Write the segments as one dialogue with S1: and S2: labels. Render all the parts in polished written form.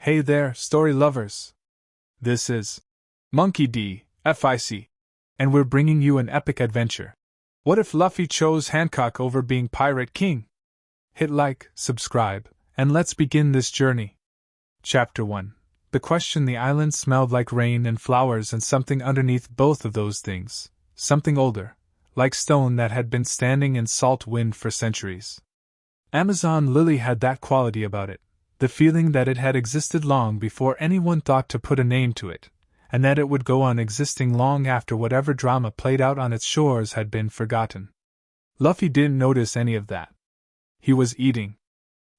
S1: Hey there, story lovers! This is Monkey D. FIC, and we're bringing you an epic adventure. What if Luffy chose Hancock over being Pirate King? Hit like, subscribe, and let's begin this journey. Chapter 1. The question. The island smelled like rain and flowers and something underneath both of those things, something older, like stone that had been standing in salt wind for centuries. Amazon Lily had that quality about it, the feeling that it had existed long before anyone thought to put a name to it, and that it would go on existing long after whatever drama played out on its shores had been forgotten. Luffy didn't notice any of that. He was eating.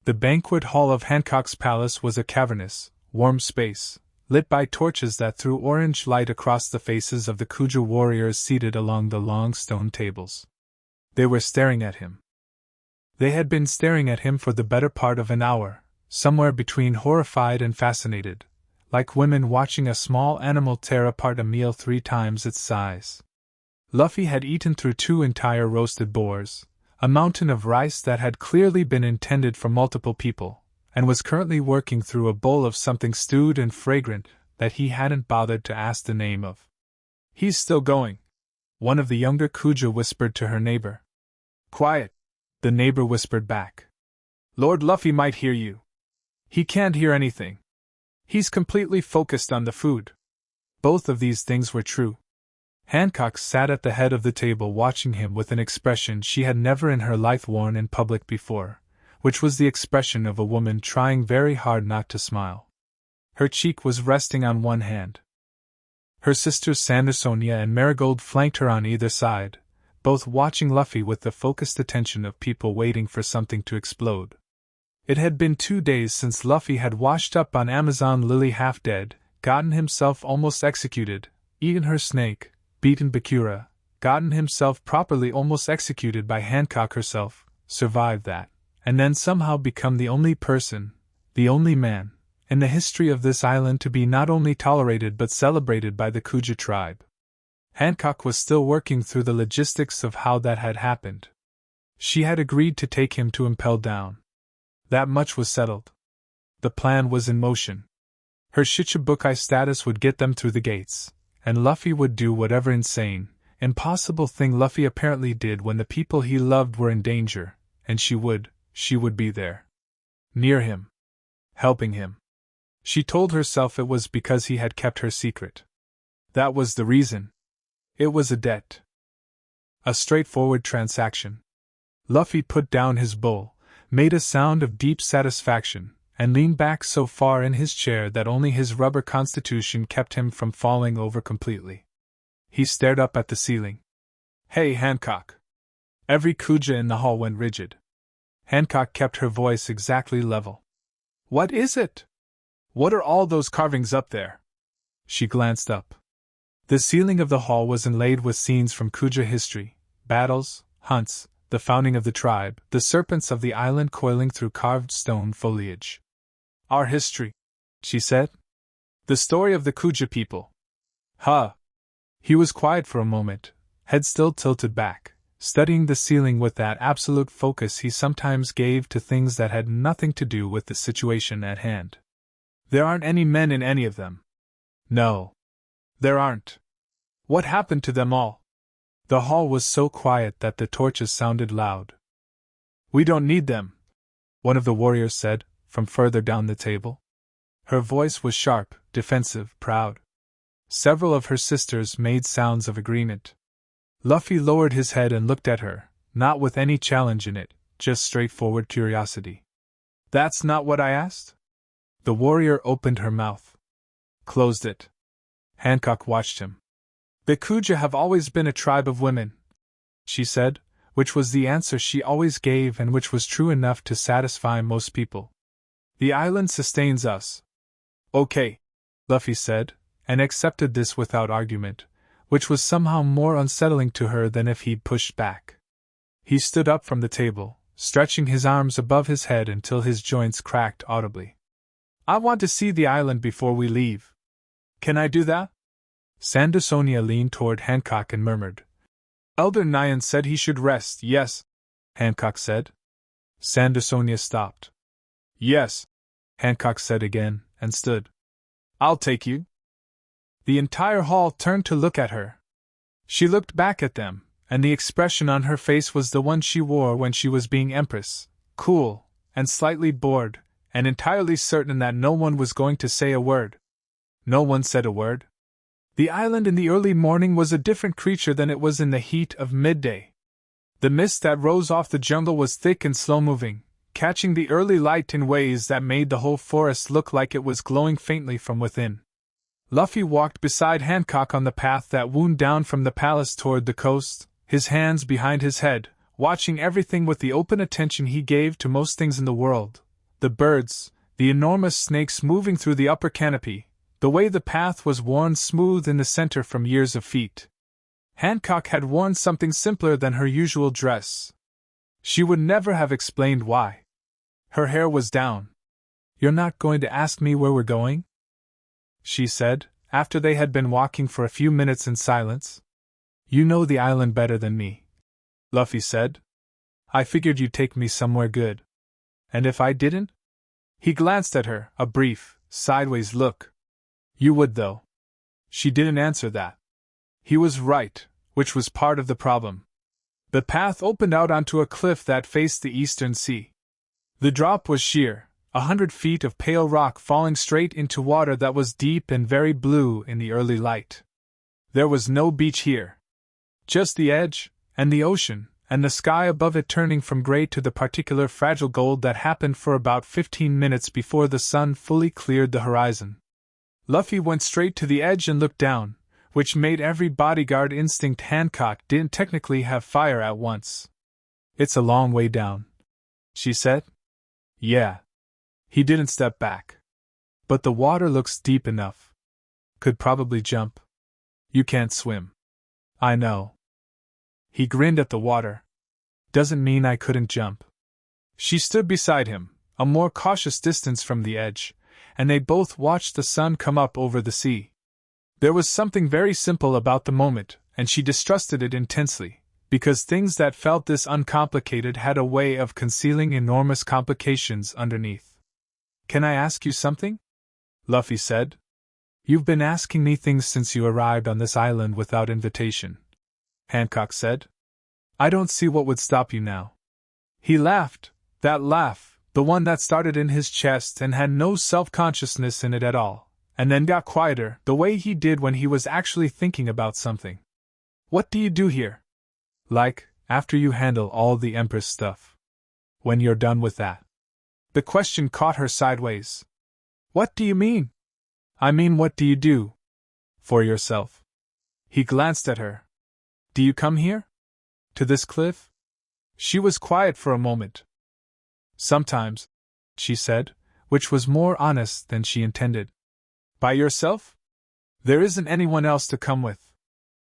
S1: The banquet hall of Hancock's palace was a cavernous, warm space, lit by torches that threw orange light across the faces of the Kuja warriors seated along the long stone tables. They were staring at him. They had been staring at him for the better part of an hour, somewhere between horrified and fascinated, like women watching a small animal tear apart a meal 3 times its size. Luffy had eaten through 2 entire roasted boars, a mountain of rice that had clearly been intended for multiple people, and was currently working through a bowl of something stewed and fragrant that he hadn't bothered to ask the name of. "He's still going," one of the younger Kuja whispered to her neighbor. "Quiet," the neighbor whispered back. "Lord Luffy might hear you." "He can't hear anything. He's completely focused on the food." Both of these things were true. Hancock sat at the head of the table watching him with an expression she had never in her life worn in public before, which was the expression of a woman trying very hard not to smile. Her cheek was resting on one hand. Her sisters Sandersonia and Marigold flanked her on either side, both watching Luffy with the focused attention of people waiting for something to explode. It had been 2 days since Luffy had washed up on Amazon Lily half dead, gotten himself almost executed, eaten her snake, beaten Bakura, gotten himself properly almost executed by Hancock herself, survived that, and then somehow become the only person, the only man, in the history of this island to be not only tolerated but celebrated by the Kuja tribe. Hancock was still working through the logistics of how that had happened. She had agreed to take him to Impel Down. That much was settled. The plan was in motion. Her Shichibukai status would get them through the gates, and Luffy would do whatever insane, impossible thing Luffy apparently did when the people he loved were in danger, and she would be there. Near him. Helping him. She told herself it was because he had kept her secret. That was the reason. It was a debt. A straightforward transaction. Luffy put down his bowl, made a sound of deep satisfaction, and leaned back so far in his chair that only his rubber constitution kept him from falling over completely. He stared up at the ceiling. "Hey, Hancock." Every Kuja in the hall went rigid. Hancock kept her voice exactly level. "What is it? What are all those carvings up there?" She glanced up. The ceiling of the hall was inlaid with scenes from Kuja history, battles, hunts, the founding of the tribe, the serpents of the island coiling through carved stone foliage. "Our history," she said. "The story of the Kuja people." "Huh." He was quiet for a moment, head still tilted back, studying the ceiling with that absolute focus he sometimes gave to things that had nothing to do with the situation at hand. "There aren't any men in any of them." "No. There aren't. What happened to them all?" The hall was so quiet that the torches sounded loud. "We don't need them," one of the warriors said, from further down the table. Her voice was sharp, defensive, proud. Several of her sisters made sounds of agreement. Luffy lowered his head and looked at her, not with any challenge in it, just straightforward curiosity. "That's not what I asked?" The warrior opened her mouth. Closed it. Hancock watched him. "The Kuja have always been a tribe of women," she said, which was the answer she always gave and which was true enough to satisfy most people. "The island sustains us." "Okay," Luffy said, and accepted this without argument, which was somehow more unsettling to her than if he'd pushed back. He stood up from the table, stretching his arms above his head until his joints cracked audibly. "I want to see the island before we leave. Can I do that?" Sandersonia leaned toward Hancock and murmured. "Elder Nyan said he should rest." "Yes," Hancock said. Sandersonia stopped. "Yes," Hancock said again, and stood. I'll take you. The entire hall turned to look at her. She looked back at them, and the expression on her face was the one she wore when she was being Empress, cool, and slightly bored, and entirely certain that no one was going to say a word. No one said a word. The island in the early morning was a different creature than it was in the heat of midday. The mist that rose off the jungle was thick and slow-moving, catching the early light in ways that made the whole forest look like it was glowing faintly from within. Luffy walked beside Hancock on the path that wound down from the palace toward the coast, his hands behind his head, watching everything with the open attention he gave to most things in the world. The birds, the enormous snakes moving through the upper canopy, the way the path was worn smooth in the center from years of feet. Hancock had worn something simpler than her usual dress. She would never have explained why. Her hair was down. You're not going to ask me where we're going? She said, after they had been walking for a few minutes in silence. You know the island better than me, Luffy said. I figured you'd take me somewhere good. And if I didn't? He glanced at her, a brief, sideways look. You would, though. She didn't answer that. He was right, which was part of the problem. The path opened out onto a cliff that faced the eastern sea. The drop was sheer, 100 feet of pale rock falling straight into water that was deep and very blue in the early light. There was no beach here. Just the edge, and the ocean, and the sky above it turning from gray to the particular fragile gold that happened for about 15 minutes before the sun fully cleared the horizon. Luffy went straight to the edge and looked down, which made every bodyguard instinct. Hancock didn't technically have fire at once. It's a long way down, she said. Yeah. He didn't step back. But the water looks deep enough. Could probably jump. You can't swim. I know. He grinned at the water. Doesn't mean I couldn't jump. She stood beside him, a more cautious distance from the edge, and they both watched the sun come up over the sea. There was something very simple about the moment, and she distrusted it intensely, because things that felt this uncomplicated had a way of concealing enormous complications underneath. Can I ask you something? Luffy said. You've been asking me things since you arrived on this island without invitation, Hancock said. I don't see what would stop you now. He laughed, that laugh, the one that started in his chest and had no self-consciousness in it at all, and then got quieter, the way he did when he was actually thinking about something. What do you do here? Like, after you handle all the Empress stuff. When you're done with that. The question caught her sideways. What do you mean? I mean, what do you do? For yourself. He glanced at her. Do you come here? To this cliff? She was quiet for a moment. Sometimes, she said, which was more honest than she intended. By yourself? There isn't anyone else to come with.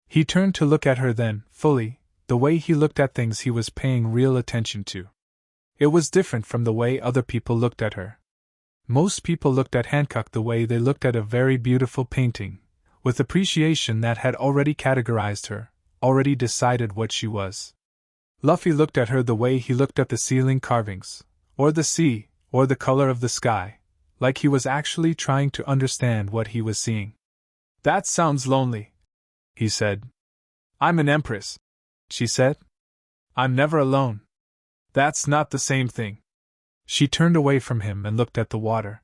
S1: He turned to look at her then, fully, the way he looked at things he was paying real attention to. It was different from the way other people looked at her. Most people looked at Hancock the way they looked at a very beautiful painting, with appreciation that had already categorized her, already decided what she was. Luffy looked at her the way he looked at the ceiling carvings, or the sea, or the color of the sky, like he was actually trying to understand what he was seeing. That sounds lonely, he said. I'm an empress, she said. I'm never alone. That's not the same thing. She turned away from him and looked at the water.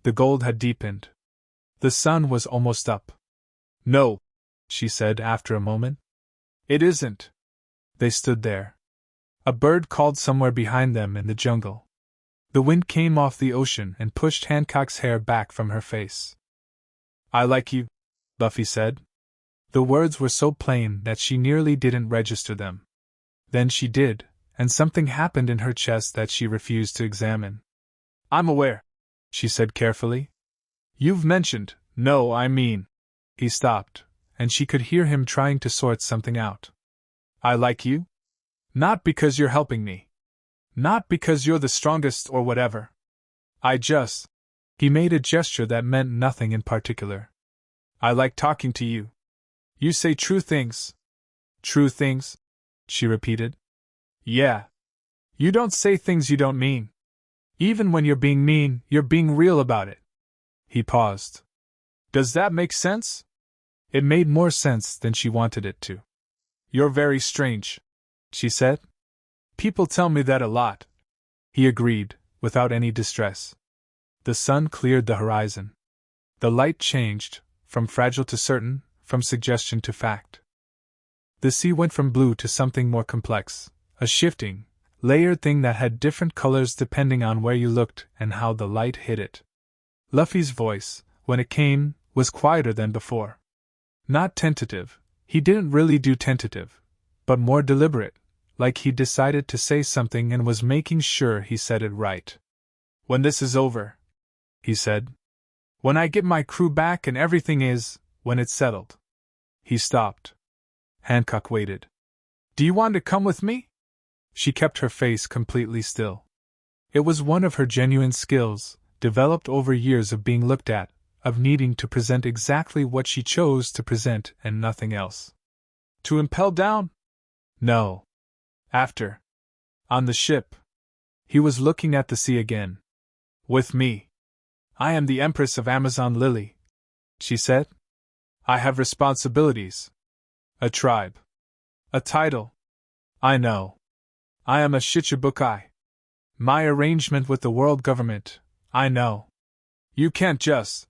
S1: The gold had deepened. The sun was almost up. No, she said after a moment. It isn't. They stood there. A bird called somewhere behind them in the jungle. The wind came off the ocean and pushed Hancock's hair back from her face. I like you, Luffy said. The words were so plain that she nearly didn't register them. Then she did, and something happened in her chest that she refused to examine. I'm aware, she said carefully. You've mentioned, no, I mean. He stopped, and she could hear him trying to sort something out. I like you? Not because you're helping me. Not because you're the strongest or whatever. I just... He made a gesture that meant nothing in particular. I like talking to you. You say true things. True things? She repeated. Yeah. You don't say things you don't mean. Even when you're being mean, you're being real about it. He paused. Does that make sense? It made more sense than she wanted it to. You're very strange, she said. People tell me that a lot. He agreed, without any distress. The sun cleared the horizon. The light changed, from fragile to certain, from suggestion to fact. The sea went from blue to something more complex, a shifting, layered thing that had different colors depending on where you looked and how the light hit it. Luffy's voice, when it came, was quieter than before. Not tentative, he didn't really do tentative, but more deliberate, like he decided to say something and was making sure he said it right. When this is over, he said. When I get my crew back and everything is, when it's settled. He stopped. Hancock waited. Do you want to come with me? She kept her face completely still. It was one of her genuine skills, developed over years of being looked at, of needing to present exactly what she chose to present and nothing else. To impel down? No. After. On the ship. He was looking at the sea again. With me. I am the Empress of Amazon Lily, she said. I have responsibilities. A tribe. A title. I know. I am a Shichibukai. My arrangement with the world government, I know. You can't just.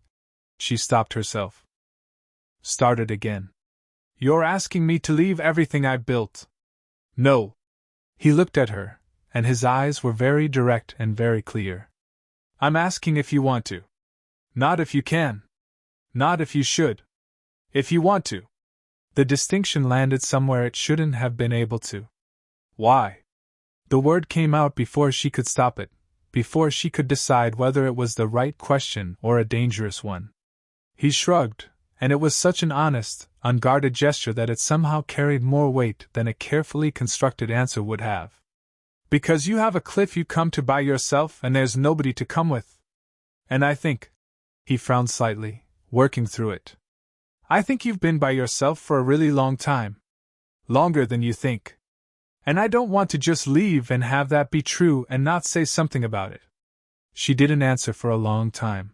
S1: She stopped herself. Started again. You're asking me to leave everything I built. No. He looked at her, and his eyes were very direct and very clear. I'm asking if you want to. Not if you can. Not if you should. If you want to. The distinction landed somewhere it shouldn't have been able to. Why? The word came out before she could stop it, before she could decide whether it was the right question or a dangerous one. He shrugged, and it was such an honest, unguarded gesture that it somehow carried more weight than a carefully constructed answer would have. Because you have a cliff you come to by yourself and there's nobody to come with. And I think. He frowned slightly, working through it. I think you've been by yourself for a really long time. Longer than you think. And I don't want to just leave and have that be true and not say something about it. She didn't answer for a long time.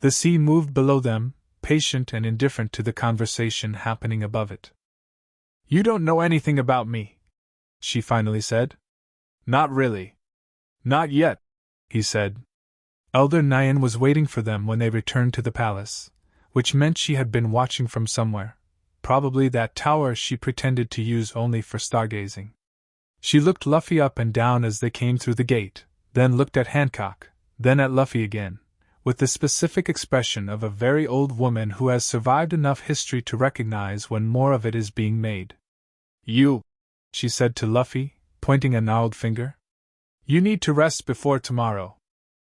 S1: The sea moved below them, patient and indifferent to the conversation happening above it. You don't know anything about me, she finally said. Not really. Not yet, he said. Elder Nyan was waiting for them when they returned to the palace, which meant she had been watching from somewhere, probably that tower she pretended to use only for stargazing. She looked Luffy up and down as they came through the gate, then looked at Hancock, then at Luffy again, with the specific expression of a very old woman who has survived enough history to recognize when more of it is being made. You, she said to Luffy, pointing a gnarled finger. You need to rest before tomorrow.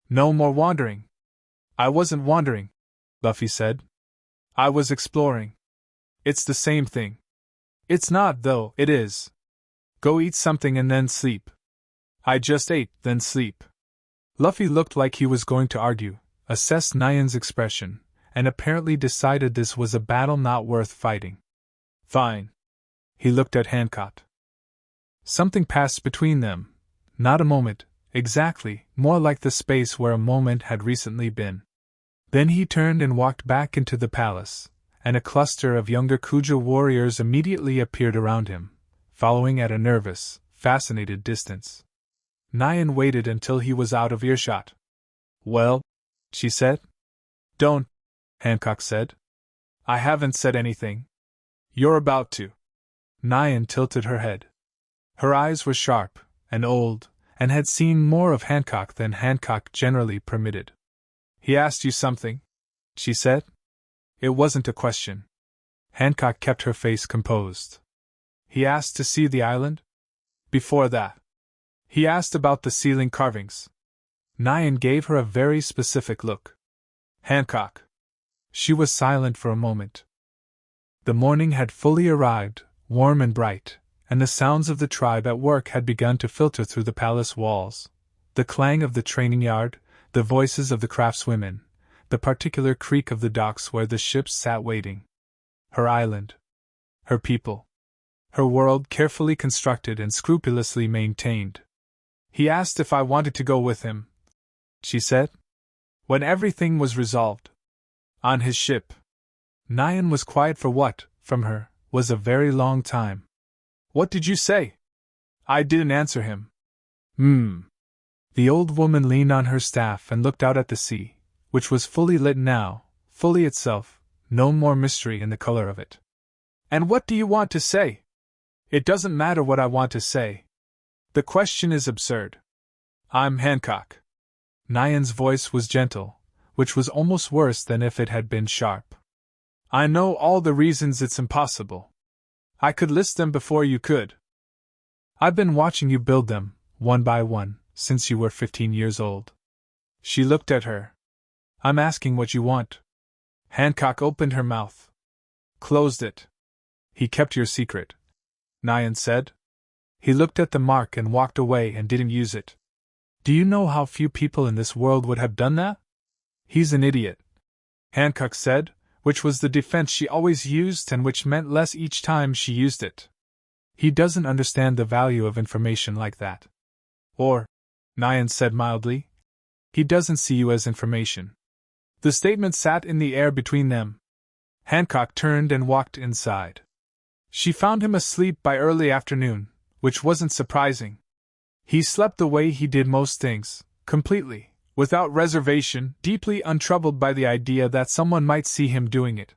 S1: No more wandering. I wasn't wandering, Luffy said. I was exploring. It's the same thing. It's not, though, it is. Go eat something and then sleep. I just ate, then sleep. Luffy looked like he was going to argue, assessed Nyan's expression, and apparently decided this was a battle not worth fighting. Fine. He looked at Hancock. Something passed between them. Not a moment, exactly, more like the space where a moment had recently been. Then he turned and walked back into the palace, and a cluster of younger Kuja warriors immediately appeared around him, following at a nervous, fascinated distance. Nyan waited until he was out of earshot. Well, she said. Don't, Hancock said. I haven't said anything. You're about to. Nyan tilted her head. Her eyes were sharp, and old, and had seen more of Hancock than Hancock generally permitted. He asked you something? She said. It wasn't a question. Hancock kept her face composed. He asked to see the island? Before that. He asked about the ceiling carvings. Nyan gave her a very specific look. Hancock. She was silent for a moment. The morning had fully arrived, warm and bright, and the sounds of the tribe at work had begun to filter through the palace walls. The clang of the training yard, the voices of the craftswomen, the particular creak of the docks where the ships sat waiting. Her island. Her people. Her world carefully constructed and scrupulously maintained. He asked if I wanted to go with him, she said. When everything was resolved, On his ship. Nyan was quiet for what, from her, was a very long time. What did you say? I didn't answer him. The old woman leaned on her staff and looked out at the sea, which was fully lit now, fully itself, no more mystery in the color of it. And what do you want to say? It doesn't matter what I want to say. The question is absurd. I'm Hancock. Nyan's voice was gentle, which was almost worse than if it had been sharp. I know all the reasons it's impossible. I could list them before you could. I've been watching you build them, one by one, since you were 15 years old. She looked at her. I'm asking what you want. Hancock opened her mouth. Closed it. He kept your secret, Nyan said. He looked at the mark and walked away and didn't use it. Do you know how few people in this world would have done that? He's an idiot, Hancock said, which was the defense she always used and which meant less each time she used it. He doesn't understand the value of information like that. Or, Nyan said mildly, he doesn't see you as information. The statement sat in the air between them. Hancock turned and walked inside. She found him asleep by early afternoon, which wasn't surprising. He slept the way he did most things, completely, without reservation, deeply untroubled by the idea that someone might see him doing it.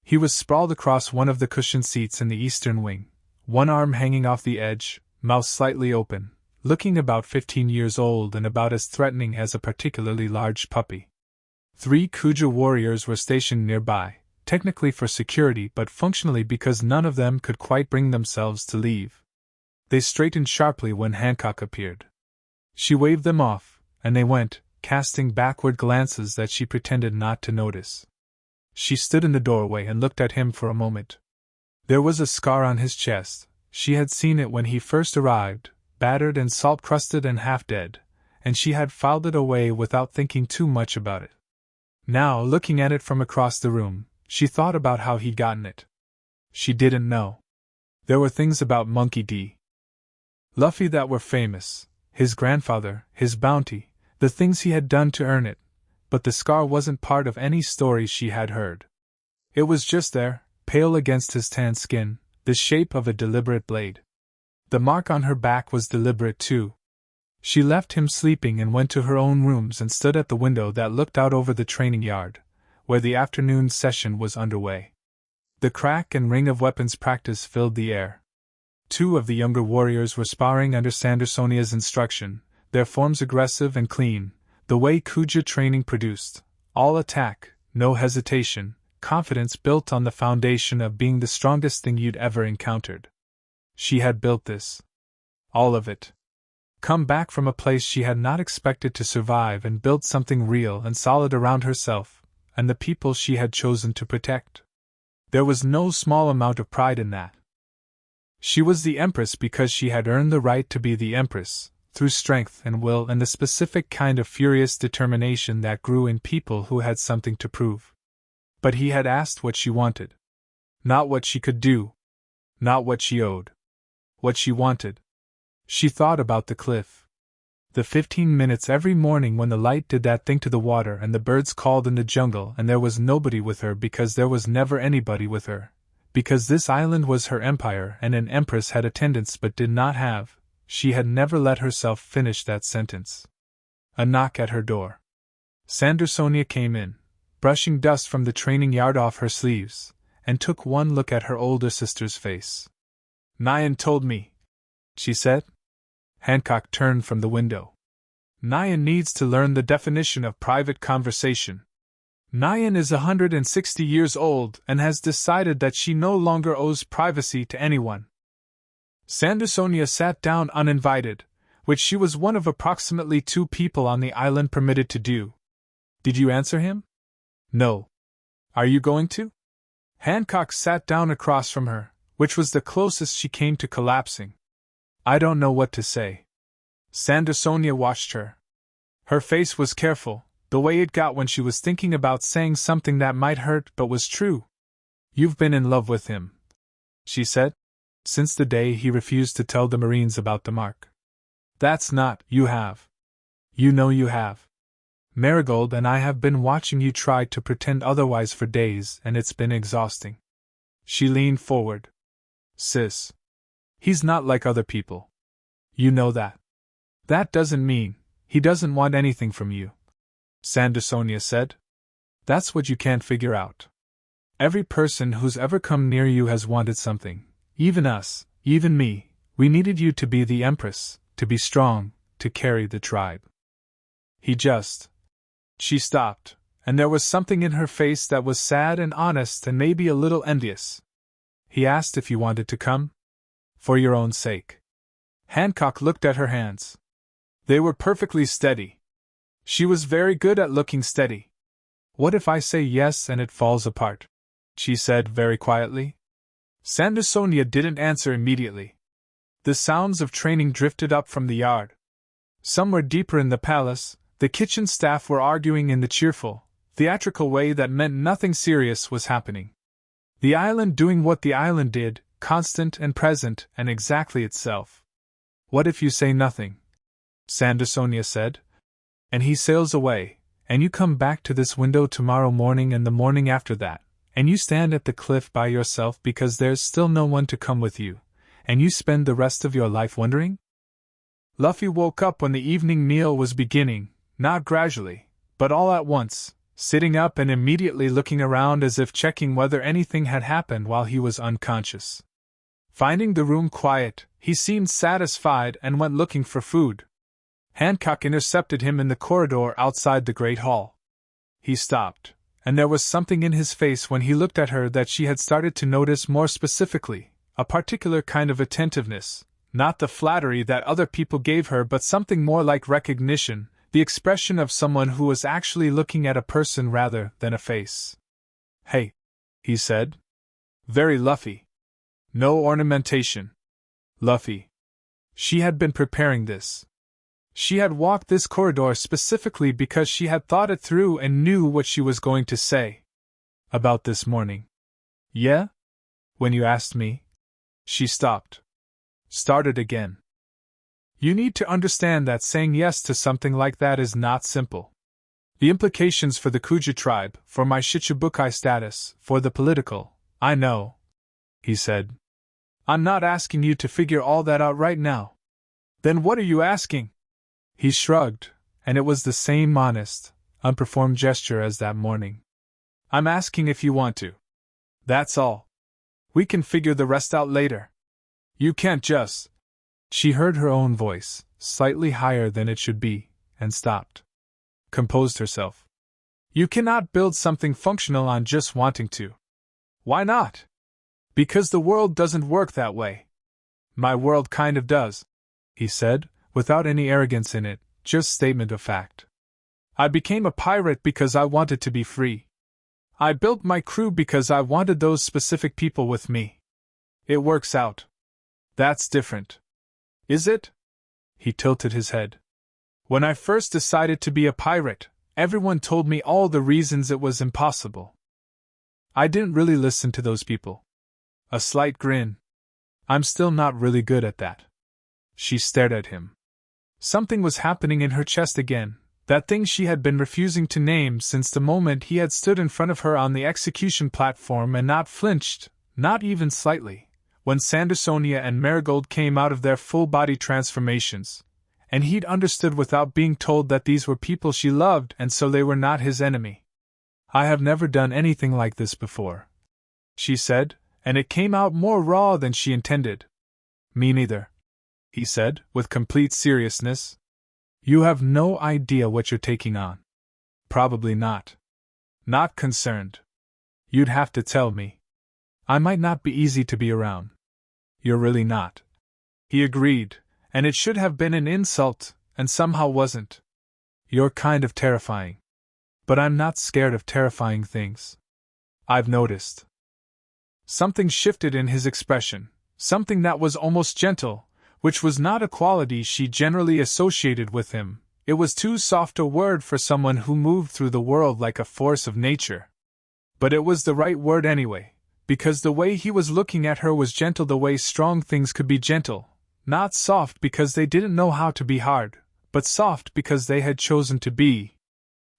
S1: He was sprawled across one of the cushioned seats in the eastern wing, one arm hanging off the edge, mouth slightly open, looking about 15 years old and about as threatening as a particularly large puppy. 3 Kuja warriors were stationed nearby, technically for security but functionally because none of them could quite bring themselves to leave. They straightened sharply when Hancock appeared. She waved them off, and they went, casting backward glances that she pretended not to notice. She stood in the doorway and looked at him for a moment. There was a scar on his chest. She had seen it when he first arrived, battered and salt-crusted and half-dead, and she had filed it away without thinking too much about it. Now, looking at it from across the room, she thought about how he'd gotten it. She didn't know. There were things about Monkey D. Luffy that were famous, his grandfather, his bounty, the things he had done to earn it, but the scar wasn't part of any story she had heard. It was just there, pale against his tan skin, the shape of a deliberate blade. The mark on her back was deliberate too. She left him sleeping and went to her own rooms and stood at the window that looked out over the training yard, where the afternoon session was underway. The crack and ring of weapons practice filled the air. 2 of the younger warriors were sparring under Sandersonia's instruction, their forms aggressive and clean, the way Kuja training produced, all attack, no hesitation, confidence built on the foundation of being the strongest thing you'd ever encountered. She had built this. All of it. Come back from a place she had not expected to survive and built something real and solid around herself, and the people she had chosen to protect. There was no small amount of pride in that. She was the Empress because she had earned the right to be the Empress, through strength and will and the specific kind of furious determination that grew in people who had something to prove. But he had asked what she wanted. Not what she could do. Not what she owed. What she wanted. She thought about the cliff. The 15 minutes every morning when the light did that thing to the water and the birds called in the jungle and there was nobody with her because there was never anybody with her. Because this island was her empire and an empress had attendants but did not have, she had never let herself finish that sentence. A knock at her door. Sandersonia came in, brushing dust from the training yard off her sleeves, and took one look at her older sister's face. Nyan told me, she said. Hancock turned from the window. Nyan needs to learn the definition of private conversation. Nyan is 160 years old and has decided that she no longer owes privacy to anyone. Sandersonia sat down uninvited, which she was one of approximately 2 people on the island permitted to do. Did you answer him? No. Are you going to? Hancock sat down across from her, which was the closest she came to collapsing. I don't know what to say. Sandersonia watched her. Her face was careful, the way it got when she was thinking about saying something that might hurt but was true. You've been in love with him, she said, since the day he refused to tell the Marines about the mark. That's not, you have. You know you have. Marigold and I have been watching you try to pretend otherwise for days, and it's been exhausting. She leaned forward. Sis. He's not like other people. You know that. That doesn't mean he doesn't want anything from you, Sandersonia said. That's what you can't figure out. Every person who's ever come near you has wanted something. Even us, even me. We needed you to be the Empress, to be strong, to carry the tribe. He just... She stopped, and there was something in her face that was sad and honest and maybe a little envious. He asked if you wanted to come? For your own sake. Hancock looked at her hands. They were perfectly steady. She was very good at looking steady. What if I say yes and it falls apart? She said very quietly. Sandersonia didn't answer immediately. The sounds of training drifted up from the yard. Somewhere deeper in the palace, the kitchen staff were arguing in the cheerful, theatrical way that meant nothing serious was happening. The island doing what the island did, constant and present and exactly itself. What if you say nothing? Sandersonia said. And he sails away, and you come back to this window tomorrow morning and the morning after that, and you stand at the cliff by yourself because there's still no one to come with you, and you spend the rest of your life wondering? Luffy woke up when the evening meal was beginning, not gradually, but all at once, sitting up and immediately looking around as if checking whether anything had happened while he was unconscious. Finding the room quiet, he seemed satisfied and went looking for food. Hancock intercepted him in the corridor outside the Great Hall. He stopped, and there was something in his face when he looked at her that she had started to notice more specifically, a particular kind of attentiveness, not the flattery that other people gave her but something more like recognition, the expression of someone who was actually looking at a person rather than a face. Hey, he said. Very Luffy. No ornamentation. Luffy. She had been preparing this. She had walked this corridor specifically because she had thought it through and knew what she was going to say. About this morning. Yeah? When you asked me? She stopped. Started again. You need to understand that saying yes to something like that is not simple. The implications for the Kuja tribe, for my Shichibukai status, for the political, I know, he said. I'm not asking you to figure all that out right now. Then what are you asking? He shrugged, and it was the same honest, unperformed gesture as that morning. I'm asking if you want to. That's all. We can figure the rest out later. You can't just... She heard her own voice, slightly higher than it should be, and stopped. Composed herself. You cannot build something functional on just wanting to. Why not? Because the world doesn't work that way. My world kind of does, he said, without any arrogance in it, just statement of fact. I became a pirate because I wanted to be free. I built my crew because I wanted those specific people with me. It works out. That's different. Is it? He tilted his head. When I first decided to be a pirate, everyone told me all the reasons it was impossible. I didn't really listen to those people. A slight grin. I'm still not really good at that. She stared at him. Something was happening in her chest again, that thing she had been refusing to name since the moment he had stood in front of her on the execution platform and not flinched, not even slightly, when Sandersonia and Marigold came out of their full-body transformations, and he'd understood without being told that these were people she loved and so they were not his enemy. I have never done anything like this before, she said, and it came out more raw than she intended. Me neither, he said, with complete seriousness. You have no idea what you're taking on. Probably not. Not concerned. You'd have to tell me. I might not be easy to be around. You're really not. He agreed, and it should have been an insult, and somehow wasn't. You're kind of terrifying. But I'm not scared of terrifying things. I've noticed. Something shifted in his expression, something that was almost gentle, which was not a quality she generally associated with him. It was too soft a word for someone who moved through the world like a force of nature. But it was the right word anyway, because the way he was looking at her was gentle the way strong things could be gentle, not soft because they didn't know how to be hard, but soft because they had chosen to be.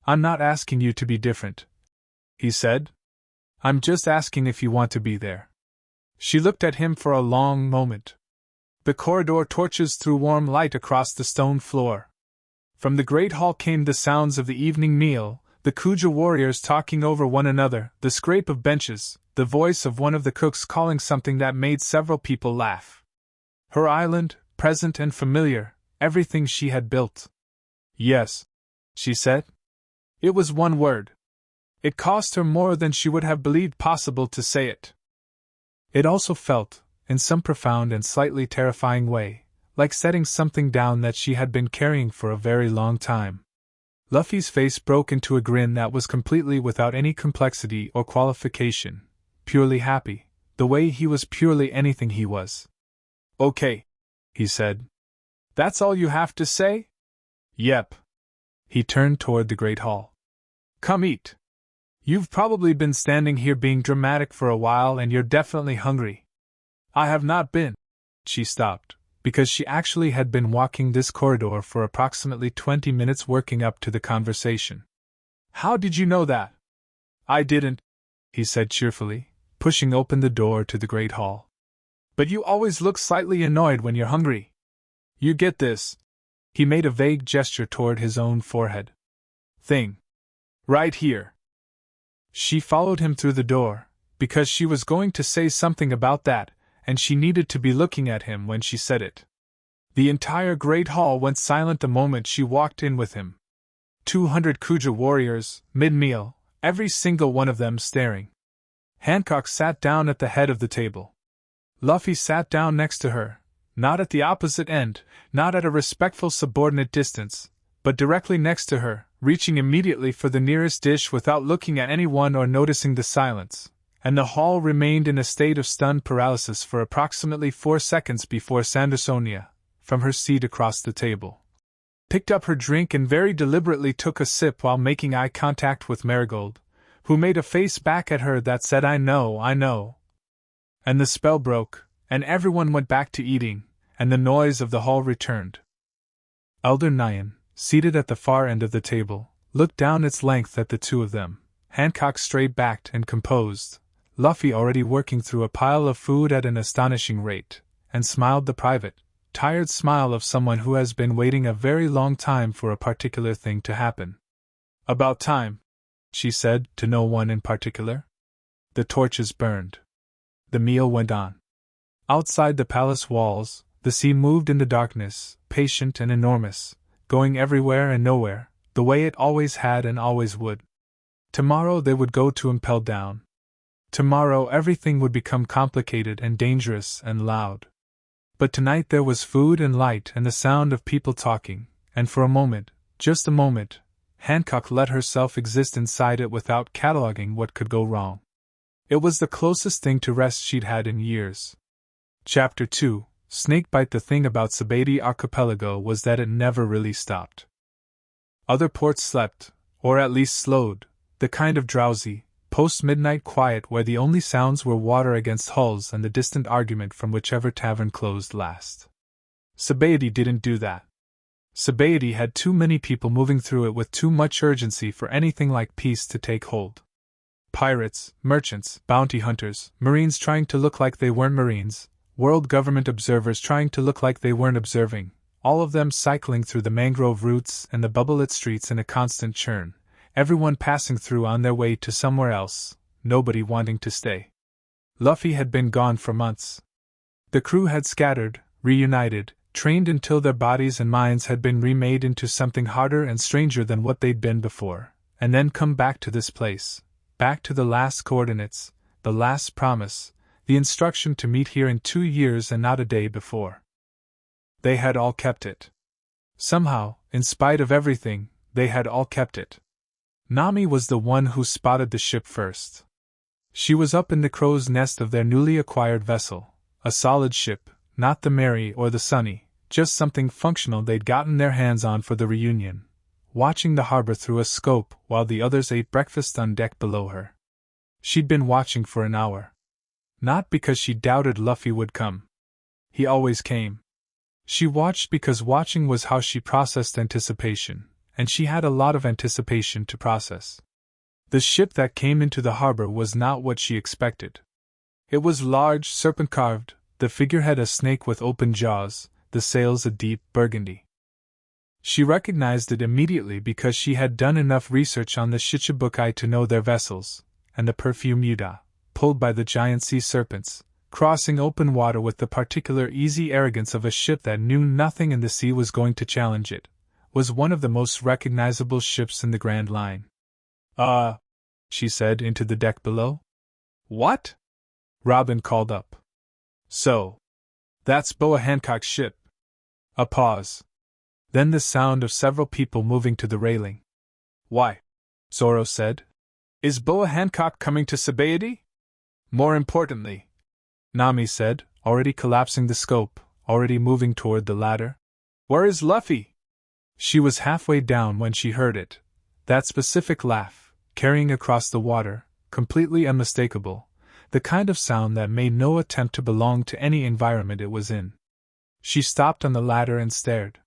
S1: I'm not asking you to be different, he said. I'm just asking if you want to be there. She looked at him for a long moment. The corridor torches threw warm light across the stone floor. From the great hall came the sounds of the evening meal, the Kuja warriors talking over one another, the scrape of benches, the voice of one of the cooks calling something that made several people laugh. Her island, present and familiar, everything she had built. Yes, she said. It was one word. It cost her more than she would have believed possible to say it. It also felt, in some profound and slightly terrifying way, like setting something down that she had been carrying for a very long time. Luffy's face broke into a grin that was completely without any complexity or qualification, purely happy, the way he was purely anything he was. Okay, he said. That's all you have to say? Yep. He turned toward the great hall. Come eat. You've probably been standing here being dramatic for a while and you're definitely hungry. I have not been. She stopped, because she actually had been walking this corridor for approximately 20 minutes working up to the conversation. How did you know that? I didn't, he said cheerfully, pushing open the door to the great hall. But you always look slightly annoyed when you're hungry. You get this. He made a vague gesture toward his own forehead. Thing. Right here. She followed him through the door, because she was going to say something about that, and she needed to be looking at him when she said it. The entire great hall went silent the moment she walked in with him. 200 Kuja warriors, mid-meal, every single one of them staring. Hancock sat down at the head of the table. Luffy sat down next to her, not at the opposite end, not at a respectful subordinate distance, but directly next to her, reaching immediately for the nearest dish without looking at anyone or noticing the silence, and the hall remained in a state of stunned paralysis for approximately 4 seconds before Sandersonia, from her seat across the table, picked up her drink and very deliberately took a sip while making eye contact with Marigold, who made a face back at her that said, I know. And the spell broke, and everyone went back to eating, and the noise of the hall returned. Elder Nyan, seated at the far end of the table, looked down its length at the two of them, Hancock straight-backed and composed, Luffy already working through a pile of food at an astonishing rate, and smiled the private, tired smile of someone who has been waiting a very long time for a particular thing to happen. About time, she said, to no one in particular. The torches burned. The meal went on. Outside the palace walls, the sea moved in the darkness, patient and enormous, going everywhere and nowhere, the way it always had and always would. Tomorrow they would go to impel down. Tomorrow everything would become complicated and dangerous and loud. But tonight there was food and light and the sound of people talking, and for a moment, just a moment, Hancock let herself exist inside it without cataloging what could go wrong. It was the closest thing to rest she'd had in years. Chapter 2, Snakebite. The thing about Sabati Archipelago was that it never really stopped. Other ports slept, or at least slowed, the kind of drowsy, post-midnight quiet where the only sounds were water against hulls and the distant argument from whichever tavern closed last. Sabati didn't do that. Sabati had too many people moving through it with too much urgency for anything like peace to take hold. Pirates, merchants, bounty hunters, marines trying to look like they weren't marines, world government observers trying to look like they weren't observing, all of them cycling through the mangrove routes and the bubblelit streets in a constant churn, everyone passing through on their way to somewhere else, nobody wanting to stay. Luffy had been gone for months. The crew had scattered, reunited, trained until their bodies and minds had been remade into something harder and stranger than what they'd been before, and then come back to this place, back to the last coordinates, the last promise, the instruction to meet here in 2 years and not a day before. They had all kept it. Somehow, in spite of everything, they had all kept it. Nami was the one who spotted the ship first. She was up in the crow's nest of their newly acquired vessel, a solid ship, not the Mary or the Sunny, just something functional they'd gotten their hands on for the reunion, watching the harbor through a scope while the others ate breakfast on deck below her. She'd been watching for an hour. Not because she doubted Luffy would come. He always came. She watched because watching was how she processed anticipation, and she had a lot of anticipation to process. The ship that came into the harbor was not what she expected. It was large, serpent-carved, the figurehead a snake with open jaws, the sails a deep burgundy. She recognized it immediately because she had done enough research on the Shichibukai to know their vessels, and the perfume Yuda, pulled by the giant sea serpents, crossing open water with the particular easy arrogance of a ship that knew nothing in the sea was going to challenge it, was one of the most recognizable ships in the Grand Line. She said into the deck below. What? Robin called up. So, that's Boa Hancock's ship. A pause. Then the sound of several people moving to the railing. Why? Zoro said. Is Boa Hancock coming to Sabaody? More importantly, Nami said, already collapsing the scope, already moving toward the ladder. Where is Luffy? She was halfway down when she heard it. That specific laugh, carrying across the water, completely unmistakable, the kind of sound that made no attempt to belong to any environment it was in. She stopped on the ladder and stared.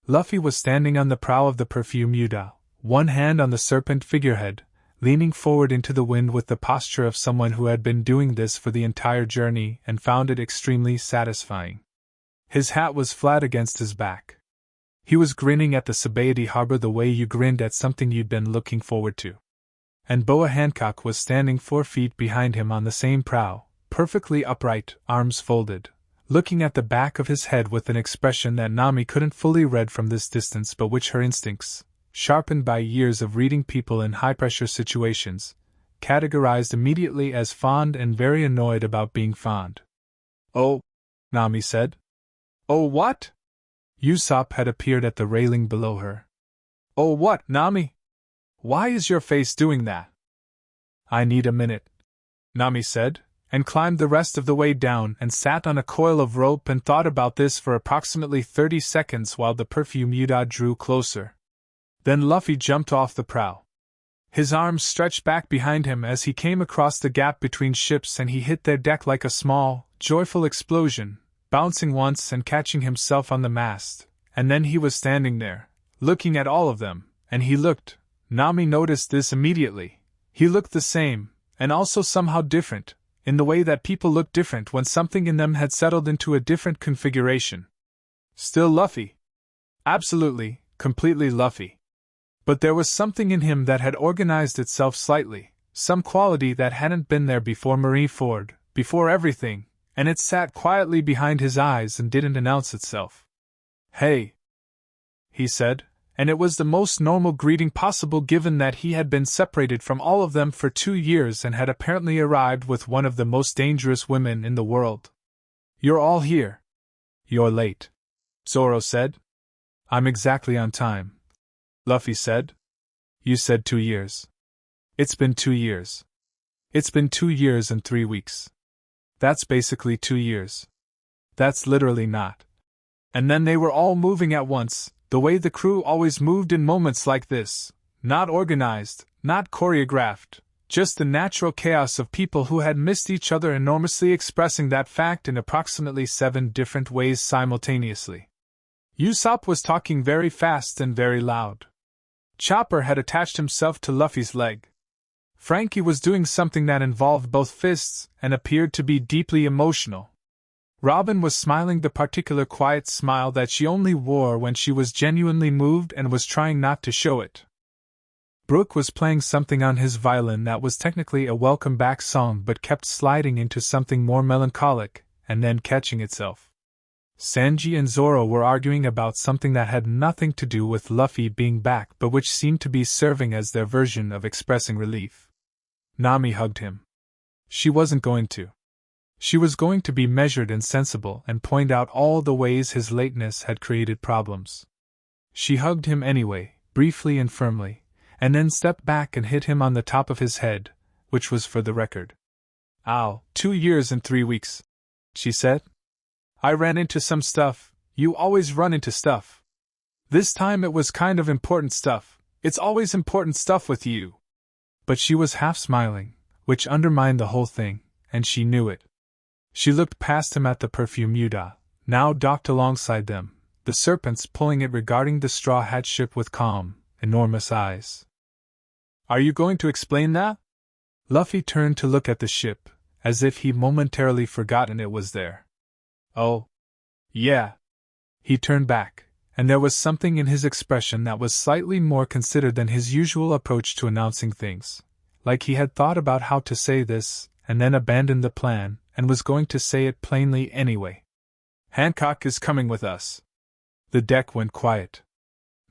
S1: Luffy was standing on the prow of the perfume Yuda, one hand on the serpent figurehead, leaning forward into the wind with the posture of someone who had been doing this for the entire journey and found it extremely satisfying. His hat was flat against his back. He was grinning at the Sabaody harbor the way you grinned at something you'd been looking forward to. And Boa Hancock was standing 4 feet behind him on the same prow, perfectly upright, arms folded, looking at the back of his head with an expression that Nami couldn't fully read from this distance but which her instincts, sharpened by years of reading people in high-pressure situations, categorized immediately as fond and very annoyed about being fond. Oh, Nami said. Oh what? Usopp had appeared at the railing below her. Oh what, Nami? Why is your face doing that? I need a minute, Nami said, and climbed the rest of the way down and sat on a coil of rope and thought about this for approximately 30 seconds while the perfume Yuda drew closer. Then Luffy jumped off the prow. His arms stretched back behind him as he came across the gap between ships and he hit their deck like a small, joyful explosion, bouncing once and catching himself on the mast, and then he was standing there, looking at all of them, and he looked, Nami noticed this immediately, he looked the same, and also somehow different, in the way that people look different when something in them had settled into a different configuration. Still Luffy. Absolutely, completely Luffy. But there was something in him that had organized itself slightly, some quality that hadn't been there before Marineford, before everything, and it sat quietly behind his eyes and didn't announce itself. Hey, he said, and it was the most normal greeting possible given that he had been separated from all of them for 2 years and had apparently arrived with one of the most dangerous women in the world. You're all here. You're late, Zoro said. I'm exactly on time, Luffy said. You said 2 years. It's been 2 years. It's been 2 years and 3 weeks. That's basically 2 years. That's literally not. And then they were all moving at once, the way the crew always moved in moments like this, not organized, not choreographed, just the natural chaos of people who had missed each other enormously expressing that fact in approximately 7 different ways simultaneously. Usopp was talking very fast and very loud. Chopper had attached himself to Luffy's leg. Frankie was doing something that involved both fists and appeared to be deeply emotional. Robin was smiling the particular quiet smile that she only wore when she was genuinely moved and was trying not to show it. Brook was playing something on his violin that was technically a welcome back song but kept sliding into something more melancholic, and then catching itself. Sanji and Zoro were arguing about something that had nothing to do with Luffy being back but which seemed to be serving as their version of expressing relief. Nami hugged him. She wasn't going to. She was going to be measured and sensible and point out all the ways his lateness had created problems. She hugged him anyway, briefly and firmly, and then stepped back and hit him on the top of his head, which was for the record. Ow, 2 years and 3 weeks, she said. I ran into some stuff. You always run into stuff. This time it was kind of important stuff. It's always important stuff with you. But she was half smiling, which undermined the whole thing, and she knew it. She looked past him at the perfume Yuda, now docked alongside them, the serpents pulling it regarding the Straw Hat ship with calm, enormous eyes. Are you going to explain that? Luffy turned to look at the ship, as if he'd momentarily forgotten it was there. Oh. Yeah. He turned back, and there was something in his expression that was slightly more considered than his usual approach to announcing things, like he had thought about how to say this, and then abandoned the plan, and was going to say it plainly anyway. Hancock is coming with us. The deck went quiet.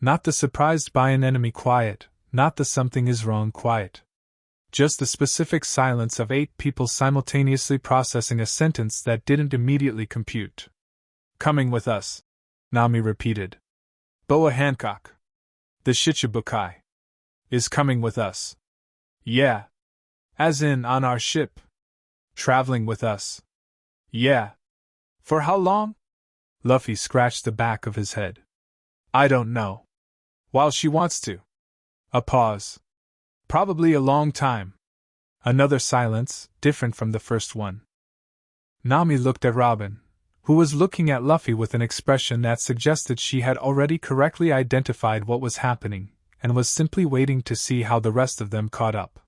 S1: Not the surprised by an enemy quiet, not the something is wrong quiet. Just the specific silence of 8 people simultaneously processing a sentence that didn't immediately compute. Coming with us, Nami repeated. Boa Hancock, the Shichibukai, is coming with us. Yeah. As in on our ship. Traveling with us. Yeah. For how long? Luffy scratched the back of his head. I don't know. While she wants to. A pause. Probably a long time. Another silence, different from the first one. Nami looked at Robin, who was looking at Luffy with an expression that suggested she had already correctly identified what was happening, and was simply waiting to see how the rest of them caught up.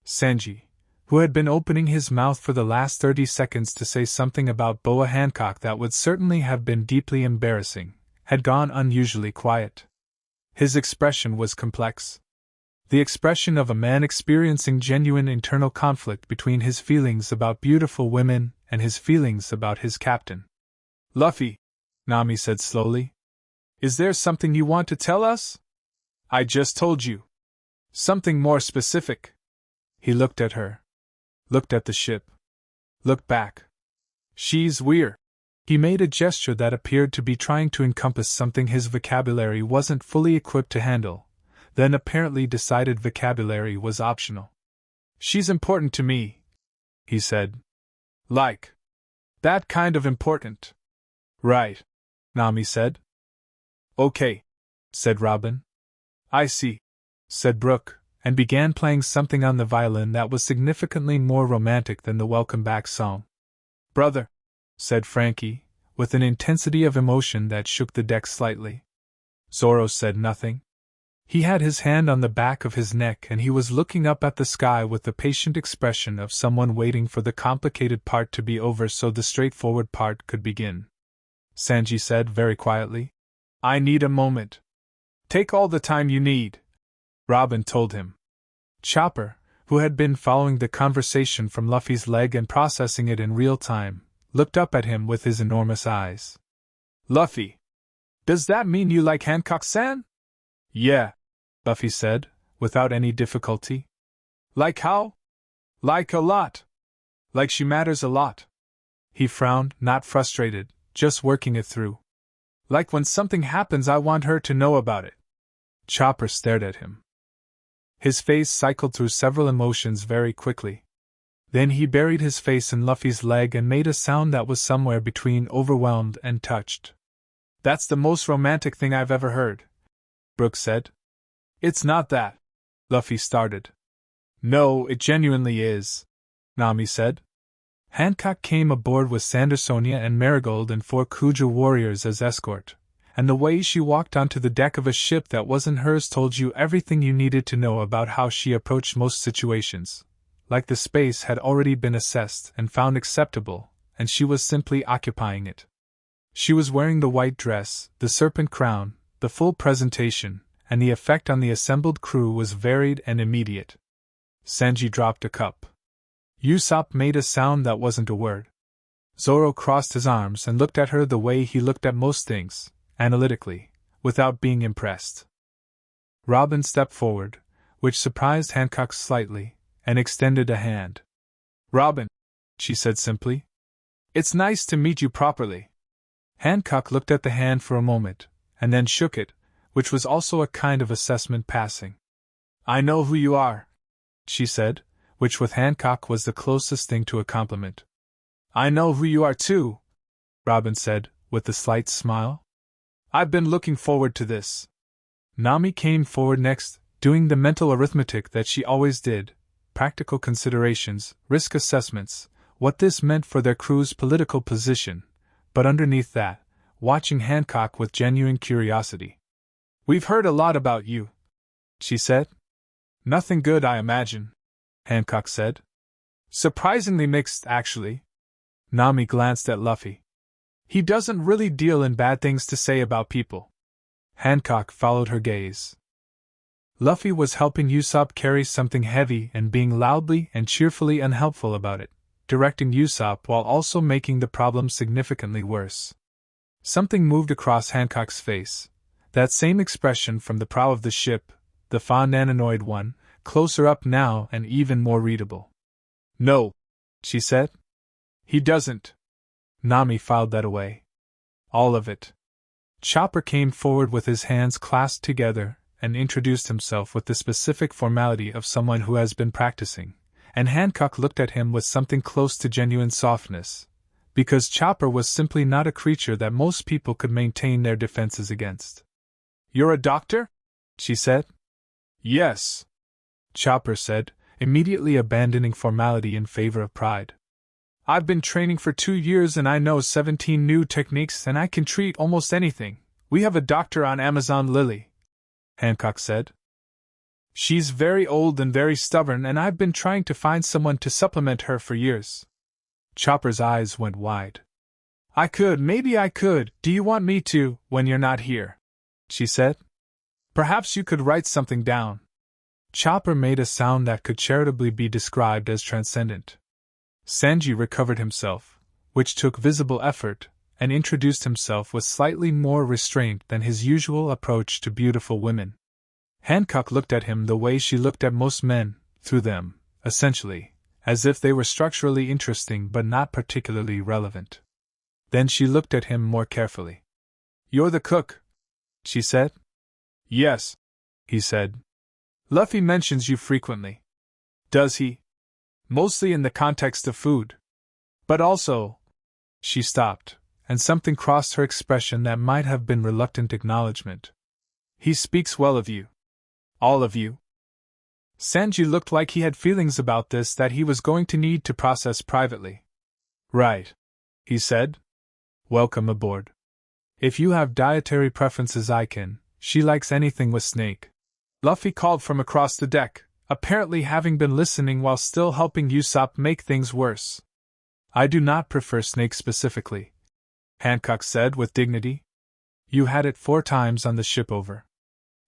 S1: Sanji, who had been opening his mouth for the last 30 seconds to say something about Boa Hancock that would certainly have been deeply embarrassing, had gone unusually quiet. His expression was complex. The expression of a man experiencing genuine internal conflict between his feelings about beautiful women and his feelings about his captain. Luffy, Nami said slowly, is there something you want to tell us? I just told you. Something more specific. He looked at her. Looked at the ship. Looked back. She's weird. He made a gesture that appeared to be trying to encompass something his vocabulary wasn't fully equipped to handle, then apparently decided vocabulary was optional. She's important to me, he said. Like. That kind of important. Right, Nami said. Okay, said Robin. I see, said Brooke, and began playing something on the violin that was significantly more romantic than the Welcome Back song. Brother, said Frankie, with an intensity of emotion that shook the deck slightly. Zoro said nothing. He had his hand on the back of his neck and he was looking up at the sky with the patient expression of someone waiting for the complicated part to be over so the straightforward part could begin. Sanji said very quietly, I need a moment. Take all the time you need, Robin told him. Chopper, who had been following the conversation from Luffy's leg and processing it in real time, looked up at him with his enormous eyes. Luffy, does that mean you like Hancock-san? Yeah, Luffy said, without any difficulty. Like how? Like a lot. Like she matters a lot. He frowned, not frustrated, just working it through. Like when something happens I want her to know about it. Chopper stared at him. His face cycled through several emotions very quickly. Then he buried his face in Luffy's leg and made a sound that was somewhere between overwhelmed and touched. That's the most romantic thing I've ever heard, Brooke said. It's not that, Luffy started. No, it genuinely is, Nami said. Hancock came aboard with Sandersonia and Marigold and 4 Kuja warriors as escort, and the way she walked onto the deck of a ship that wasn't hers told you everything you needed to know about how she approached most situations. Like the space had already been assessed and found acceptable, and she was simply occupying it. She was wearing the white dress, the serpent crown, the full presentation, and the effect on the assembled crew was varied and immediate. Sanji dropped a cup. Usopp made a sound that wasn't a word. Zoro crossed his arms and looked at her the way he looked at most things, analytically, without being impressed. Robin stepped forward, which surprised Hancock slightly, and extended a hand. Robin, she said simply. It's nice to meet you properly. Hancock looked at the hand for a moment, and then shook it, which was also a kind of assessment passing. I know who you are, she said, which with Hancock was the closest thing to a compliment. I know who you are too, Robin said, with a slight smile. I've been looking forward to this. Nami came forward next, doing the mental arithmetic that she always did, practical considerations, risk assessments, what this meant for their crew's political position, but underneath that, watching Hancock with genuine curiosity. "We've heard a lot about you," she said. "Nothing good, I imagine," Hancock said. "Surprisingly mixed, actually." Nami glanced at Luffy. "He doesn't really deal in bad things to say about people." Hancock followed her gaze. Luffy was helping Usopp carry something heavy and being loudly and cheerfully unhelpful about it, directing Usopp while also making the problem significantly worse. Something moved across Hancock's face, that same expression from the prow of the ship, the fond annoyed one, closer up now and even more readable. "No," she said. "He doesn't." Nami filed that away. "All of it." Chopper came forward with his hands clasped together and introduced himself with the specific formality of someone who has been practicing, and Hancock looked at him with something close to genuine softness, because Chopper was simply not a creature that most people could maintain their defenses against. "You're a doctor?" she said. "Yes," Chopper said, immediately abandoning formality in favor of pride. "I've been training for 2 years and I know 17 new techniques and I can treat almost anything. We have a doctor on Amazon Lily," Hancock said. "She's very old and very stubborn and I've been trying to find someone to supplement her for years." Chopper's eyes went wide. Maybe I could, do you want me to, when you're not here?" she said. "Perhaps you could write something down." Chopper made a sound that could charitably be described as transcendent. Sanji recovered himself, which took visible effort, and introduced himself with slightly more restraint than his usual approach to beautiful women. Hancock looked at him the way she looked at most men, through them, essentially, as if they were structurally interesting but not particularly relevant. Then she looked at him more carefully. "You're the cook," she said. "Yes," he said. "Luffy mentions you frequently." "Does he?" "Mostly in the context of food. But also—" She stopped, and something crossed her expression that might have been reluctant acknowledgement. "He speaks well of you." "All of you?" Sanji looked like he had feelings about this that he was going to need to process privately. "Right," he said. "Welcome aboard. If you have dietary preferences I can. She likes anything with snake." Luffy called from across the deck, apparently having been listening while still helping Usopp make things worse. "I do not prefer snake specifically," Hancock said with dignity. "You had it 4 times on the ship over.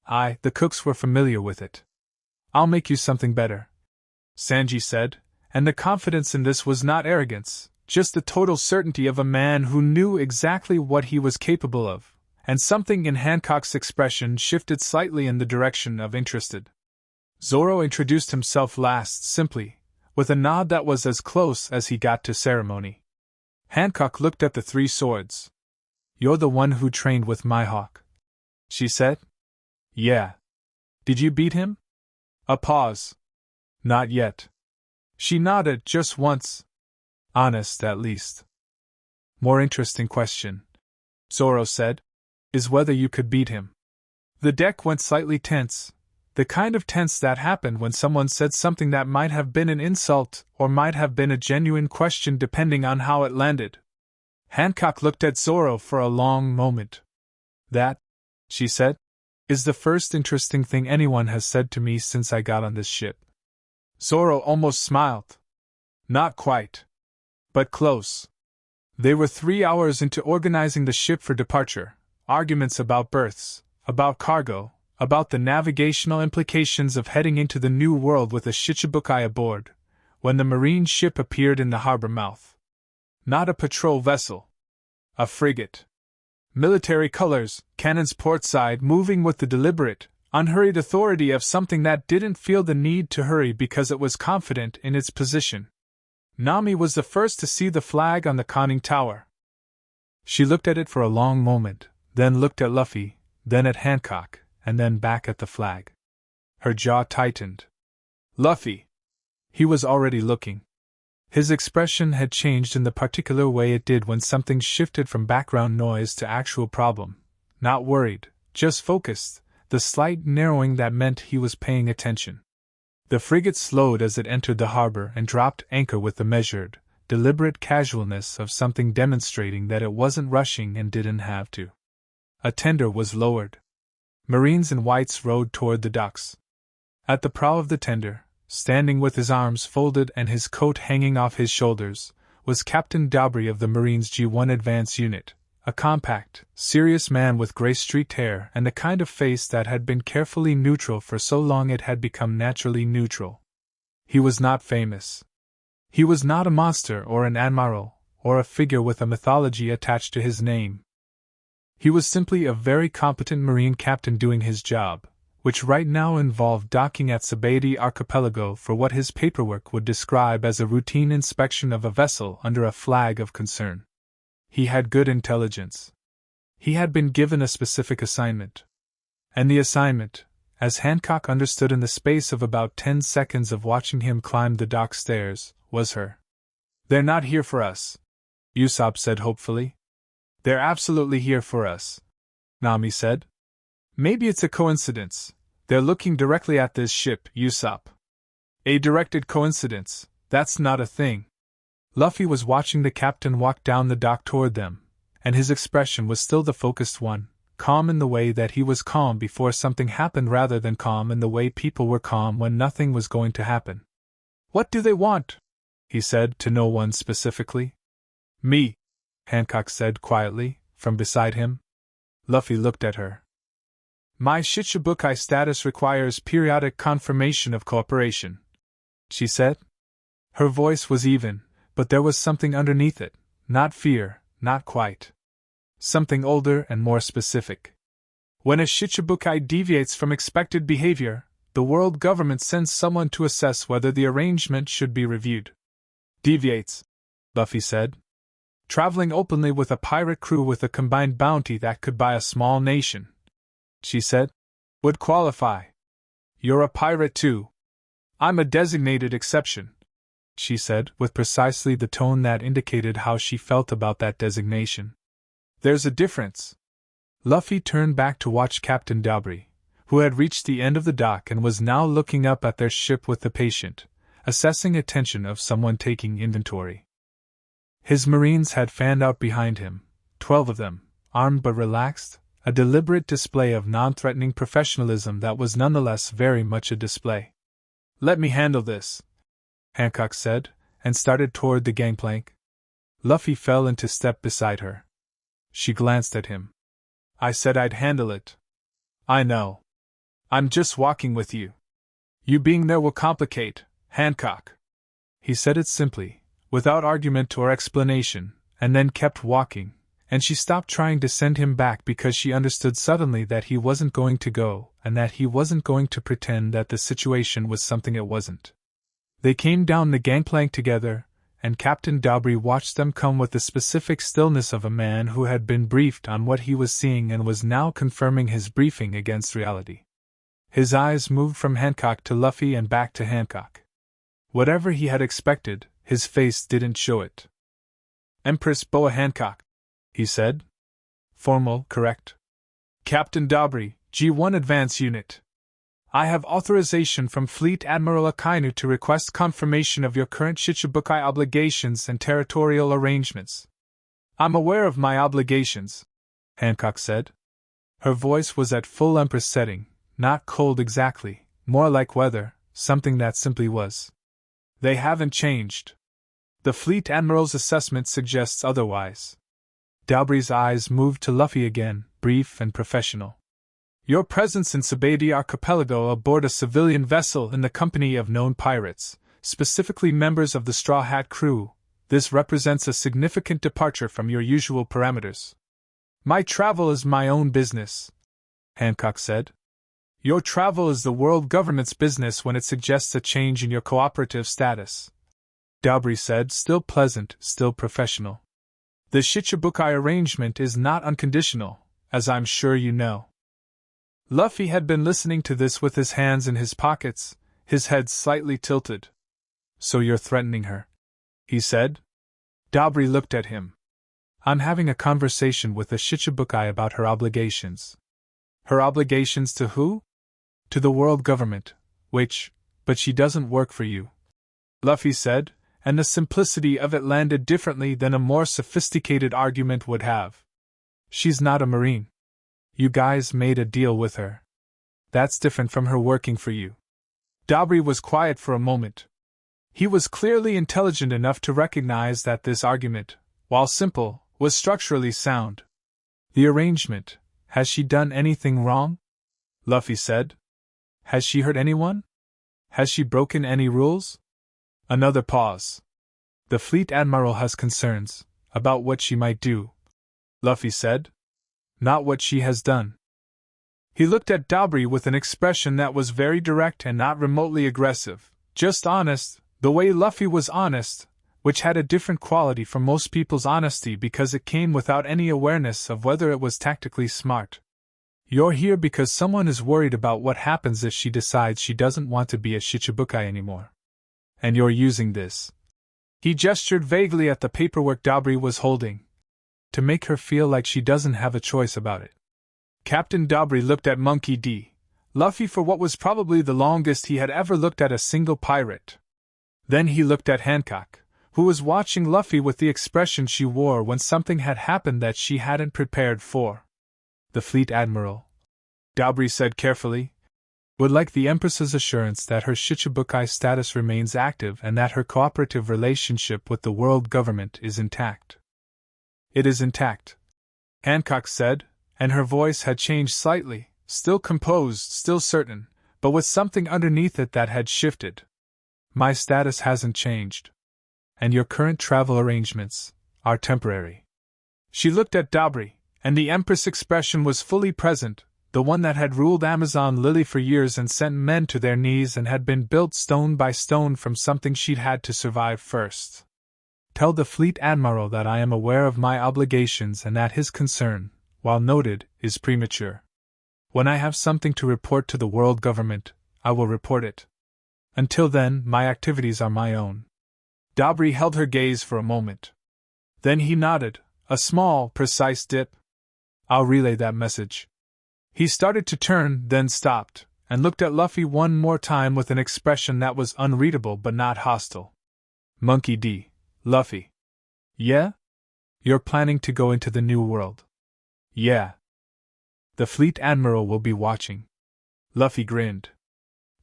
S1: The cooks were familiar with it." "I'll make you something better," Sanji said, and the confidence in this was not arrogance, just the total certainty of a man who knew exactly what he was capable of, and something in Hancock's expression shifted slightly in the direction of interested. Zoro introduced himself last simply, with a nod that was as close as he got to ceremony. Hancock looked at the 3 swords. "You're the one who trained with Mihawk," she said. "Yeah. Did you beat him?" A pause. "Not yet." She nodded just once. "Honest, at least." "More interesting question," Zoro said, "is whether you could beat him." The deck went slightly tense, the kind of tense that happened when someone said something that might have been an insult or might have been a genuine question depending on how it landed. Hancock looked at Zoro for a long moment. "That," she said, "is the first interesting thing anyone has said to me since I got on this ship." Zoro almost smiled. "Not quite. But close." They were 3 hours into organizing the ship for departure, arguments about berths, about cargo, about the navigational implications of heading into the new world with a Shichibukai aboard, when the marine ship appeared in the harbor mouth. Not a patrol vessel. A frigate. Military colors, cannons portside, moving with the deliberate, unhurried authority of something that didn't feel the need to hurry because it was confident in its position. Nami was the first to see the flag on the conning tower. She looked at it for a long moment, then looked at Luffy, then at Hancock, and then back at the flag. Her jaw tightened. "Luffy!" He was already looking. His expression had changed in the particular way it did when something shifted from background noise to actual problem. Not worried, just focused, the slight narrowing that meant he was paying attention. The frigate slowed as it entered the harbor and dropped anchor with the measured, deliberate casualness of something demonstrating that it wasn't rushing and didn't have to. A tender was lowered. Marines in whites rowed toward the docks. At the prow of the tender, standing with his arms folded and his coat hanging off his shoulders, was Captain Dobry of the Marines G1 Advance Unit, a compact, serious man with gray-streaked hair and a kind of face that had been carefully neutral for so long it had become naturally neutral. He was not famous. He was not a monster or an admiral, or a figure with a mythology attached to his name. He was simply a very competent Marine captain doing his job, which right now involved docking at Sabadi Archipelago for what his paperwork would describe as a routine inspection of a vessel under a flag of concern. He had good intelligence. He had been given a specific assignment. And the assignment, as Hancock understood in the space of about 10 seconds of watching him climb the dock stairs, was her. "They're not here for us," Usopp said hopefully. "They're absolutely here for us," Nami said. "Maybe it's a coincidence. They're looking directly at this ship, Usopp." "A directed coincidence, that's not a thing." Luffy was watching the captain walk down the dock toward them, and his expression was still the focused one, calm in the way that he was calm before something happened rather than calm in the way people were calm when nothing was going to happen. "What do they want?" he said to no one specifically. "Me," Hancock said quietly, from beside him. Luffy looked at her. "My Shichibukai status requires periodic confirmation of cooperation," she said. Her voice was even, but there was something underneath it, not fear, not quite. Something older and more specific. "When a Shichibukai deviates from expected behavior, the world government sends someone to assess whether the arrangement should be reviewed." "Deviates," Luffy said. "Traveling openly with a pirate crew with a combined bounty that could buy a small nation," she said, "would qualify. You're a pirate too." "I'm a designated exception," she said, with precisely the tone that indicated how she felt about that designation. "There's a difference." Luffy turned back to watch Captain Dobry, who had reached the end of the dock and was now looking up at their ship with the patient, assessing attention of someone taking inventory. His Marines had fanned out behind him, 12 of them, armed but relaxed, a deliberate display of non-threatening professionalism that was nonetheless very much a display. "Let me handle this," Hancock said, and started toward the gangplank. Luffy fell into step beside her. She glanced at him. "I said I'd handle it." "I know. I'm just walking with you. You being there will complicate, Hancock." He said it simply, without argument or explanation, and then kept walking, and she stopped trying to send him back because she understood suddenly that he wasn't going to go, and that he wasn't going to pretend that the situation was something it wasn't. They came down the gangplank together, and Captain Dobry watched them come with the specific stillness of a man who had been briefed on what he was seeing and was now confirming his briefing against reality. His eyes moved from Hancock to Luffy and back to Hancock. Whatever he had expected, his face didn't show it. "Empress Boa Hancock," he said. "Formal, correct?" "Captain Dobry, G1 Advance Unit. I have authorization from Fleet Admiral Akainu to request confirmation of your current Shichibukai obligations and territorial arrangements." "I'm aware of my obligations," Hancock said. Her voice was at full Empress setting, not cold exactly, more like weather, something that simply was. "They haven't changed. The Fleet Admiral's assessment suggests otherwise." Dobry's eyes moved to Luffy again, brief and professional. "Your presence in Sabadi Archipelago aboard a civilian vessel in the company of known pirates, specifically members of the Straw Hat crew, this represents a significant departure from your usual parameters." "My travel is my own business," Hancock said. "Your travel is the world government's business when it suggests a change in your cooperative status," Dobry said, still pleasant, still professional. "The Shichibukai arrangement is not unconditional, as I'm sure you know." Luffy had been listening to this with his hands in his pockets, his head slightly tilted. "So you're threatening her?" he said. Dobry looked at him. "I'm having a conversation with the Shichibukai about her obligations." "Her obligations to who?" "To the world government, but she doesn't work for you," Luffy said, and the simplicity of it landed differently than a more sophisticated argument would have. She's not a Marine. You guys made a deal with her. That's different from her working for you. Dabri was quiet for a moment. He was clearly intelligent enough to recognize that this argument, while simple, was structurally sound. The arrangement, has she done anything wrong? Luffy said. Has she hurt anyone? Has she broken any rules? Another pause. The fleet admiral has concerns about what she might do, Luffy said. Not what she has done. He looked at Dabri with an expression that was very direct and not remotely aggressive, just honest, the way Luffy was honest, which had a different quality from most people's honesty because it came without any awareness of whether it was tactically smart. You're here because someone is worried about what happens if she decides she doesn't want to be a Shichibukai anymore. And you're using this. He gestured vaguely at the paperwork Dabri was holding, to make her feel like she doesn't have a choice about it. Captain Dabri looked at Monkey D. Luffy for what was probably the longest he had ever looked at a single pirate. Then he looked at Hancock, who was watching Luffy with the expression she wore when something had happened that she hadn't prepared for. The fleet admiral, Dabri said carefully, would like the Empress's assurance that her Shichibukai status remains active and that her cooperative relationship with the world government is intact. It is intact, Hancock said, and her voice had changed slightly, still composed, still certain, but with something underneath it that had shifted. My status hasn't changed. And your current travel arrangements are temporary. She looked at Dabri, and the Empress expression was fully present, the one that had ruled Amazon Lily for years and sent men to their knees and had been built stone by stone from something she'd had to survive first. Tell the fleet admiral that I am aware of my obligations and that his concern, while noted, is premature. When I have something to report to the world government, I will report it. Until then, my activities are my own. Dabri held her gaze for a moment. Then he nodded, a small, precise dip. I'll relay that message. He started to turn, then stopped, and looked at Luffy one more time with an expression that was unreadable but not hostile. Monkey D. Luffy. Yeah? You're planning to go into the New World. Yeah. The fleet admiral will be watching. Luffy grinned.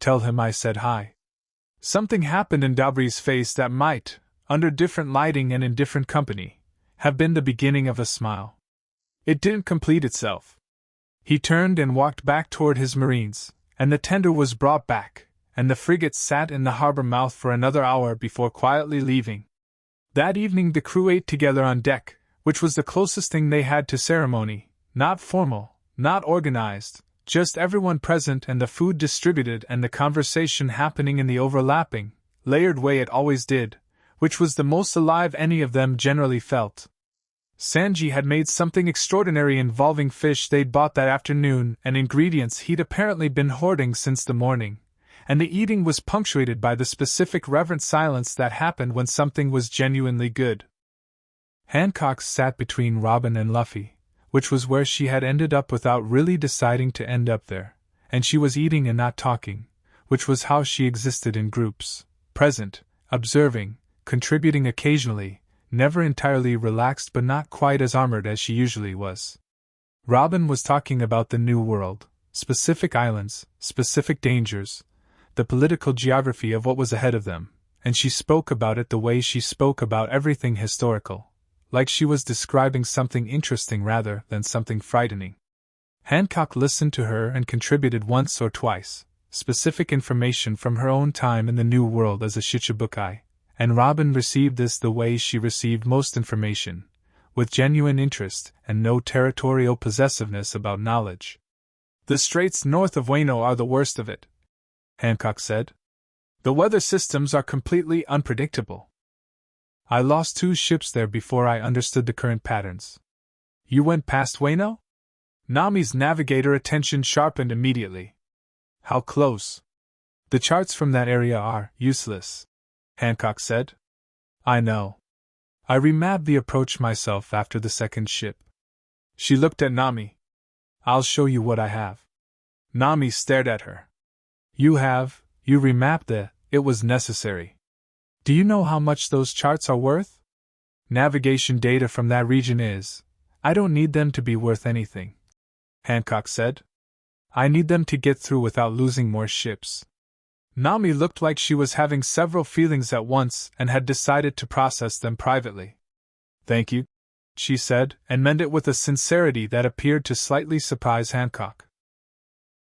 S1: Tell him I said hi. Something happened in Dabri's face that might, under different lighting and in different company, have been the beginning of a smile. It didn't complete itself. He turned and walked back toward his marines, and the tender was brought back, and the frigate sat in the harbor mouth for another hour before quietly leaving. That evening the crew ate together on deck, which was the closest thing they had to ceremony, not formal, not organized, just everyone present and the food distributed and the conversation happening in the overlapping, layered way it always did, which was the most alive any of them generally felt. Sanji had made something extraordinary involving fish they'd bought that afternoon and ingredients he'd apparently been hoarding since the morning, and the eating was punctuated by the specific reverent silence that happened when something was genuinely good. Hancock sat between Robin and Luffy, which was where she had ended up without really deciding to end up there, and she was eating and not talking, which was how she existed in groups, present, observing, contributing occasionally, never entirely relaxed but not quite as armored as she usually was. Robin was talking about the New World, specific islands, specific dangers, the political geography of what was ahead of them, and she spoke about it the way she spoke about everything historical, like she was describing something interesting rather than something frightening. Hancock listened to her and contributed once or twice, specific information from her own time in the New World as a Shichibukai, and Robin received this the way she received most information, with genuine interest and no territorial possessiveness about knowledge. The straits north of Wano are the worst of it, Hancock said. The weather systems are completely unpredictable. I lost 2 ships there before I understood the current patterns. You went past Wano? Nami's navigator attention sharpened immediately. How close? The charts from that area are useless, Hancock said. I know. I remapped the approach myself after the second ship. She looked at Nami. I'll show you what I have. Nami stared at her. You remapped it was necessary. Do you know how much those charts are worth? Navigation data from that region is. I don't need them to be worth anything, Hancock said. I need them to get through without losing more ships. Nami looked like she was having several feelings at once and had decided to process them privately. Thank you, she said, and meant it with a sincerity that appeared to slightly surprise Hancock.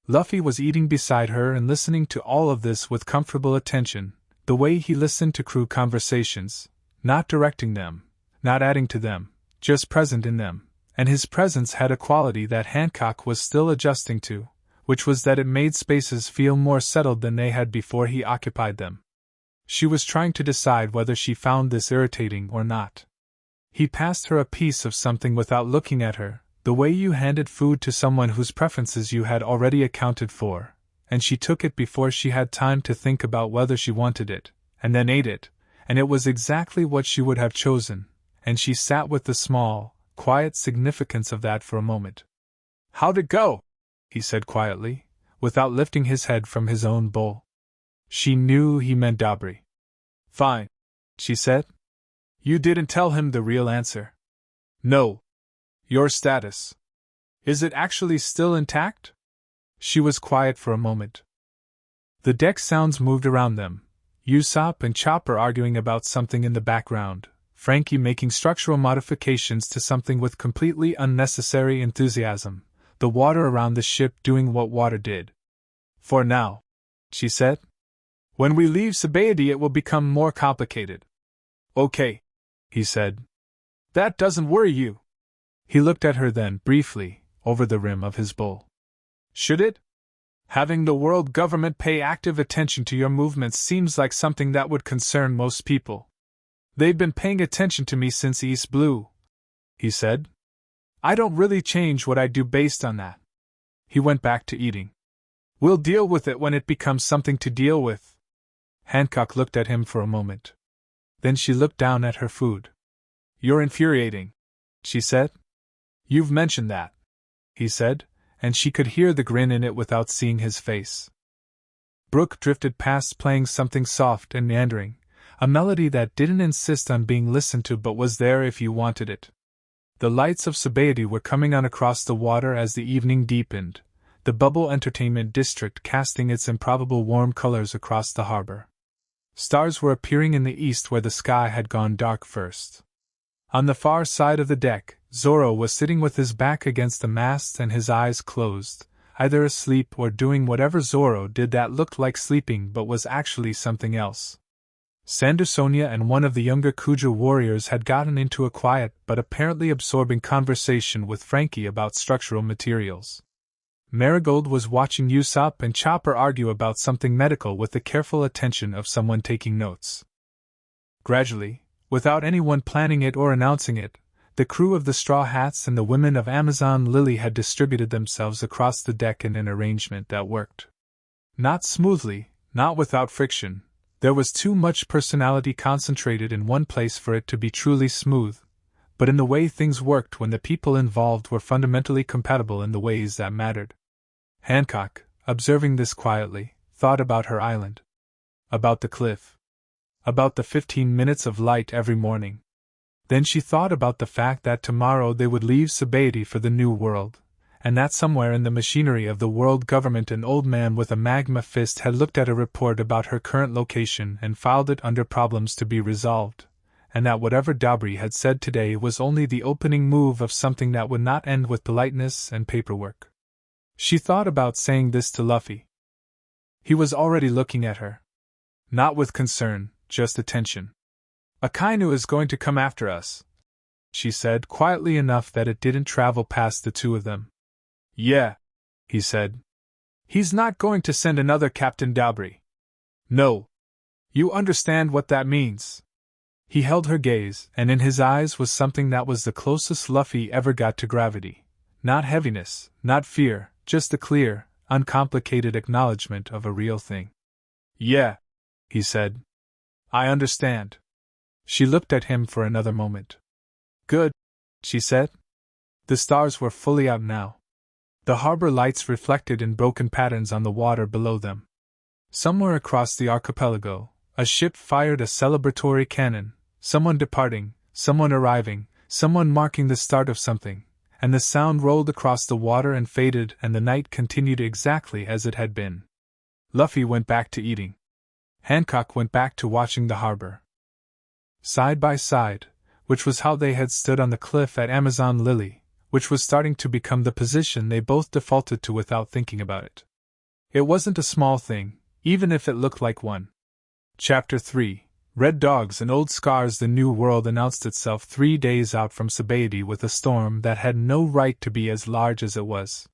S1: Luffy was eating beside her and listening to all of this with comfortable attention, the way he listened to crew conversations, not directing them, not adding to them, just present in them, and his presence had a quality that Hancock was still adjusting to, which was that it made spaces feel more settled than they had before he occupied them. She was trying to decide whether she found this irritating or not. He passed her a piece of something without looking at her, the way you handed food to someone whose preferences you had already accounted for, and she took it before she had time to think about whether she wanted it, and then ate it, and it was exactly what she would have chosen, and she sat with the small, quiet significance of that for a moment. "How'd it go?" he said quietly, without lifting his head from his own bowl. She knew he meant Dabri. "Fine," she said. "You didn't tell him the real answer." "No. Your status. Is it actually still intact?" She was quiet for a moment. The deck sounds moved around them, Usopp and Chopper arguing about something in the background, Frankie making structural modifications to something with completely unnecessary enthusiasm, the water around the ship doing what water did. "For now," she said. "When we leave Sabaody it will become more complicated." "Okay," he said. "That doesn't worry you?" He looked at her then, briefly, over the rim of his bowl. "Should it? Having the world government pay active attention to your movements seems like something that would concern most people. They've been paying attention to me since East Blue," he said. "I don't really change what I do based on that." He went back to eating. "We'll deal with it when it becomes something to deal with." Hancock looked at him for a moment. Then she looked down at her food. "You're infuriating," she said. "You've mentioned that," he said, and she could hear the grin in it without seeing his face. Brook drifted past playing something soft and meandering, a melody that didn't insist on being listened to but was there if you wanted it. The lights of Sabaody were coming on across the water as the evening deepened, the bubble entertainment district casting its improbable warm colors across the harbor. Stars were appearing in the east where the sky had gone dark first. On the far side of the deck, Zoro was sitting with his back against the mast and his eyes closed, either asleep or doing whatever Zoro did that looked like sleeping but was actually something else. Sandersonia and one of the younger Kuja warriors had gotten into a quiet but apparently absorbing conversation with Frankie about structural materials. Marigold was watching Usopp and Chopper argue about something medical with the careful attention of someone taking notes. Gradually, without anyone planning it or announcing it, the crew of the Straw Hats and the women of Amazon Lily had distributed themselves across the deck in an arrangement that worked. Not smoothly, not without friction. There was too much personality concentrated in one place for it to be truly smooth, but in the way things worked when the people involved were fundamentally compatible in the ways that mattered. Hancock, observing this quietly, thought about her island. About the cliff. About the 15 minutes of light every morning. Then she thought about the fact that tomorrow they would leave Sabaody for the New World, and that somewhere in the machinery of the world government an old man with a magma fist had looked at a report about her current location and filed it under problems to be resolved, and that whatever Dabri had said today was only the opening move of something that would not end with politeness and paperwork. She thought about saying this to Luffy. He was already looking at her. Not with concern, just attention. "Akainu is going to come after us," she said quietly enough that it didn't travel past the two of them. "Yeah," he said. "He's not going to send another Captain Dabri." "No. You understand what that means." He held her gaze, and in his eyes was something that was the closest Luffy ever got to gravity. Not heaviness, not fear, just the clear, uncomplicated acknowledgement of a real thing. "Yeah," he said. "I understand." She looked at him for another moment. "Good," she said. The stars were fully out now. The harbor lights reflected in broken patterns on the water below them. Somewhere across the archipelago, A ship fired a celebratory cannon, someone departing, someone arriving, someone marking the start of something, and the sound rolled across the water and faded, and the night continued exactly as it had been. Luffy went back to eating. Hancock went back to watching the harbor. Side by side, which was how they had stood on the cliff at Amazon Lily, which was starting to become the position they both defaulted to without thinking about it. It wasn't a small thing, even if it looked like one. Chapter 3: Red Dogs and Old Scars. The New World announced itself 3 days out from Sabaody with a storm that had no right to be as large as it was.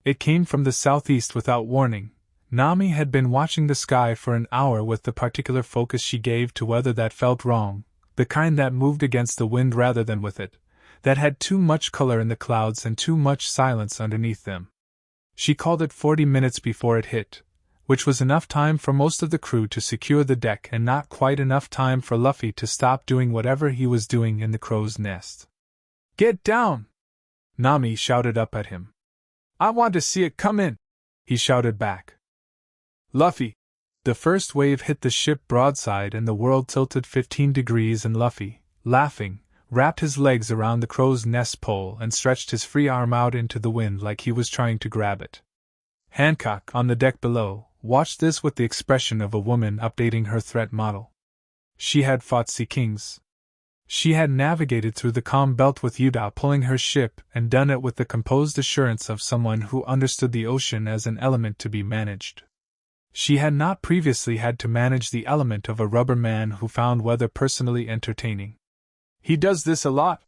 S1: It came from the southeast without warning. Nami had been watching the sky for an hour with the particular focus she gave to weather that felt wrong, the kind that moved against the wind rather than with it, that had too much color in the clouds and too much silence underneath them. She called it 40 minutes before it hit, which was enough time for most of the crew to secure the deck and not quite enough time for Luffy to stop doing whatever he was doing in the crow's nest. "Get down!" Nami shouted up at him. "I want to see it come in," he shouted back. "Luffy!" The first wave hit the ship broadside and the world tilted 15 degrees, and Luffy, laughing, wrapped his legs around the crow's nest pole and stretched his free arm out into the wind like he was trying to grab it. Hancock, on the deck below, watched this with the expression of a woman updating her threat model. She had fought sea kings. She had navigated through the calm belt with Yuda pulling her ship and done it with the composed assurance of someone who understood the ocean as an element to be managed. She had not previously had to manage the element of a rubber man who found weather personally entertaining. "He does this a lot,"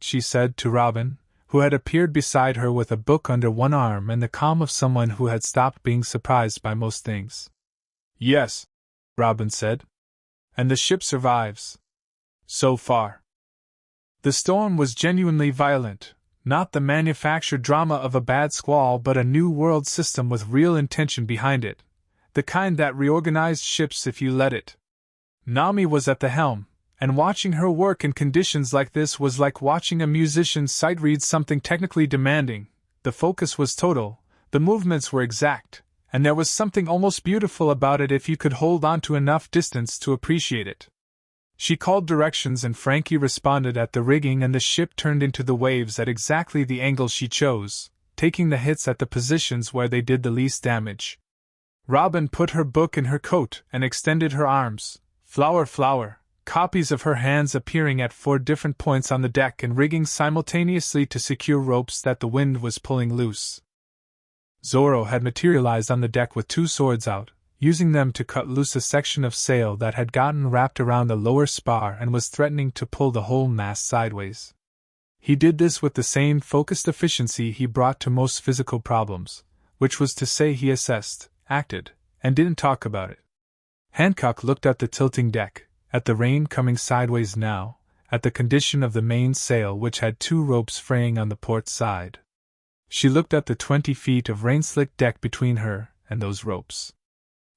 S1: she said to Robin, who had appeared beside her with a book under one arm and the calm of someone who had stopped being surprised by most things. "Yes," Robin said. "And the ship survives. So far." The storm was genuinely violent, not the manufactured drama of a bad squall but a new world system with real intention behind it, the kind that reorganized ships if you let it. Nami was at the helm, and watching her work in conditions like this was like watching a musician sight read something technically demanding. The focus was total, the movements were exact, and there was something almost beautiful about it if you could hold on to enough distance to appreciate it. She called directions and Frankie responded at the rigging, and the ship turned into the waves at exactly the angle she chose, taking the hits at the positions where they did the least damage. Robin put her book in her coat and extended her arms, flower, copies of her hands appearing at 4 different points on the deck and rigging simultaneously to secure ropes that the wind was pulling loose. Zoro had materialized on the deck with 2 swords out, using them to cut loose a section of sail that had gotten wrapped around the lower spar and was threatening to pull the whole mast sideways. He did this with the same focused efficiency he brought to most physical problems, which was to say he assessed, acted, and didn't talk about it. Hancock looked at the tilting deck, at the rain coming sideways now, at the condition of the main sail which had 2 ropes fraying on the port side. She looked at the 20 feet of rain-slicked deck between her and those ropes.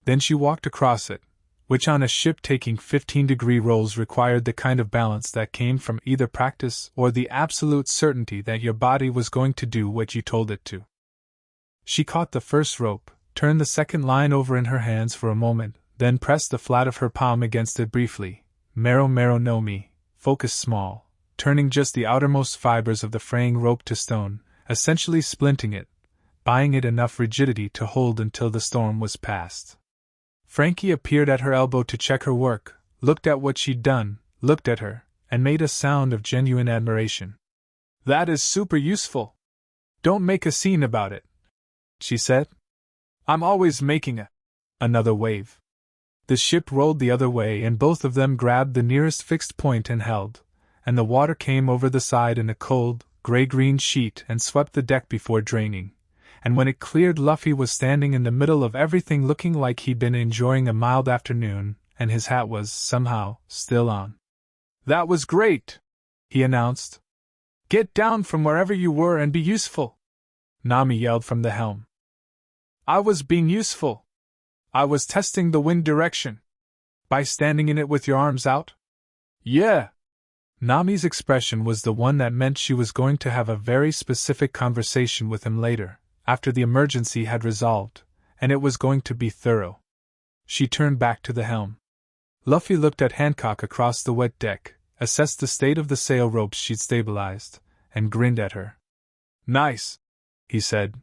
S1: Then she walked across it, which on a ship taking 15-degree rolls required the kind of balance that came from either practice or the absolute certainty that your body was going to do what you told it to. She caught the first rope, turned the second line over in her hands for a moment, then pressed the flat of her palm against it briefly. Mero no mi, focus small, turning just the outermost fibers of the fraying rope to stone, essentially splinting it, buying it enough rigidity to hold until the storm was past. Frankie appeared at her elbow to check her work, looked at what she'd done, looked at her, and made a sound of genuine admiration. "That is super useful. Don't make a scene about it," she said. "I'm always making another wave." The ship rolled the other way and both of them grabbed the nearest fixed point and held, and the water came over the side in a cold, gray-green sheet and swept the deck before draining, and when it cleared Luffy was standing in the middle of everything looking like he'd been enjoying a mild afternoon, and his hat was, somehow, still on. "That was great," he announced. "Get down from wherever you were and be useful," Nami yelled from the helm. "I was being useful. I was testing the wind direction." "By standing in it with your arms out?" "Yeah." Nami's expression was the one that meant she was going to have a very specific conversation with him later, after the emergency had resolved, and it was going to be thorough. She turned back to the helm. Luffy looked at Hancock across the wet deck, assessed the state of the sail ropes she'd stabilized, and grinned at her. Nice, he said.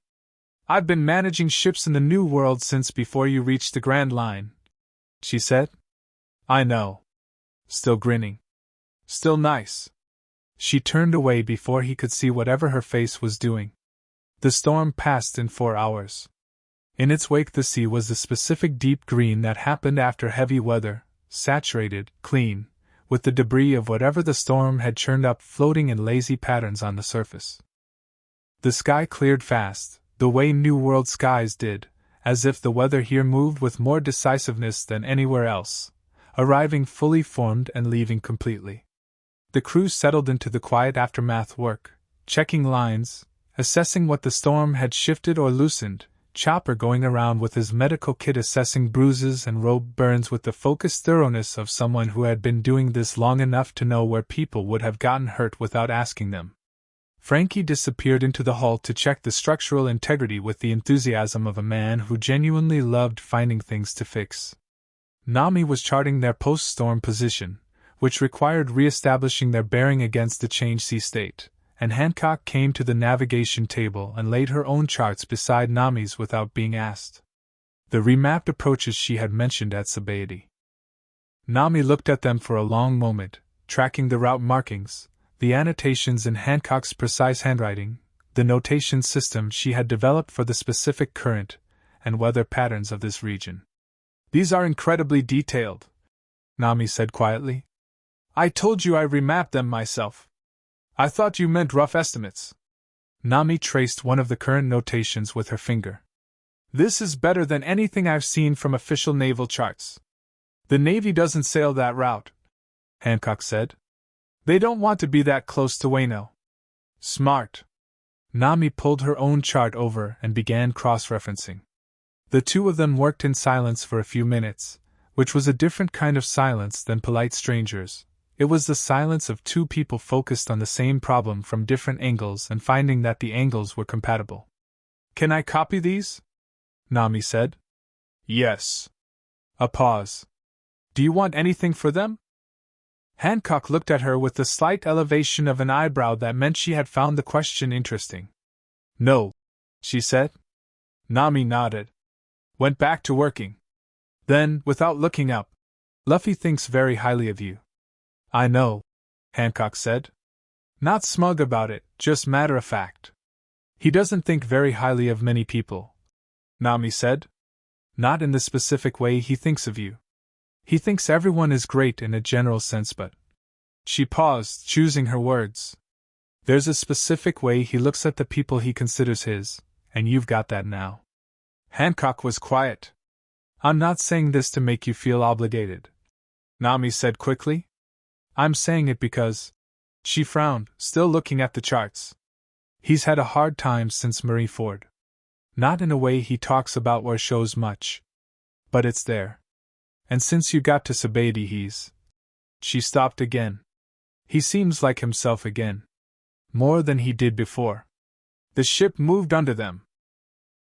S1: I've been managing ships in the New World since before you reached the Grand Line, she said. I know. Still grinning. Still nice. She turned away before he could see whatever her face was doing. The storm passed in 4 hours. In its wake the sea was the specific deep green that happened after heavy weather, saturated, clean, with the debris of whatever the storm had churned up floating in lazy patterns on the surface. The sky cleared fast, the way New World skies did, as if the weather here moved with more decisiveness than anywhere else, arriving fully formed and leaving completely. The crew settled into the quiet aftermath work, checking lines, assessing what the storm had shifted or loosened, Chopper going around with his medical kit assessing bruises and robe burns with the focused thoroughness of someone who had been doing this long enough to know where people would have gotten hurt without asking them. Frankie disappeared into the hull to check the structural integrity with the enthusiasm of a man who genuinely loved finding things to fix. Nami was charting their post-storm position, which required re-establishing their bearing against the changed sea state, and Hancock came to the navigation table and laid her own charts beside Nami's without being asked. The remapped approaches she had mentioned at Sabaody. Nami looked at them for a long moment, tracking the route markings, the annotations in Hancock's precise handwriting, the notation system she had developed for the specific current and weather patterns of this region. These are incredibly detailed, Nami said quietly. I told you I remapped them myself. I thought you meant rough estimates. Nami traced one of the current notations with her finger. This is better than anything I've seen from official naval charts. The Navy doesn't sail that route, Hancock said. They don't want to be that close to Wano. Smart. Nami pulled her own chart over and began cross-referencing. The two of them worked in silence for a few minutes, which was a different kind of silence than polite strangers. It was the silence of two people focused on the same problem from different angles and finding that the angles were compatible. Can I copy these? Nami said. Yes. A pause. Do you want anything for them? Hancock looked at her with the slight elevation of an eyebrow that meant she had found the question interesting. No, she said. Nami nodded. Went back to working. Then, without looking up, Luffy thinks very highly of you. I know, Hancock said. Not smug about it, just matter of fact. He doesn't think very highly of many people, Nami said. Not in the specific way he thinks of you. He thinks everyone is great in a general sense, but... She paused, choosing her words. There's a specific way he looks at the people he considers his, and you've got that now. Hancock was quiet. I'm not saying this to make you feel obligated, Nami said quickly. I'm saying it because... She frowned, still looking at the charts. He's had a hard time since Marineford. Not in a way he talks about or shows much. But it's there. And since you got to Sabaody he's... She stopped again. He seems like himself again. More than he did before. The ship moved under them.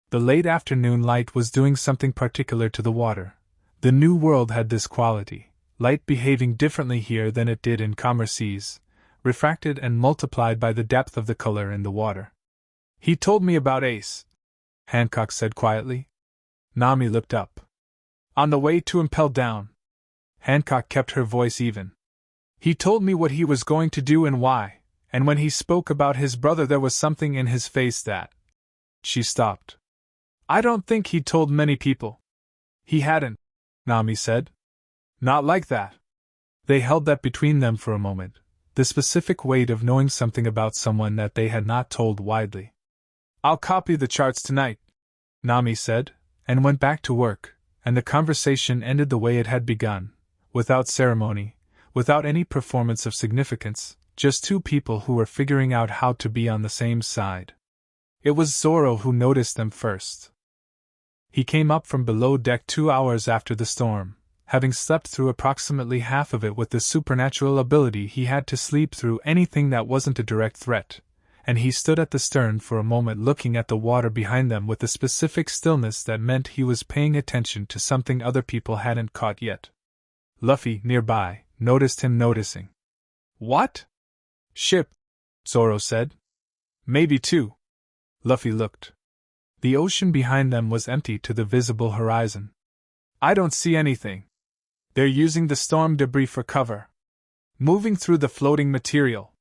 S1: The late afternoon light was doing something particular to the water. The New World had this quality. Light behaving differently here than it did in calmer seas, refracted and multiplied by the depth of the color in the water. He told me about Ace, Hancock said quietly. Nami looked up. On the way to impel down. Hancock kept her voice even. He told me what he was going to do and why, and when he spoke about his brother there was something in his face that... She stopped. I don't think he'd told many people. He hadn't, Nami said. Not like that. They held that between them for a moment, the specific weight of knowing something about someone that they had not told widely. I'll copy the charts tonight, Nami said, and went back to work, and the conversation ended the way it had begun, without ceremony, without any performance of significance, just two people who were figuring out how to be on the same side. It was Zoro who noticed them first. He came up from below deck 2 hours after the storm, having slept through approximately half of it with the supernatural ability he had to sleep through anything that wasn't a direct threat, and he stood at the stern for a moment looking at the water behind them with a specific stillness that meant he was paying attention to something other people hadn't caught yet. Luffy, nearby, noticed him noticing. What? Ship, Zoro said. Maybe two. Luffy looked. The ocean behind them was empty to the visible horizon. I don't see anything. They're using the storm debris for cover. Moving through the floating material.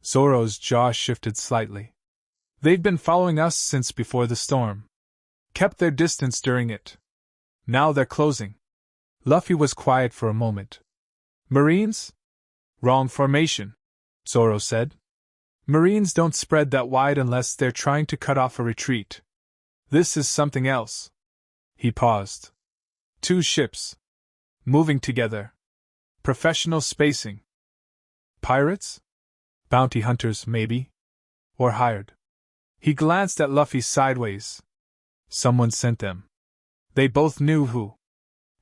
S1: Zoro's jaw shifted slightly. They've been following us since before the storm. Kept their distance during it. Now they're closing. Luffy was quiet for a moment. Marines? Wrong formation, Zoro said. Marines don't spread that wide unless they're trying to cut off a retreat. This is something else. He paused. Two ships. Moving together. Professional spacing. Pirates? Bounty hunters, maybe? Or hired? He glanced at Luffy sideways. Someone sent them. They both knew who.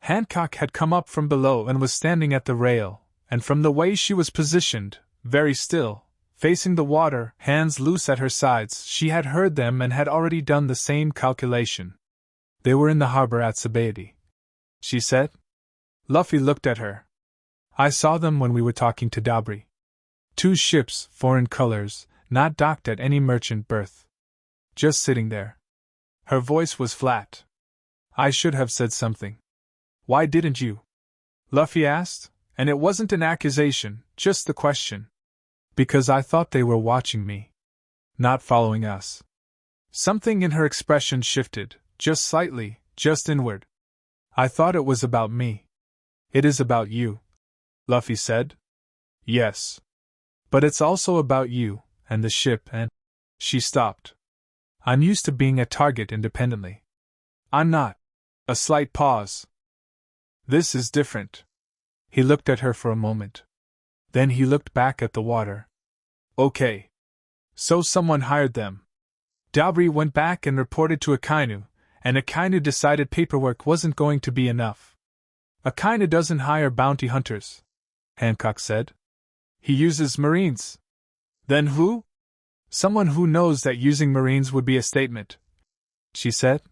S1: Hancock had come up from below and was standing at the rail, and from the way she was positioned, very still, facing the water, hands loose at her sides, she had heard them and had already done the same calculation. They were in the harbor at Sabaody, she said. Luffy looked at her. I saw them when we were talking to Dabri. Two ships, foreign colors, not docked at any merchant berth. Just sitting there. Her voice was flat. I should have said something. Why didn't you? Luffy asked, and it wasn't an accusation, just the question. Because I thought they were watching me. Not following us. Something in her expression shifted, just slightly, just inward. I thought it was about me. It is about you, Luffy said. Yes. But it's also about you, and the ship, and… She stopped. I'm used to being a target independently. I'm not. A slight pause. This is different. He looked at her for a moment. Then he looked back at the water. Okay. So someone hired them. Dabri went back and reported to Akainu, and Akainu decided paperwork wasn't going to be enough. Akainu doesn't hire bounty hunters, Hancock said. He uses Marines. Then who? Someone who knows that using Marines would be a statement, she said.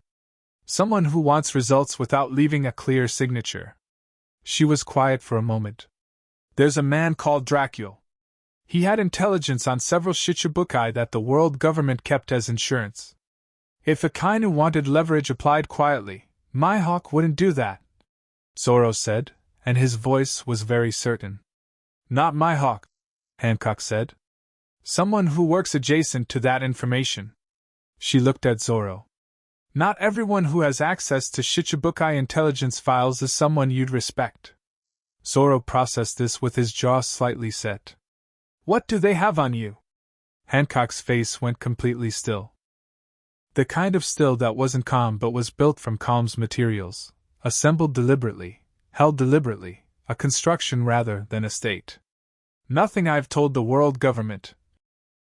S1: Someone who wants results without leaving a clear signature. She was quiet for a moment. There's a man called Dracul. He had intelligence on several Shichibukai that the world government kept as insurance. If Akainu wanted leverage applied quietly, Mihawk wouldn't do that, Zoro said, and his voice was very certain. Not Mihawk, Hancock said. Someone who works adjacent to that information. She looked at Zoro. Not everyone who has access to Shichibukai intelligence files is someone you'd respect. Zoro processed this with his jaw slightly set. What do they have on you? Hancock's face went completely still. The kind of still that wasn't calm but was built from calm's materials, assembled deliberately, held deliberately, a construction rather than a state. Nothing I've told the world government,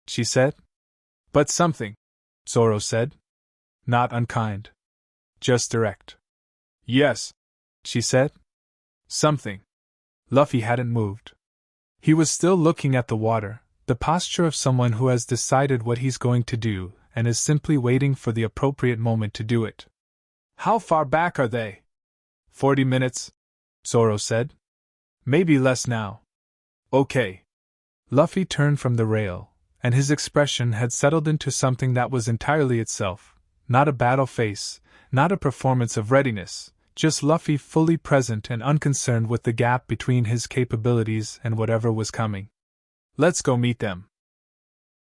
S1: she said. But something, Zoro said. Not unkind. Just direct. Yes, she said. Something. Luffy hadn't moved. He was still looking at the water, the posture of someone who has decided what he's going to do and is simply waiting for the appropriate moment to do it. How far back are they? 40 minutes, Zoro said. Maybe less now. Okay. Luffy turned from the rail, and his expression had settled into something that was entirely itself, not a battle face, not a performance of readiness, just Luffy fully present and unconcerned with the gap between his capabilities and whatever was coming. Let's go meet them.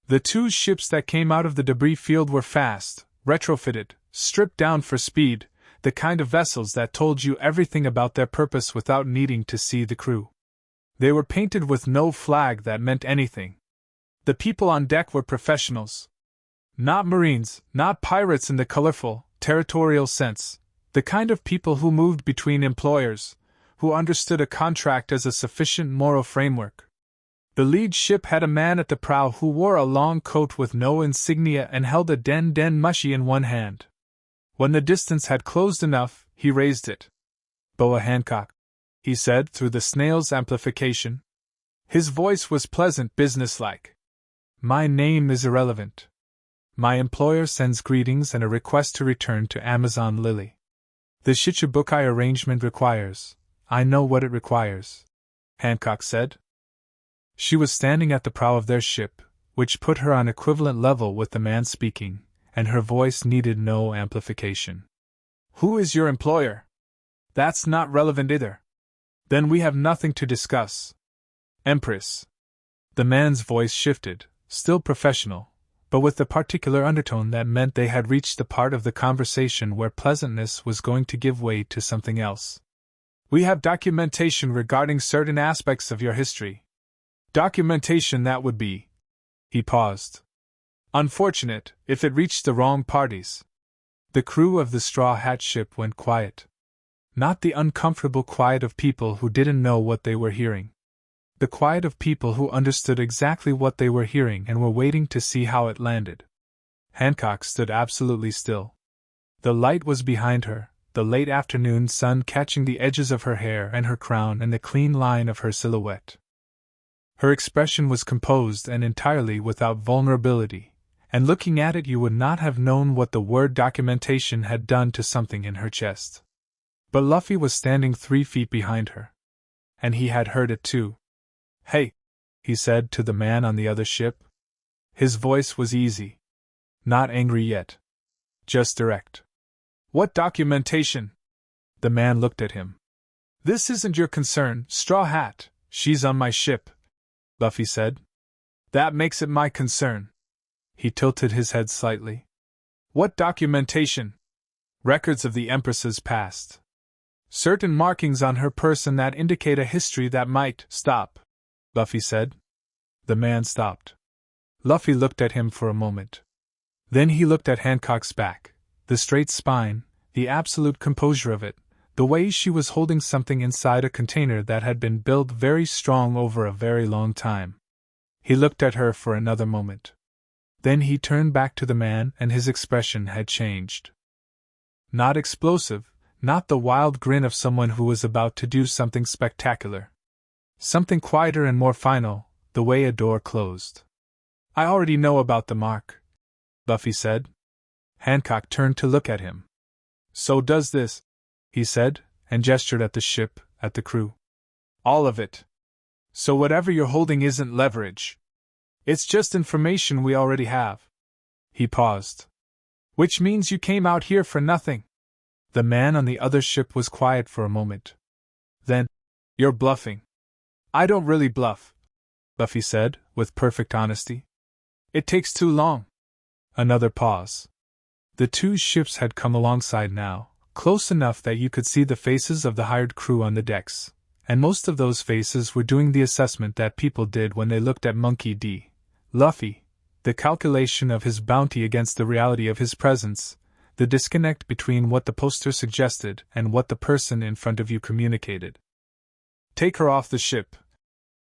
S1: The two ships that came out of the debris field were fast, retrofitted, stripped down for speed, the kind of vessels that told you everything about their purpose without needing to see the crew. They were painted with no flag that meant anything. The people on deck were professionals. Not Marines, not pirates in the colorful, territorial sense, the kind of people who moved between employers, who understood a contract as a sufficient moral framework. The lead ship had a man at the prow who wore a long coat with no insignia and held a den mushi in one hand. When the distance had closed enough, he raised it. Boa Hancock, he said through the snail's amplification. His voice was pleasant, businesslike. My name is irrelevant. My employer sends greetings and a request to return to Amazon Lily. The Shichibukai arrangement requires, I know what it requires, Hancock said. She was standing at the prow of their ship, which put her on equivalent level with the man speaking, and her voice needed no amplification. Who is your employer? That's not relevant either. Then we have nothing to discuss. Empress. The man's voice shifted, still professional, but with the particular undertone that meant they had reached the part of the conversation where pleasantness was going to give way to something else. We have documentation regarding certain aspects of your history. Documentation that would be. He paused. Unfortunate if it reached the wrong parties. The crew of the Straw Hat ship went quiet. Not the uncomfortable quiet of people who didn't know what they were hearing. The quiet of people who understood exactly what they were hearing and were waiting to see how it landed. Hancock stood absolutely still. The light was behind her, the late afternoon sun catching the edges of her hair and her crown and the clean line of her silhouette. Her expression was composed and entirely without vulnerability, and looking at it you would not have known what the word documentation had done to something in her chest. But Luffy was standing 3 feet behind her. And he had heard it too. Hey, he said to the man on the other ship. His voice was easy. Not angry yet. Just direct. What documentation? The man looked at him. This isn't your concern, Straw Hat. She's on my ship, Luffy said. That makes it my concern. He tilted his head slightly. What documentation? Records of the Empress's past. Certain markings on her person that indicate a history that might stop, Luffy said. The man stopped. Luffy looked at him for a moment. Then he looked at Hancock's back, the straight spine, the absolute composure of it, the way she was holding something inside a container that had been built very strong over a very long time. He looked at her for another moment. Then he turned back to the man and his expression had changed. Not explosive, not the wild grin of someone who was about to do something spectacular. Something quieter and more final, the way a door closed. I already know about the mark, Luffy said. Hancock turned to look at him. So does this, he said, and gestured at the ship, at the crew. All of it. So whatever you're holding isn't leverage. It's just information we already have. He paused. Which means you came out here for nothing. The man on the other ship was quiet for a moment. Then, you're bluffing. I don't really bluff, Luffy said, with perfect honesty. It takes too long. Another pause. The 2 ships had come alongside now, close enough that you could see the faces of the hired crew on the decks, and most of those faces were doing the assessment that people did when they looked at Monkey D. Luffy, the calculation of his bounty against the reality of his presence, the disconnect between what the poster suggested and what the person in front of you communicated. Take her off the ship,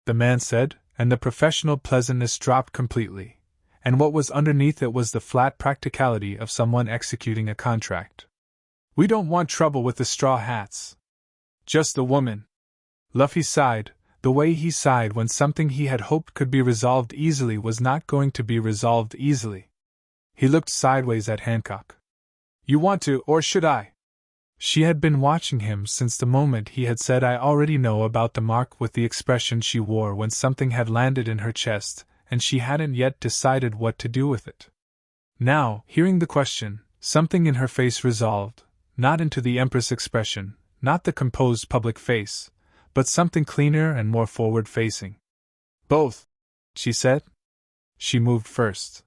S1: the man said, and the professional pleasantness dropped completely, and what was underneath it was the flat practicality of someone executing a contract. We don't want trouble with the Straw Hats. Just the woman. Luffy sighed, the way he sighed when something he had hoped could be resolved easily was not going to be resolved easily. He looked sideways at Hancock. You want to, or should I? She had been watching him since the moment he had said I already know about the mark with the expression she wore when something had landed in her chest, and she hadn't yet decided what to do with it. Now, hearing the question, something in her face resolved, not into the Empress expression, not the composed public face, but something cleaner and more forward-facing. Both, she said. She moved first.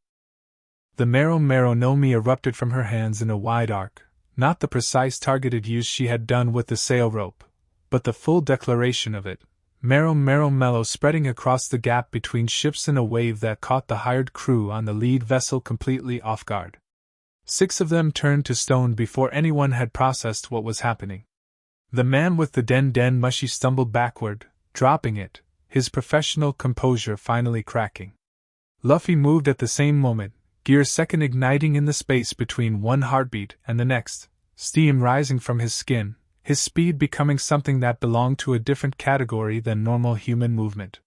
S1: The Mero no Mi erupted from her hands in a wide arc, not the precise targeted use she had done with the sail rope, but the full declaration of it, Mero Mellow spreading across the gap between ships in a wave that caught the hired crew on the lead vessel completely off guard. 6 of them turned to stone before anyone had processed what was happening. The man with the den mushy stumbled backward, dropping it, his professional composure finally cracking. Luffy moved at the same moment, gear second igniting in the space between one heartbeat and the next, steam rising from his skin, his speed becoming something that belonged to a different category than normal human movement.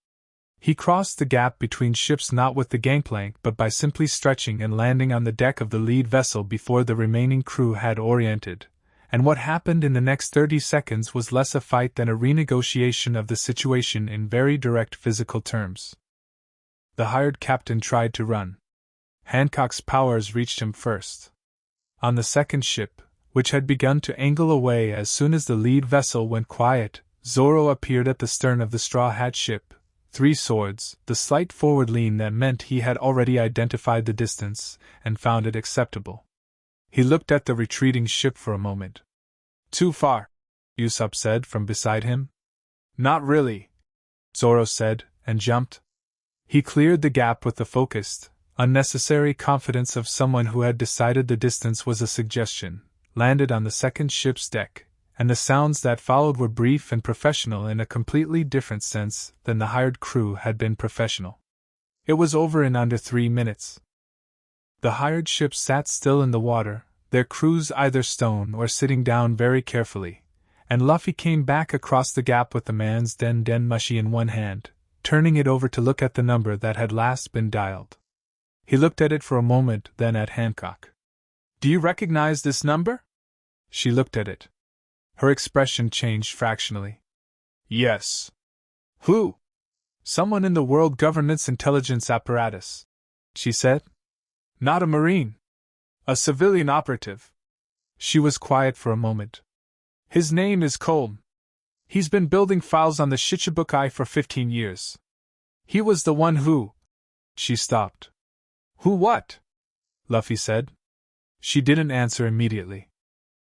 S1: He crossed the gap between ships not with the gangplank but by simply stretching and landing on the deck of the lead vessel before the remaining crew had oriented, and what happened in the next 30 seconds was less a fight than a renegotiation of the situation in very direct physical terms. The hired captain tried to run. Hancock's powers reached him first. On the second ship, which had begun to angle away as soon as the lead vessel went quiet, Zoro appeared at the stern of the Straw Hat ship, 3 swords, the slight forward lean that meant he had already identified the distance and found it acceptable. He looked at the retreating ship for a moment. "Too far," Usopp said from beside him. "Not really," Zoro said, and jumped. He cleared the gap with the focused, unnecessary confidence of someone who had decided the distance was a suggestion, landed on the second ship's deck, and the sounds that followed were brief and professional in a completely different sense than the hired crew had been professional. It was over in under 3 minutes. The hired ship sat still in the water, their crews either stone or sitting down very carefully, and Luffy came back across the gap with the man's den mushi in one hand, turning it over to look at the number that had last been dialed. He looked at it for a moment, then at Hancock. "Do you recognize this number?" She looked at it. Her expression changed fractionally. "Yes." "Who?" "Someone in the world government's intelligence apparatus," she said. "Not a Marine. A civilian operative." She was quiet for a moment. "His name is Colm. He's been building files on the Shichibukai for 15 years. He was the one who—" She stopped. "Who what?" Luffy said. She didn't answer immediately.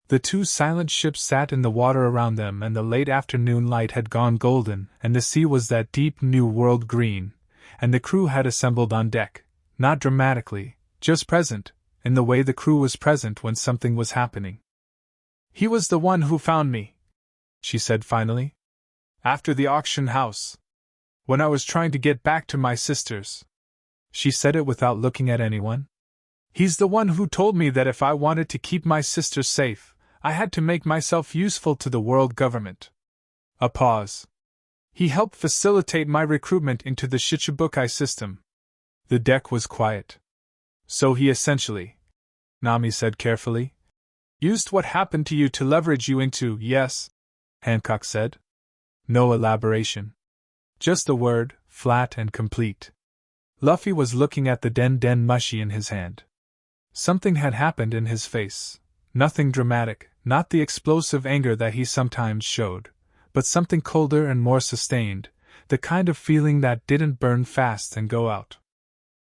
S1: The 2 silent ships sat in the water around them, and the late afternoon light had gone golden, and the sea was that deep New World green, and the crew had assembled on deck, not dramatically, just present, in the way the crew was present when something was happening. "He was the one who found me," she said finally. "After the auction house. When I was trying to get back to my sisters." She said it without looking at anyone. "He's the one who told me that if I wanted to keep my sisters safe, I had to make myself useful to the world government." A pause. "He helped facilitate my recruitment into the Shichibukai system." The deck was quiet. "So he essentially," Nami said carefully, "used what happened to you to leverage you into—" "Yes," Hancock said. No elaboration. Just the word, flat and complete. Luffy was looking at the den mushi in his hand. Something had happened in his face. Nothing dramatic, not the explosive anger that he sometimes showed, but something colder and more sustained, the kind of feeling that didn't burn fast and go out.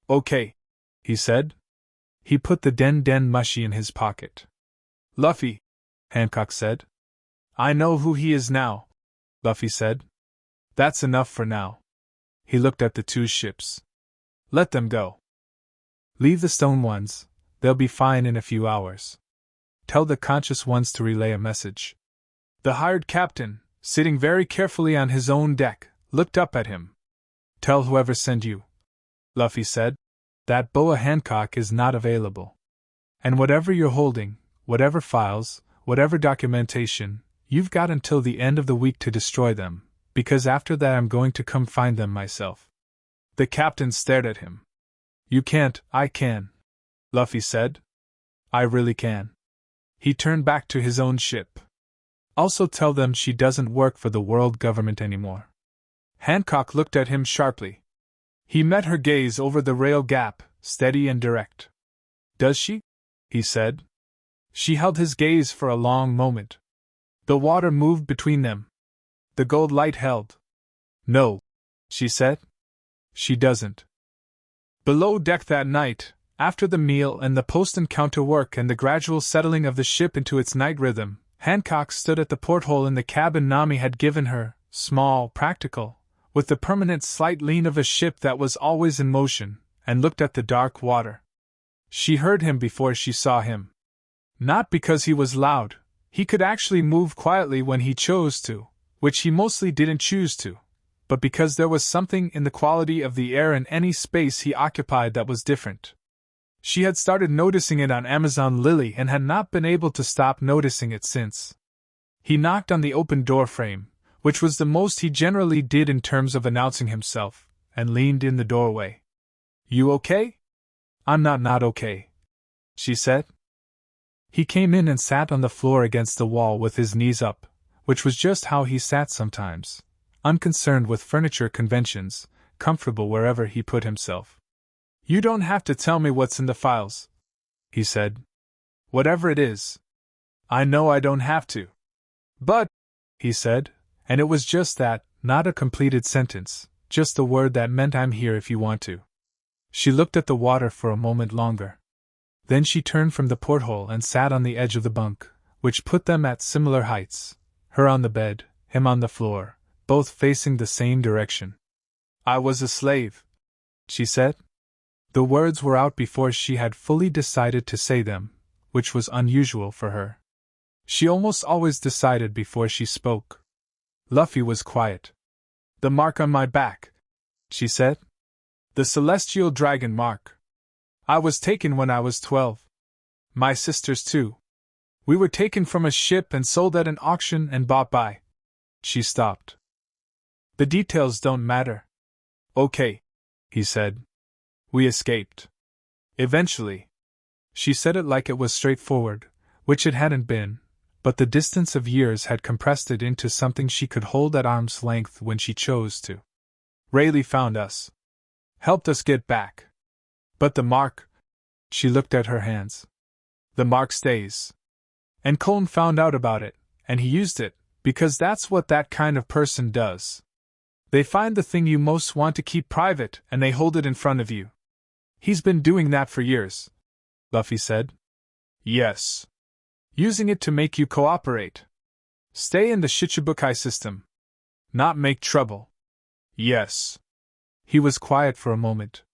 S1: "Okay," he said. He put the den mushi in his pocket. "Luffy," Hancock said. "I know who he is now," Luffy said. "That's enough for now." He looked at the 2 ships. "Let them go. Leave the stone ones, they'll be fine in a few hours. Tell the conscious ones to relay a message." The hired captain, sitting very carefully on his own deck, looked up at him. "Tell whoever sent you," Luffy said, "that Boa Hancock is not available. And whatever you're holding, whatever files, whatever documentation, you've got until the end of the week to destroy them, because after that I'm going to come find them myself." The captain stared at him. "You can't, I can," Luffy said. "I really can." He turned back to his own ship. "Also tell them she doesn't work for the world government anymore." Hancock looked at him sharply. He met her gaze over the rail gap, steady and direct. "Does she?" he said. She held his gaze for a long moment. The water moved between them. The gold light held. "No," she said. "She doesn't." Below deck that night, after the meal and the post-encounter work and the gradual settling of the ship into its night rhythm, Hancock stood at the porthole in the cabin Nami had given her, small, practical, with the permanent slight lean of a ship that was always in motion, and looked at the dark water. She heard him before she saw him. Not because he was loud, he could actually move quietly when he chose to, which he mostly didn't choose to, but because there was something in the quality of the air in any space he occupied that was different. She had started noticing it on Amazon Lily and had not been able to stop noticing it since. He knocked on the open door frame, which was the most he generally did in terms of announcing himself, and leaned in the doorway. "You okay?" "I'm not okay," she said. He came in and sat on the floor against the wall with his knees up, which was just how he sat sometimes, unconcerned with furniture conventions, comfortable wherever he put himself. "You don't have to tell me what's in the files," he said. "Whatever it is. I know I don't have to." "But," he said, and it was just that, not a completed sentence, just a word that meant "I'm here if you want to." She looked at the water for a moment longer. Then she turned from the porthole and sat on the edge of the bunk, which put them at similar heights, her on the bed, him on the floor, both facing the same direction. "I was a slave," she said. The words were out before she had fully decided to say them, which was unusual for her. She almost always decided before she spoke. Luffy was quiet. "The mark on my back," she said. "The celestial dragon mark. I was taken when I was 12. My sisters too. We were taken from a ship and sold at an auction and bought by." She stopped. "The details don't matter." "Okay," he said. "We escaped. Eventually." She said it like it was straightforward, which it hadn't been, but the distance of years had compressed it into something she could hold at arm's length when she chose to. "Rayleigh found us. Helped us get back. But the mark," she looked at her hands. "The mark stays. And Colin found out about it, and he used it, because that's what that kind of person does. They find the thing you most want to keep private and they hold it in front of you. He's been doing that for years," Luffy said. "Yes. Using it to make you cooperate. Stay in the Shichibukai system. Not make trouble." "Yes." He was quiet for a moment.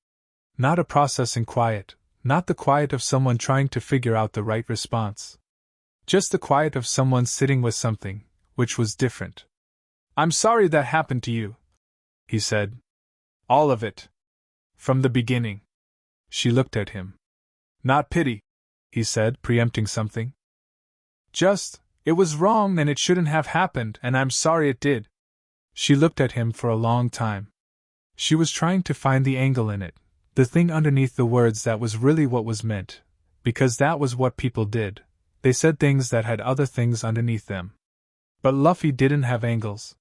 S1: Not a processing quiet, not the quiet of someone trying to figure out the right response. Just the quiet of someone sitting with something, which was different. "I'm sorry that happened to you," he said. "All of it. From the beginning." She looked at him. "Not pity," he said, preempting something. "Just, it was wrong and it shouldn't have happened and I'm sorry it did." She looked at him for a long time. She was trying to find the angle in it, the thing underneath the words that was really what was meant, because that was what people did. They said things that had other things underneath them. But Luffy didn't have angles.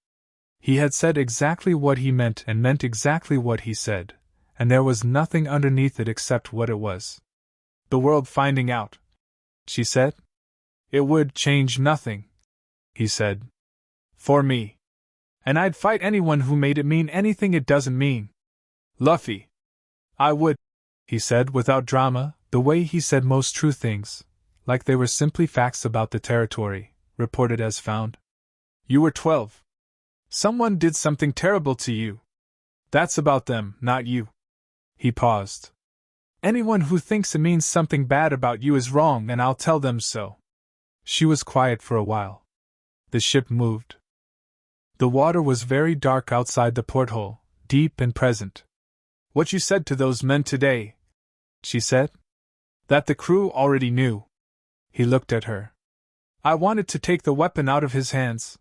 S1: He had said exactly what he meant and meant exactly what he said, and there was nothing underneath it except what it was. "The world finding out," she said. "It would change nothing," he said. "For me. And I'd fight anyone who made it mean anything it doesn't mean. Luffy. I would," he said without drama, the way he said most true things, like they were simply facts about the territory, reported as found. "You were 12. Someone did something terrible to you. That's about them, not you." He paused. "Anyone who thinks it means something bad about you is wrong, and I'll tell them so." She was quiet for a while. The ship moved. The water was very dark outside the porthole, deep and present. "What you said to those men today," she said. "That the crew already knew." He looked at her. "I wanted to take the weapon out of his hands."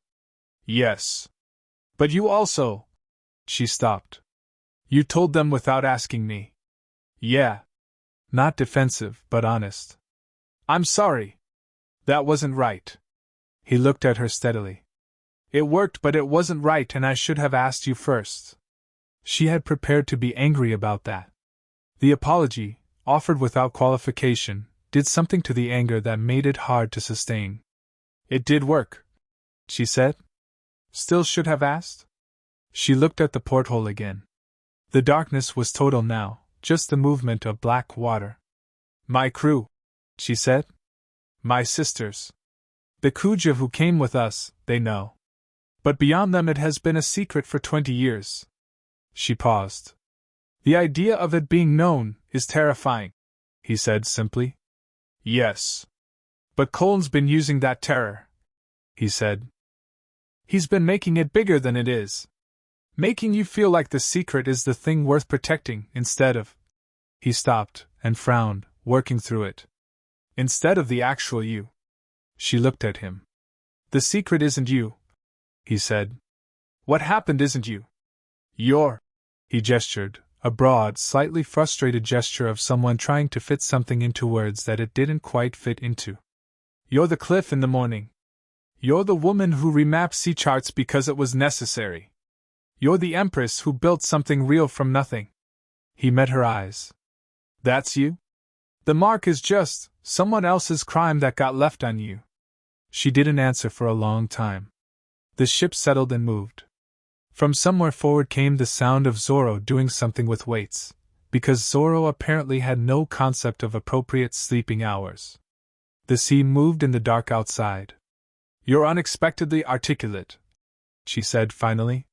S1: "Yes. But you also—" She stopped. "You told them without asking me." "Yeah." Not defensive, but honest. "I'm sorry. That wasn't right." He looked at her steadily. "It worked, but it wasn't right, and I should have asked you first." She had prepared to be angry about that. The apology, offered without qualification, did something to the anger that made it hard to sustain. "It did work," she said. "Still should have asked?" She looked at the porthole again. The darkness was total now, just the movement of black water. "My crew," she said. "My sisters. The Kuja who came with us, they know. But beyond them it has been a secret for 20 years. She paused. "The idea of it being known is terrifying," he said simply. "Yes. But Colin's been using that terror," he said. "He's been making it bigger than it is. Making you feel like the secret is the thing worth protecting instead of—" He stopped and frowned, working through it. "Instead of the actual you." She looked at him. "The secret isn't you," he said. "What happened isn't you. You're—" He gestured, a broad, slightly frustrated gesture of someone trying to fit something into words that it didn't quite fit into. You're the cliff in the morning. You're the woman who remapped sea charts because it was necessary. You're the empress who built something real from nothing. He met her eyes. That's you? The mark is just someone else's crime that got left on you. She didn't answer for a long time. The ship settled and moved. From somewhere forward came the sound of Zoro doing something with weights, because Zoro apparently had no concept of appropriate sleeping hours. The sea moved in the dark outside. You're unexpectedly articulate, she said finally.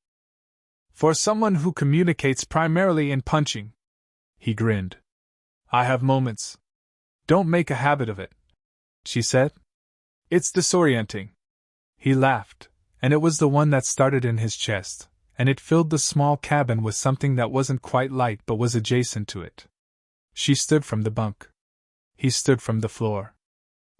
S1: For someone who communicates primarily in punching. He grinned. I have moments. Don't make a habit of it, she said. It's disorienting. He laughed, and it was the one that started in his chest, and it filled the small cabin with something that wasn't quite light but was adjacent to it. She stood from the bunk. He stood from the floor.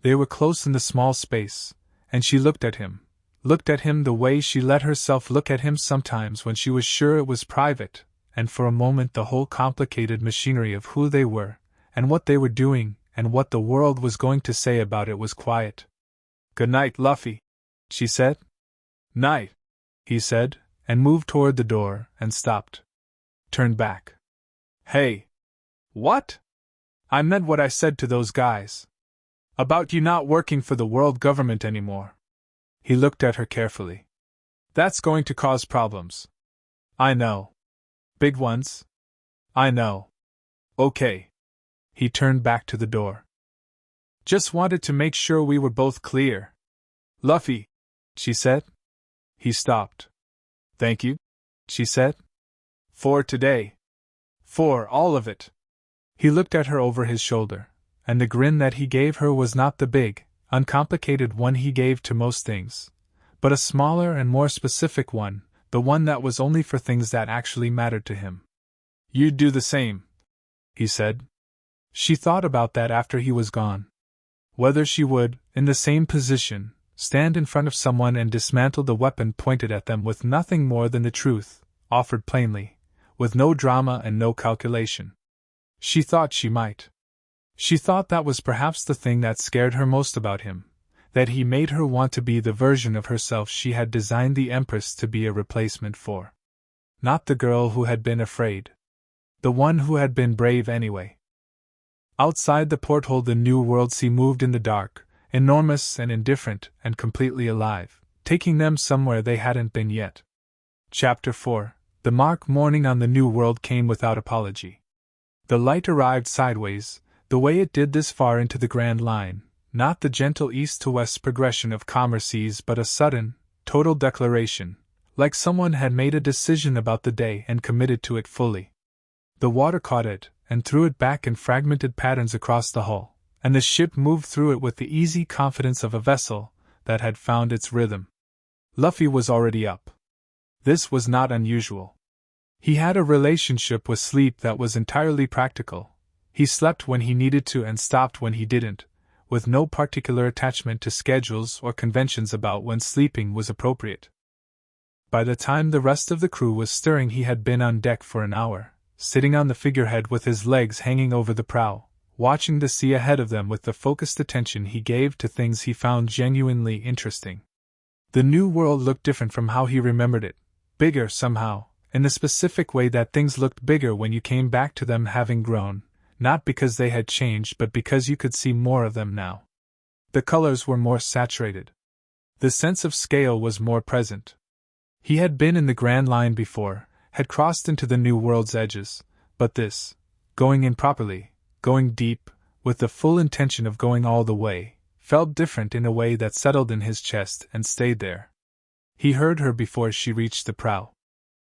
S1: They were close in the small space, and she looked at him the way she let herself look at him sometimes when she was sure it was private, and for a moment the whole complicated machinery of who they were, and what they were doing, and what the world was going to say about it was quiet. Good night, Luffy, she said. Night, he said, and moved toward the door, and stopped. Turned back. Hey. What? I meant what I said to those guys. About you not working for the world government anymore. He looked at her carefully. That's going to cause problems. I know. Big ones? I know. Okay. He turned back to the door. Just wanted to make sure we were both clear. Luffy, she said. He stopped. Thank you, she said. For today. For all of it. He looked at her over his shoulder, and the grin that he gave her was not the big, uncomplicated one he gave to most things, but a smaller and more specific one, the one that was only for things that actually mattered to him. You'd do the same, he said. She thought about that after he was gone. Whether she would, in the same position, stand in front of someone and dismantle the weapon pointed at them with nothing more than the truth, offered plainly, with no drama and no calculation. She thought she might. She thought that was perhaps the thing that scared her most about him, that he made her want to be the version of herself she had designed the Empress to be a replacement for. Not the girl who had been afraid. The one who had been brave anyway. Outside the porthole the New World Sea moved in the dark, enormous and indifferent and completely alive, taking them somewhere they hadn't been yet. Chapter 4. The mark morning on the New World came without apology. The light arrived sideways, the way it did this far into the Grand Line, not the gentle east-to-west progression of commerces but a sudden, total declaration, like someone had made a decision about the day and committed to it fully. The water caught it, and threw it back in fragmented patterns across the hull, and the ship moved through it with the easy confidence of a vessel that had found its rhythm. Luffy was already up. This was not unusual. He had a relationship with sleep that was entirely practical. He slept when he needed to and stopped when he didn't, with no particular attachment to schedules or conventions about when sleeping was appropriate. By the time the rest of the crew was stirring he had been on deck for an hour, sitting on the figurehead with his legs hanging over the prow, watching the sea ahead of them with the focused attention he gave to things he found genuinely interesting. The New World looked different from how he remembered it, bigger somehow, in the specific way that things looked bigger when you came back to them having grown, not because they had changed but because you could see more of them now. The colors were more saturated. The sense of scale was more present. He had been in the Grand Line before, had crossed into the New World's edges, but this, going in properly, going deep, with the full intention of going all the way, felt different in a way that settled in his chest and stayed there. He heard her before she reached the prow.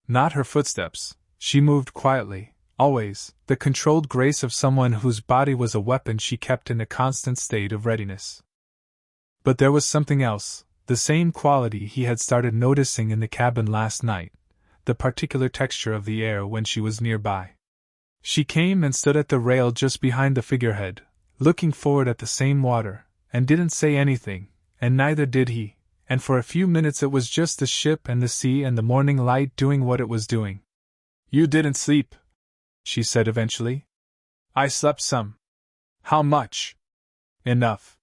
S1: Not her footsteps, she moved quietly, always, the controlled grace of someone whose body was a weapon she kept in a constant state of readiness. But there was something else, the same quality he had started noticing in the cabin last night, the particular texture of the air when she was nearby. She came and stood at the rail just behind the figurehead, looking forward at the same water, and didn't say anything, and neither did he, and for a few minutes it was just the ship and the sea and the morning light doing what it was doing. You didn't sleep, she said eventually. I slept some. How much? Enough.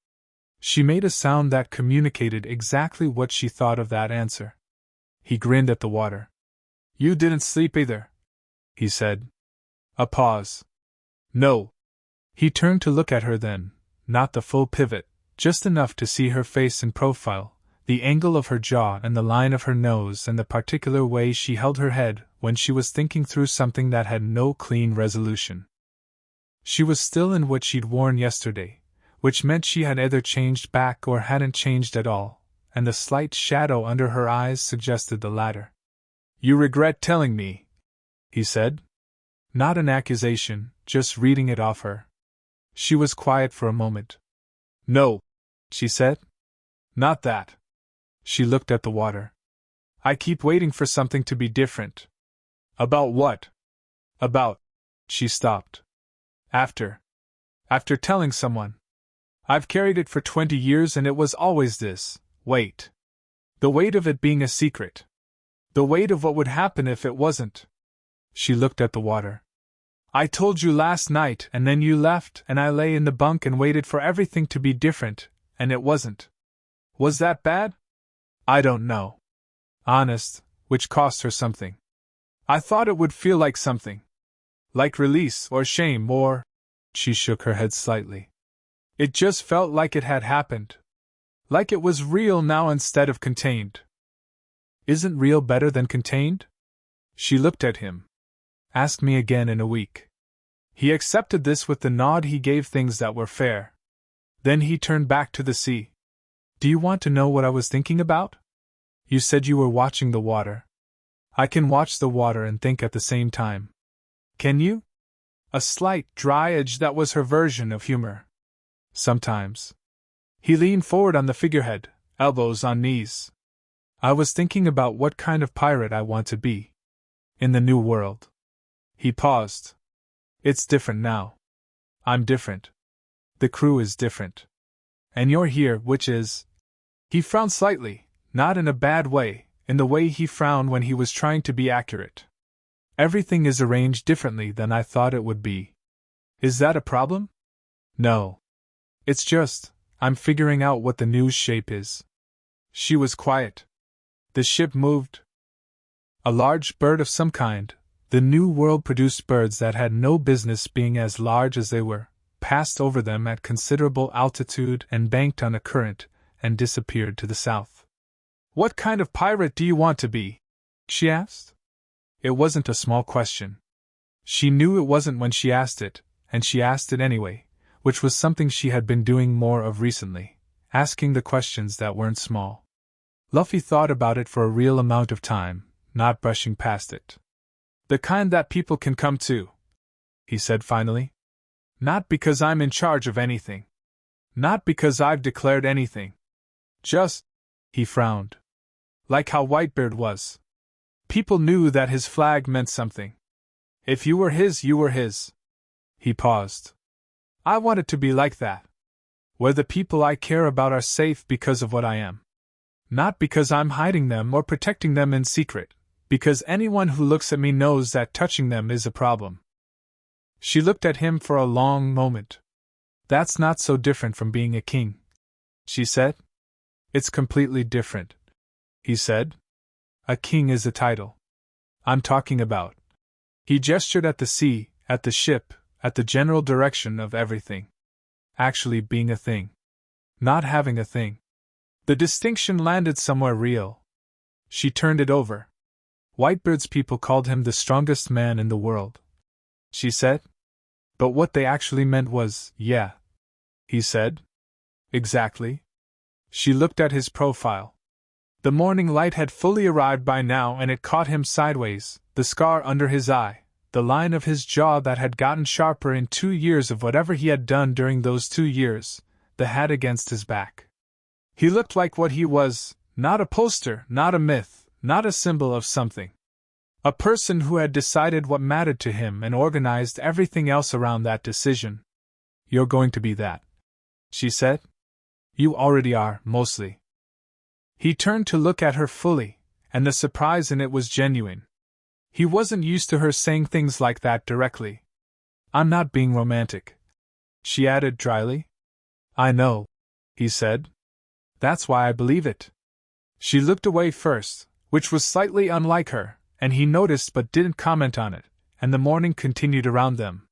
S1: She made a sound that communicated exactly what she thought of that answer. He grinned at the water. You didn't sleep either, he said. A pause. No. He turned to look at her then, not the full pivot, just enough to see her face in profile, the angle of her jaw and the line of her nose and the particular way she held her head when she was thinking through something that had no clean resolution. She was still in what she'd worn yesterday, which meant she had either changed back or hadn't changed at all, and the slight shadow under her eyes suggested the latter. You regret telling me, he said. Not an accusation, just reading it off her. She was quiet for a moment. No, she said. Not that. She looked at the water. I keep waiting for something to be different. About what? About. She stopped. After telling someone. I've carried it for 20 years and it was always this weight. The weight of it being a secret. The weight of what would happen if it wasn't. She looked at the water. I told you last night and then you left and I lay in the bunk and waited for everything to be different, and it wasn't. Was that bad? I don't know. Honest, which cost her something. I thought it would feel like something. Like release or shame or… She shook her head slightly. It just felt like it had happened. Like it was real now instead of contained. Isn't real better than contained? She looked at him. Ask me again in a week. He accepted this with the nod he gave things that were fair. Then he turned back to the sea. Do you want to know what I was thinking about? You said you were watching the water. I can watch the water and think at the same time. Can you? A slight, dry edge that was her version of humor. Sometimes. He leaned forward on the figurehead, elbows on knees. I was thinking about what kind of pirate I want to be. In the new world. He paused. It's different now. I'm different. The crew is different. And you're here, which is… He frowned slightly, not in a bad way, in the way he frowned when he was trying to be accurate. Everything is arranged differently than I thought it would be. Is that a problem? No. It's just, I'm figuring out what the new shape is. She was quiet. The ship moved. A large bird of some kind, the new world produced birds that had no business being as large as they were, passed over them at considerable altitude and banked on a current, and disappeared to the south. What kind of pirate do you want to be? She asked. It wasn't a small question. She knew it wasn't when she asked it, and she asked it anyway, which was something she had been doing more of recently, asking the questions that weren't small. Luffy thought about it for a real amount of time, not brushing past it. The kind that people can come to, he said finally. Not because I'm in charge of anything. Not because I've declared anything. Just, he frowned. Like how Whitebeard was. People knew that his flag meant something. If you were his, you were his. He paused. I want it to be like that. Where the people I care about are safe because of what I am. Not because I'm hiding them or protecting them in secret. Because anyone who looks at me knows that touching them is a problem. She looked at him for a long moment. That's not so different from being a king, she said. It's completely different, he said. A king is a title. I'm talking about. He gestured at the sea, at the ship, at the general direction of everything. Actually being a thing. Not having a thing. The distinction landed somewhere real. She turned it over. Whitebeard's people called him the strongest man in the world, she said. But what they actually meant was, yeah, he said. Exactly. She looked at his profile. The morning light had fully arrived by now and it caught him sideways, the scar under his eye, the line of his jaw that had gotten sharper in 2 years of whatever he had done during those 2 years, the hat against his back. He looked like what he was, not a poster, not a myth, not a symbol of something. A person who had decided what mattered to him and organized everything else around that decision. You're going to be that, she said. You already are, mostly. He turned to look at her fully, and the surprise in it was genuine. He wasn't used to her saying things like that directly. I'm not being romantic, she added dryly. I know, he said. That's why I believe it. She looked away first, which was slightly unlike her, and he noticed but didn't comment on it, and the morning continued around them.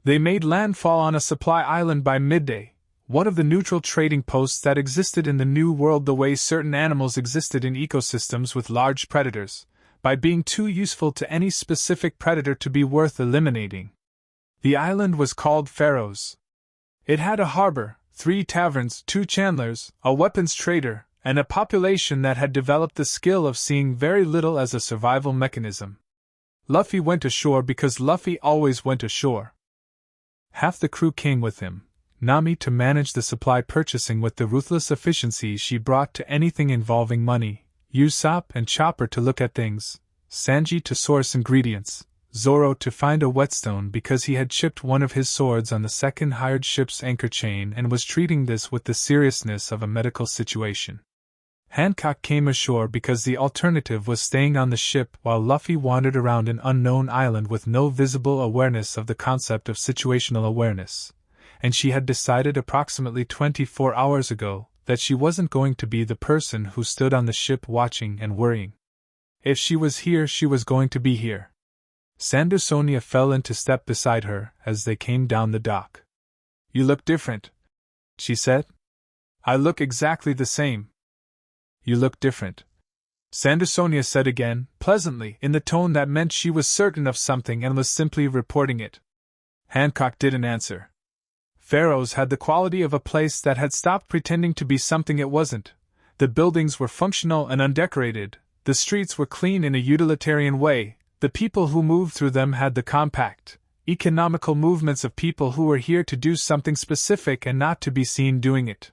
S1: They made landfall on a supply island by midday, one of the neutral trading posts that existed in the New World the way certain animals existed in ecosystems with large predators, by being too useful to any specific predator to be worth eliminating. The island was called Pharaoh's. It had a harbor, 3 taverns, 2 chandlers, a weapons trader, and a population that had developed the skill of seeing very little as a survival mechanism. Luffy went ashore because Luffy always went ashore. Half the crew came with him, Nami to manage the supply purchasing with the ruthless efficiency she brought to anything involving money, Usopp and Chopper to look at things, Sanji to source ingredients, Zoro to find a whetstone because he had chipped one of his swords on the second hired ship's anchor chain and was treating this with the seriousness of a medical situation. Hancock came ashore because the alternative was staying on the ship while Luffy wandered around an unknown island with no visible awareness of the concept of situational awareness, and she had decided approximately 24 hours ago that she wasn't going to be the person who stood on the ship watching and worrying. If she was here, she was going to be here. Sandersonia fell into step beside her as they came down the dock. "You look different," she said. "I look exactly the same." "You look different," Sandersonia said again, pleasantly, in the tone that meant she was certain of something and was simply reporting it. Hancock didn't answer. Pharaoh's had the quality of a place that had stopped pretending to be something it wasn't. The buildings were functional and undecorated, the streets were clean in a utilitarian way, the people who moved through them had the compact, economical movements of people who were here to do something specific and not to be seen doing it.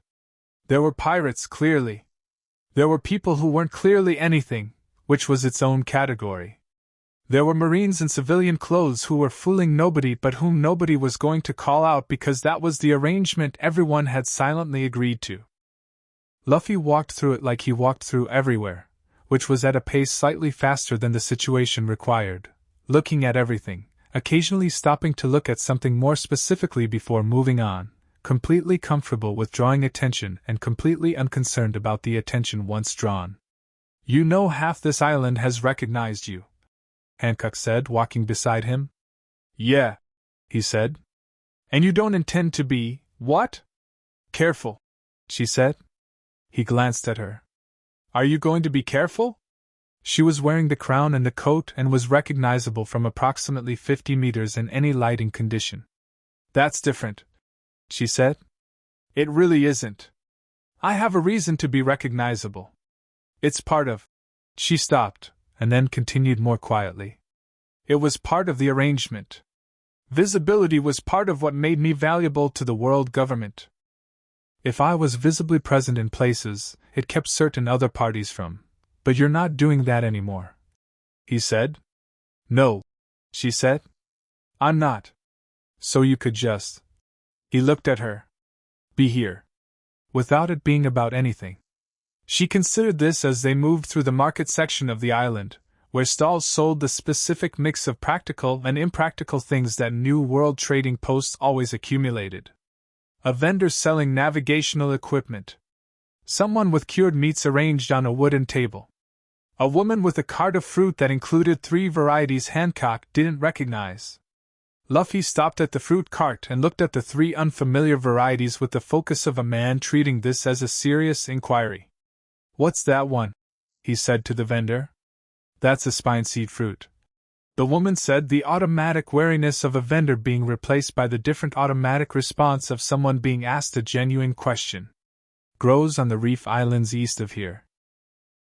S1: There were pirates, clearly. There were people who weren't clearly anything, which was its own category. There were Marines in civilian clothes who were fooling nobody but whom nobody was going to call out because that was the arrangement everyone had silently agreed to. Luffy walked through it like he walked through everywhere, which was at a pace slightly faster than the situation required, looking at everything, occasionally stopping to look at something more specifically before moving on, completely comfortable with drawing attention and completely unconcerned about the attention once drawn. "You know half this island has recognized you," Hancock said, walking beside him. "Yeah," he said. "And you don't intend to be, what?" "Careful," she said. He glanced at her. "Are you going to be careful?" She was wearing the crown and the coat and was recognizable from approximately 50 meters in any lighting condition. "That's different," she said. "It really isn't. I have a reason to be recognizable. It's part of—" She stopped, and then continued more quietly. "It was part of the arrangement. Visibility was part of what made me valuable to the world government. If I was visibly present in places, it kept certain other parties from. But you're not doing that anymore," he said. "No," she said. "I'm not. So you could just—" He looked at her. "Be here. Without it being about anything." She considered this as they moved through the market section of the island, where stalls sold the specific mix of practical and impractical things that New World trading posts always accumulated. A vendor selling navigational equipment. Someone with cured meats arranged on a wooden table. A woman with a cart of fruit that included 3 varieties Hancock didn't recognize. Luffy stopped at the fruit cart and looked at the 3 unfamiliar varieties with the focus of a man treating this as a serious inquiry. "What's that one?" he said to the vendor. "That's a spineseed fruit," the woman said, the automatic wariness of a vendor being replaced by the different automatic response of someone being asked a genuine question. "Grows on the reef islands east of here.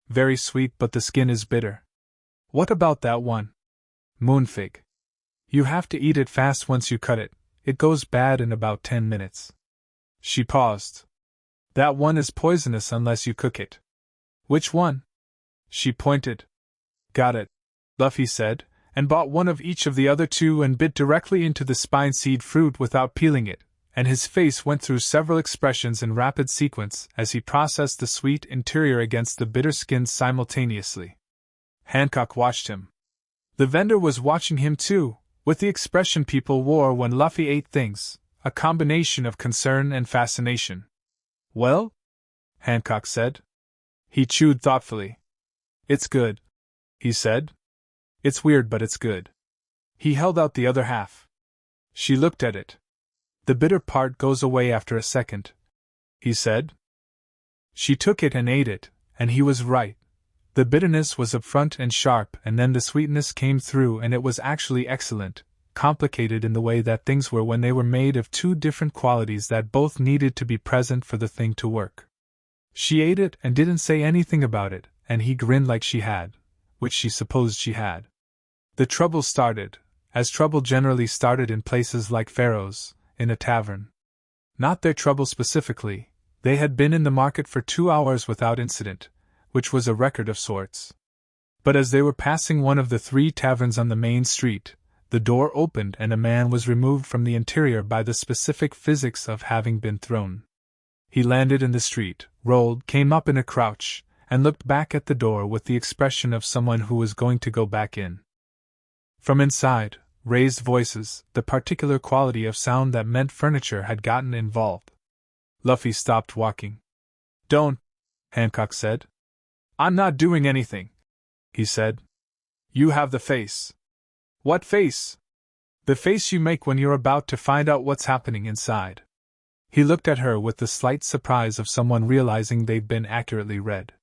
S1: Very sweet, but the skin is bitter." "What about that one?" "Moonfig. You have to eat it fast once you cut it. It goes bad in about 10 minutes. She paused. "That one is poisonous unless you cook it." "Which one?" She pointed. "Got it," Luffy said, and bought one of each of the other 2 and bit directly into the spineseed fruit without peeling it, and his face went through several expressions in rapid sequence as he processed the sweet interior against the bitter skin simultaneously. Hancock watched him. The vendor was watching him too, with the expression people wore when Luffy ate things, a combination of concern and fascination. Well? Hancock said. He chewed thoughtfully. It's good, he said. It's weird, but it's good. He held out the other half. She looked at it. The bitter part goes away after a second, he said. She took it and ate it, and he was right. The bitterness was upfront and sharp, and then the sweetness came through, and it was actually excellent, complicated in the way that things were when they were made of two different qualities that both needed to be present for the thing to work. She ate it and didn't say anything about it, and he grinned like she had, which she supposed she had. The trouble started, as trouble generally started in places like Pharaoh's, in a tavern. Not their trouble specifically, they had been in the market for 2 hours without incident, which was a record of sorts. But as they were passing one of the 3 taverns on the main street, the door opened and a man was removed from the interior by the specific physics of having been thrown. He landed in the street, rolled, came up in a crouch, and looked back at the door with the expression of someone who was going to go back in. From inside, raised voices, the particular quality of sound that meant furniture had gotten involved. Luffy stopped walking. Don't, Hancock said. I'm not doing anything, he said. You have the face. What face? The face you make when you're about to find out what's happening inside. He looked at her with the slight surprise of someone realizing they've been accurately read.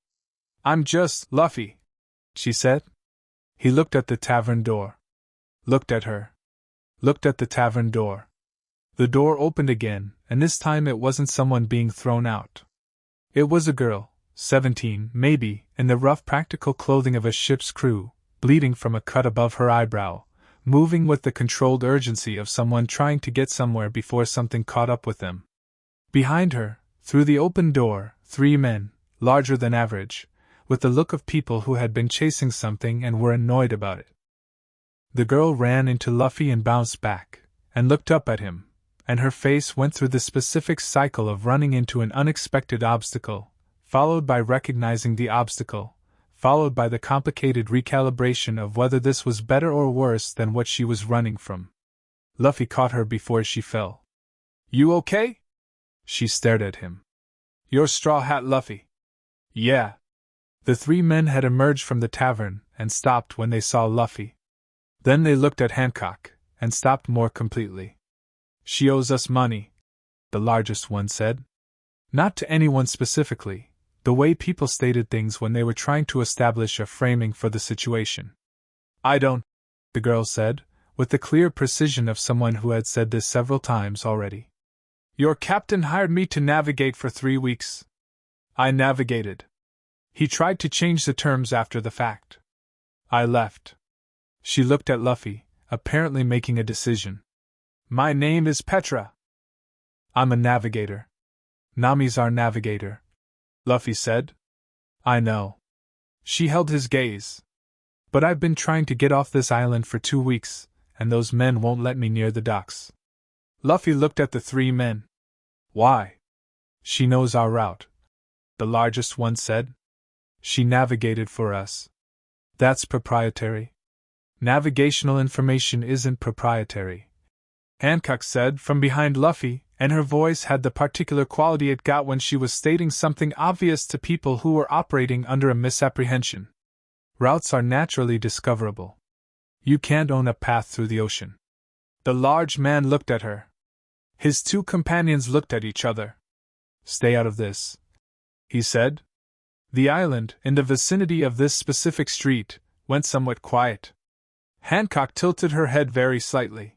S1: I'm just Luffy, she said. He looked at the tavern door. Looked at her. Looked at the tavern door. The door opened again, and this time it wasn't someone being thrown out. It was a girl, 17, maybe, in the rough practical clothing of a ship's crew, bleeding from a cut above her eyebrow, moving with the controlled urgency of someone trying to get somewhere before something caught up with them. Behind her, through the open door, 3 men, larger than average, with the look of people who had been chasing something and were annoyed about it. The girl ran into Luffy and bounced back, and looked up at him, and her face went through the specific cycle of running into an unexpected obstacle, followed by recognizing the obstacle, followed by the complicated recalibration of whether this was better or worse than what she was running from. Luffy caught her before she fell. You okay? She stared at him. Your straw hat, Luffy. Yeah. The 3 men had emerged from the tavern and stopped when they saw Luffy. Then they looked at Hancock and stopped more completely. She owes us money, the largest one said. Not to anyone specifically, the way people stated things when they were trying to establish a framing for the situation. I don't, the girl said, with the clear precision of someone who had said this several times already. Your captain hired me to navigate for 3 weeks. I navigated. He tried to change the terms after the fact. I left. She looked at Luffy, apparently making a decision. My name is Petra. I'm a navigator. Nami's our navigator, Luffy said. I know. She held his gaze. But I've been trying to get off this island for 2 weeks, and those men won't let me near the docks. Luffy looked at the 3 men. Why? She knows our route, the largest one said. She navigated for us. That's proprietary. Navigational information isn't proprietary, Hancock said from behind Luffy, and her voice had the particular quality it got when she was stating something obvious to people who were operating under a misapprehension. Routes are naturally discoverable. You can't own a path through the ocean. The large man looked at her. His 2 companions looked at each other. Stay out of this, he said. The island, in the vicinity of this specific street, went somewhat quiet. Hancock tilted her head very slightly.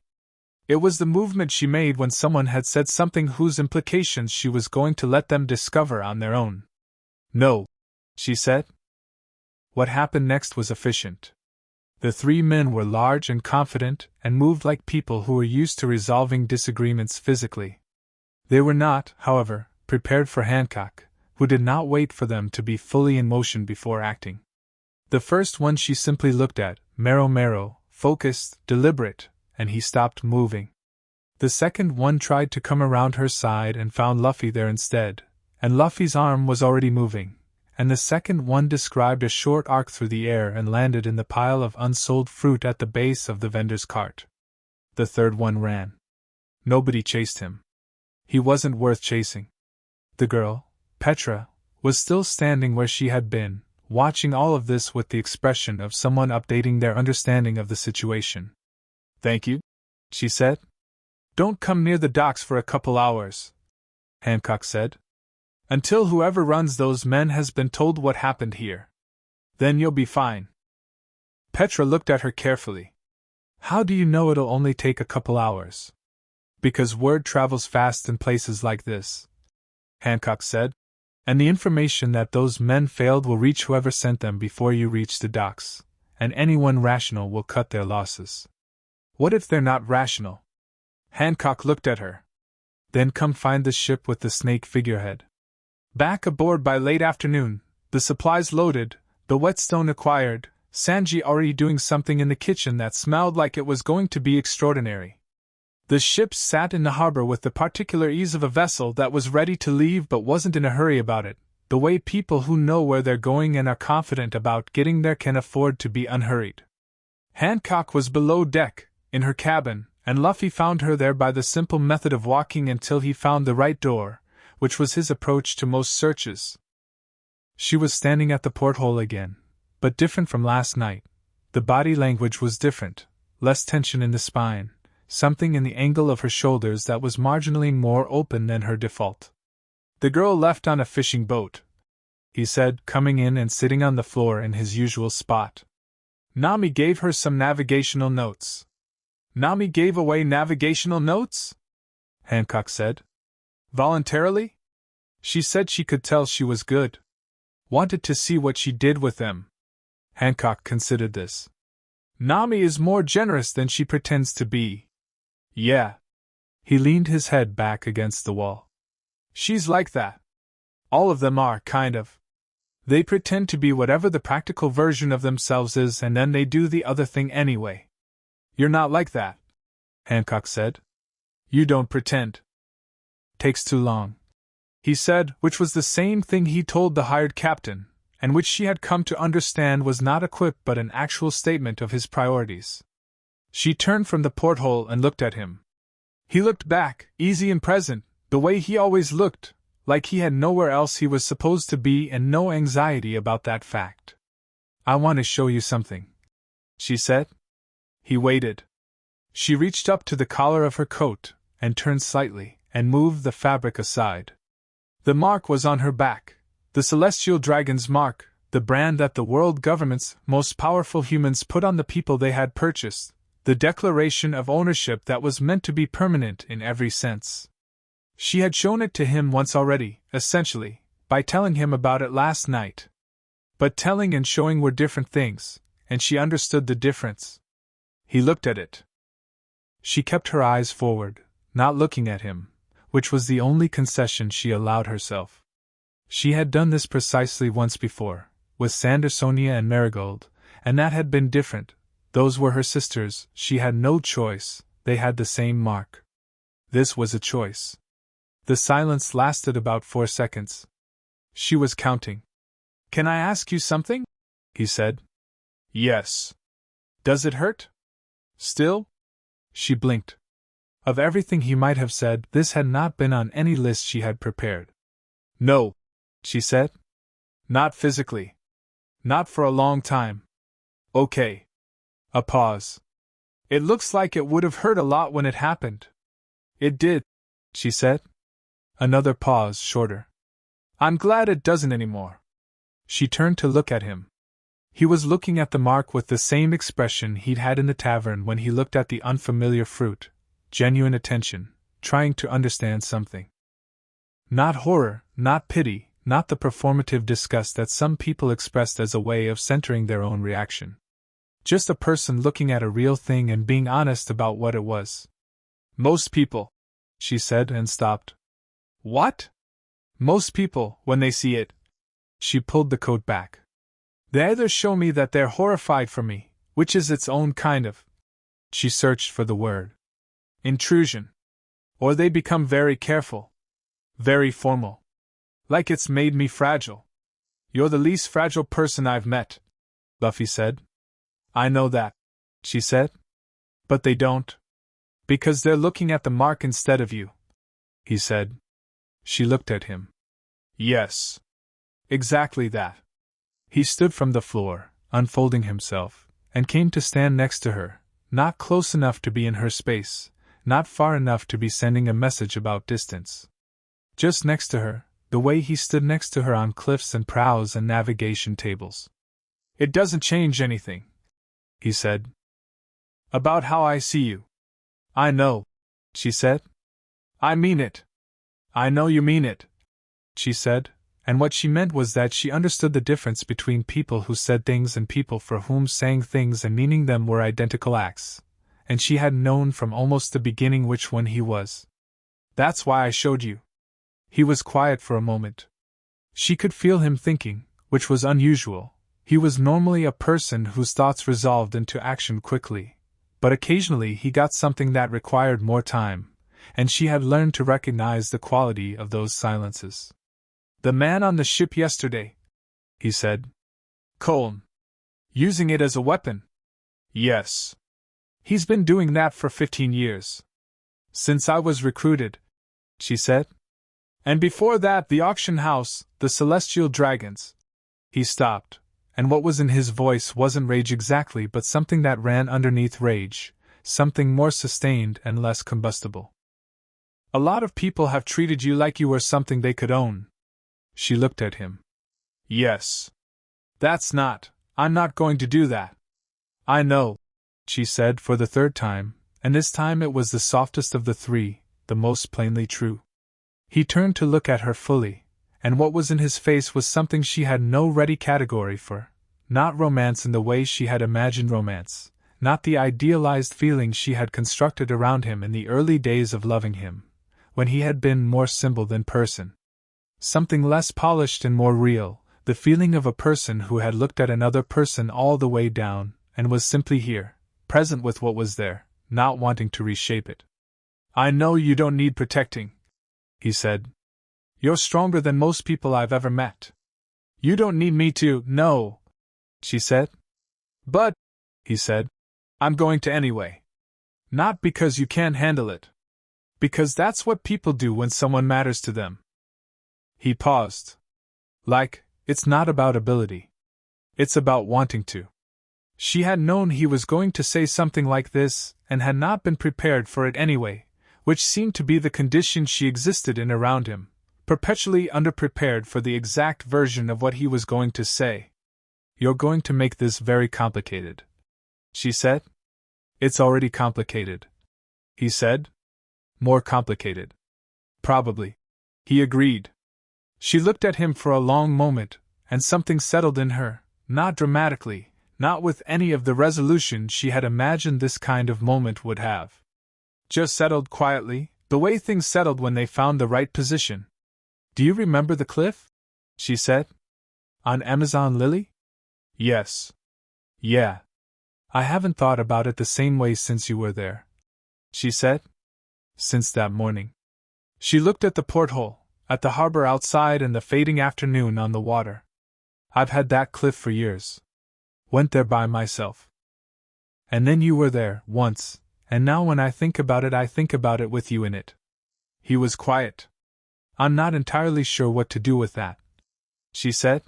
S1: It was the movement she made when someone had said something whose implications she was going to let them discover on their own. No, she said. What happened next was efficient. The 3 men were large and confident and moved like people who were used to resolving disagreements physically. They were not, however, prepared for Hancock, who did not wait for them to be fully in motion before acting. The first one she simply looked at, Mero, focused, deliberate, and he stopped moving. The second one tried to come around her side and found Luffy there instead, and Luffy's arm was already moving, and the second one described a short arc through the air and landed in the pile of unsold fruit at the base of the vendor's cart. The third one ran. Nobody chased him. He wasn't worth chasing. The girl, Petra, was still standing where she had been, watching all of this with the expression of someone updating their understanding of the situation. "Thank you," she said. "Don't come near the docks for a couple hours," Hancock said. "Until whoever runs those men has been told what happened here. Then you'll be fine." Petra looked at her carefully. "How do you know it'll only take a couple hours?" "Because word travels fast in places like this," Hancock said. "And the information that those men failed will reach whoever sent them before you reach the docks, and anyone rational will cut their losses." "What if they're not rational?" Hancock looked at her. "Then come find the ship with the snake figurehead. Back aboard by late afternoon, the supplies loaded, the whetstone acquired, Sanji already doing something in the kitchen that smelled like it was going to be extraordinary. The ship sat in the harbor with the particular ease of a vessel that was ready to leave but wasn't in a hurry about it, the way people who know where they're going and are confident about getting there can afford to be unhurried. Hancock was below deck, in her cabin, and Luffy found her there by the simple method of walking until he found the right door, which was his approach to most searches. She was standing at the porthole again, but different from last night. The body language was different, less tension in the spine, something in the angle of her shoulders that was marginally more open than her default. "The girl left on a fishing boat," he said, coming in and sitting on the floor in his usual spot. "Nami gave her some navigational notes." "Nami gave away navigational notes?" Hancock said. "Voluntarily?" "She said she could tell she was good. Wanted to see what she did with them." Hancock considered this. "Nami is more generous than she pretends to be." "Yeah." He leaned his head back against the wall. "She's like that. All of them are, kind of. They pretend to be whatever the practical version of themselves is and then they do the other thing anyway. You're not like that," Hancock said. "You don't pretend. Takes too long," he said, which was the same thing he told the hired captain, and which she had come to understand was not a quip but an actual statement of his priorities. She turned from the porthole and looked at him. He looked back, easy and present, the way he always looked, like he had nowhere else he was supposed to be and no anxiety about that fact. "I want to show you something," she said. He waited. She reached up to the collar of her coat, and turned slightly, and moved the fabric aside. The mark was on her back, the celestial dragon's mark, the brand that the world government's most powerful humans put on the people they had purchased, the declaration of ownership that was meant to be permanent in every sense. She had shown it to him once already, essentially, by telling him about it last night. But telling and showing were different things, and she understood the difference. He looked at it. She kept her eyes forward, not looking at him, which was the only concession she allowed herself. She had done this precisely once before, with Sandersonia and Marigold, and that had been different. Those were her sisters, she had no choice, they had the same mark. This was a choice. The silence lasted about 4 seconds. She was counting. "Can I ask you something?" he said. "Yes." "Does it hurt? Still?" She blinked. Of everything he might have said, this had not been on any list she had prepared. "No," she said. "Not physically. Not for a long time." "Okay." A pause. "It looks like it would have hurt a lot when it happened." "It did," she said. Another pause, shorter. "I'm glad it doesn't anymore." She turned to look at him. He was looking at the mark with the same expression he'd had in the tavern when he looked at the unfamiliar fruit, genuine attention, trying to understand something. Not horror, not pity, not the performative disgust that some people expressed as a way of centering their own reaction. Just a person looking at a real thing and being honest about what it was. "Most people," she said and stopped. "What?" "Most people, when they see it." She pulled the coat back. "They either show me that they're horrified for me, which is its own kind of," she searched for the word, "intrusion. Or they become very careful. Very formal. Like it's made me fragile." "You're the least fragile person I've met," Luffy said. "I know that," she said. "But they don't. Because they're looking at the mark instead of you," he said. She looked at him. Yes. Exactly that. He stood from the floor, unfolding himself, and came to stand next to her, not close enough to be in her space, not far enough to be sending a message about distance. Just next to her, the way he stood next to her on cliffs and prows and navigation tables. It doesn't change anything, he said. About how I see you. I know, she said. I mean it. I know you mean it, she said, and what she meant was that she understood the difference between people who said things and people for whom saying things and meaning them were identical acts, and she had known from almost the beginning which one he was. That's why I showed you. He was quiet for a moment. She could feel him thinking, which was unusual. He was normally a person whose thoughts resolved into action quickly, but occasionally he got something that required more time, and she had learned to recognize the quality of those silences. The man on the ship yesterday, he said. Colm. Using it as a weapon? Yes. He's been doing that for 15 years. Since I was recruited, she said. And before that, the auction house, the Celestial Dragons. He stopped, and what was in his voice wasn't rage exactly, but something that ran underneath rage, something more sustained and less combustible. A lot of people have treated you like you were something they could own. She looked at him. Yes. I'm not going to do that. I know, she said for the third time, and this time it was the softest of the three, the most plainly true. He turned to look at her fully, and what was in his face was something she had no ready category for, not romance in the way she had imagined romance, not the idealized feeling she had constructed around him in the early days of loving him, when he had been more symbol than person. Something less polished and more real, the feeling of a person who had looked at another person all the way down, and was simply here, present with what was there, not wanting to reshape it. I know you don't need protecting, he said. You're stronger than most people I've ever met. You don't need me to, no, she said. But, he said, I'm going to anyway. Not because you can't handle it. Because that's what people do when someone matters to them. He paused. It's not about ability. It's about wanting to. She had known he was going to say something like this, and had not been prepared for it anyway, which seemed to be the condition she existed in around him, perpetually underprepared for the exact version of what he was going to say. You're going to make this very complicated, she said. It's already complicated, he said. More complicated. Probably, he agreed. She looked at him for a long moment, and something settled in her, not dramatically, not with any of the resolution she had imagined this kind of moment would have. Just settled quietly, the way things settled when they found the right position. Do you remember the cliff? She said. On Amazon Lily? Yes. Yeah. I haven't thought about it the same way since you were there, she said. Since that morning. She looked at the porthole, at the harbor outside and the fading afternoon on the water. I've had that cliff for years. Went there by myself. And then you were there, once, and now when I think about it with you in it. He was quiet. I'm not entirely sure what to do with that, she said.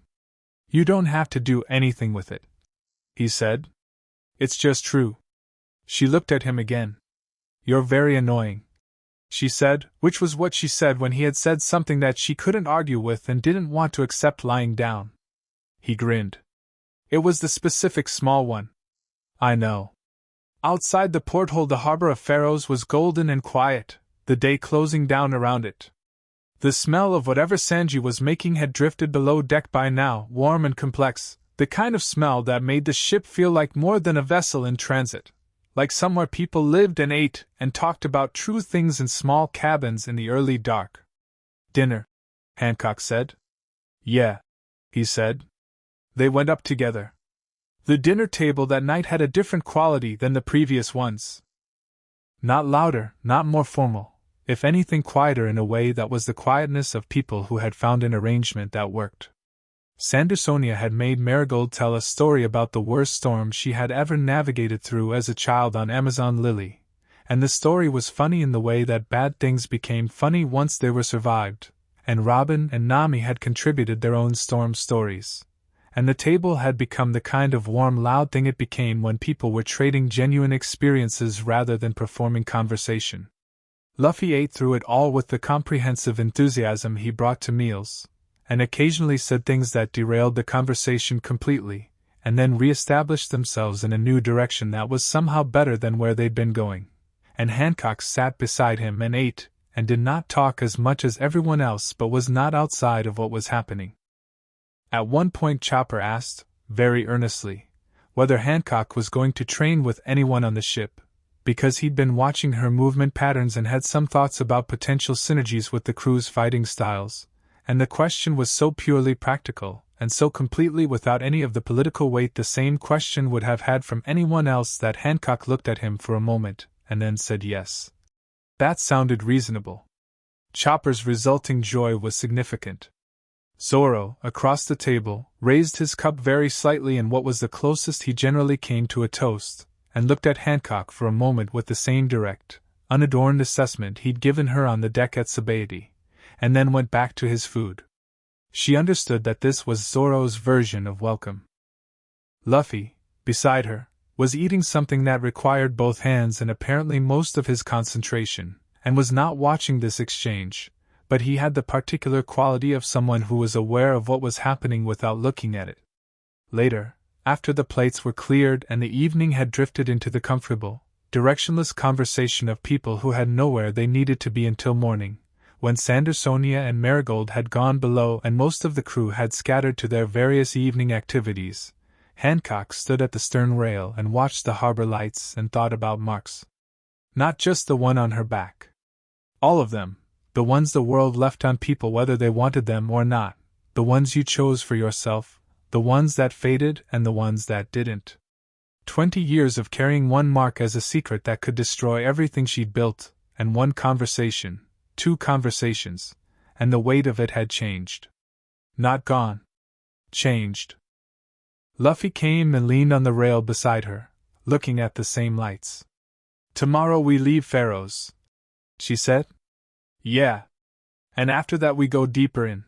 S1: You don't have to do anything with it, he said. It's just true. She looked at him again. You're very annoying, she said, which was what she said when he had said something that she couldn't argue with and didn't want to accept lying down. He grinned. It was the specific small one. I know. Outside the porthole the harbor of Pharaohs was golden and quiet, the day closing down around it. The smell of whatever Sanji was making had drifted below deck by now, warm and complex, the kind of smell that made the ship feel like more than a vessel in transit. Like somewhere people lived and ate and talked about true things in small cabins in the early dark. Dinner, Hancock said. Yeah, he said. They went up together. The dinner table that night had a different quality than the previous ones. Not louder, not more formal, if anything quieter in a way that was the quietness of people who had found an arrangement that worked. Sandersonia had made Marigold tell a story about the worst storm she had ever navigated through as a child on Amazon Lily, and the story was funny in the way that bad things became funny once they were survived, and Robin and Nami had contributed their own storm stories. And the table had become the kind of warm, loud thing it became when people were trading genuine experiences rather than performing conversation. Luffy ate through it all with the comprehensive enthusiasm he brought to meals, and occasionally said things that derailed the conversation completely, and then re-established themselves in a new direction that was somehow better than where they'd been going. And Hancock sat beside him and ate, and did not talk as much as everyone else but was not outside of what was happening. At one point Chopper asked, very earnestly, whether Hancock was going to train with anyone on the ship, because he'd been watching her movement patterns and had some thoughts about potential synergies with the crew's fighting styles, and the question was so purely practical, and so completely without any of the political weight the same question would have had from anyone else that Hancock looked at him for a moment, and then said yes. That sounded reasonable. Chopper's resulting joy was significant. Zoro, across the table, raised his cup very slightly in what was the closest he generally came to a toast, and looked at Hancock for a moment with the same direct, unadorned assessment he'd given her on the deck at Sabaody, and then went back to his food. She understood that this was Zoro's version of welcome. Luffy, beside her, was eating something that required both hands and apparently most of his concentration, and was not watching this exchange, but he had the particular quality of someone who was aware of what was happening without looking at it. Later, after the plates were cleared and the evening had drifted into the comfortable, directionless conversation of people who had nowhere they needed to be until morning, when Sandersonia and Marigold had gone below and most of the crew had scattered to their various evening activities, Hancock stood at the stern rail and watched the harbor lights and thought about marks. Not just the one on her back. All of them, the ones the world left on people whether they wanted them or not, the ones you chose for yourself, the ones that faded and the ones that didn't. 20 years of carrying one mark as a secret that could destroy everything she'd built, and one conversation, 2 conversations, and the weight of it had changed. Not gone. Changed. Luffy came and leaned on the rail beside her, looking at the same lights. "Tomorrow we leave Pharaoh's," she said. "Yeah. And after that we go deeper in.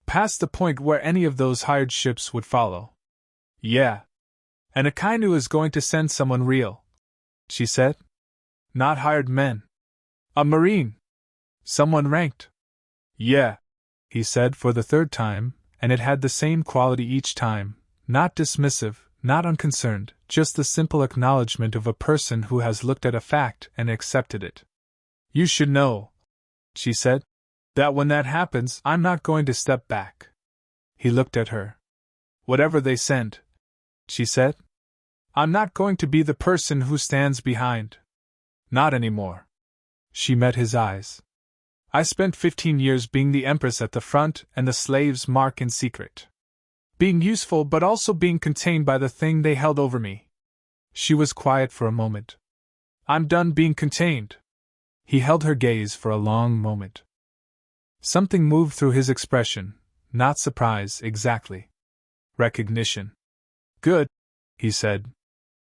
S1: Past the point where any of those hired ships would follow." "Yeah. And Akainu is going to send someone real," she said. "Not hired men. A Marine. Someone ranked." "Yeah," he said for the 3rd time, and it had the same quality each time, not dismissive, not unconcerned, just the simple acknowledgement of a person who has looked at a fact and accepted it. "You should know," she said, "that when that happens, I'm not going to step back." He looked at her. "Whatever they send," she said, "I'm not going to be the person who stands behind. Not anymore." She met his eyes. "I spent 15 years being the Empress at the front and the slaves mark in secret. Being useful but also being contained by the thing they held over me." She was quiet for a moment. "I'm done being contained." He held her gaze for a long moment. Something moved through his expression, not surprise exactly. Recognition. "Good," he said.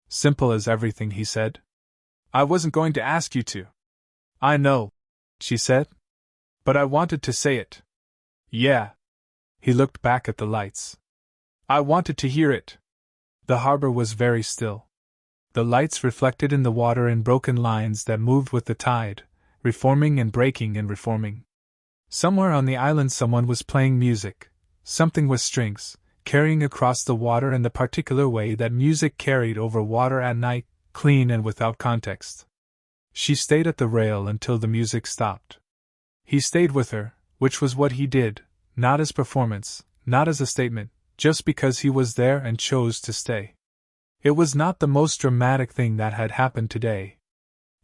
S1: Simple as everything he said. "I wasn't going to ask you to." "I know," she said. "But I wanted to say it." "Yeah." He looked back at the lights. "I wanted to hear it." The harbor was very still. The lights reflected in the water in broken lines that moved with the tide, reforming and breaking and reforming. Somewhere on the island someone was playing music, something with strings, carrying across the water in the particular way that music carried over water at night, clean and without context. She stayed at the rail until the music stopped. He stayed with her, which was what he did, not as performance, not as a statement, just because he was there and chose to stay. It was not the most dramatic thing that had happened today.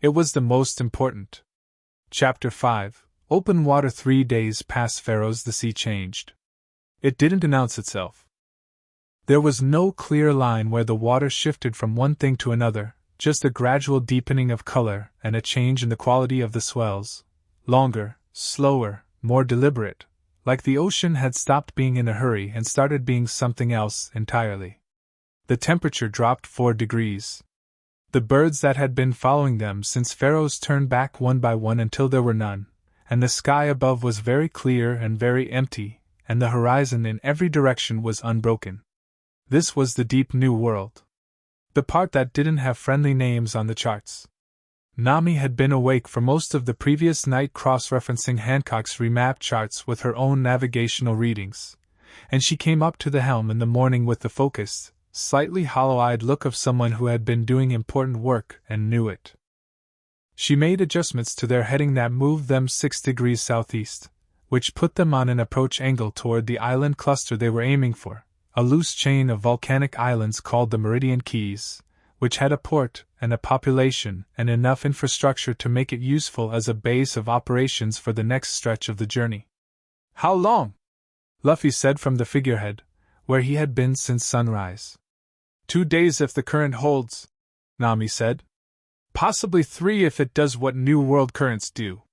S1: It was the most important. Chapter 5. Open water. 3 days past Pharaoh's the sea changed. It didn't announce itself. There was no clear line where the water shifted from one thing to another, just a gradual deepening of color and a change in the quality of the swells. Longer, slower, more deliberate, like the ocean had stopped being in a hurry and started being something else entirely. The temperature dropped 4 degrees. The birds that had been following them since Pharaoh's turned back one by one until there were none, and the sky above was very clear and very empty, and the horizon in every direction was unbroken. This was the deep New World. The part that didn't have friendly names on the charts. Nami had been awake for most of the previous night cross-referencing Hancock's remap charts with her own navigational readings, and she came up to the helm in the morning with the focused, slightly hollow-eyed look of someone who had been doing important work and knew it. She made adjustments to their heading that moved them 6 degrees southeast, which put them on an approach angle toward the island cluster they were aiming for, a loose chain of volcanic islands called the Meridian Keys, which had a port and a population and enough infrastructure to make it useful as a base of operations for the next stretch of the journey. "How long?" Luffy said from the figurehead, where he had been since sunrise. 2 days if the current holds," Nami said. "Possibly 3 if it does what New World currents do."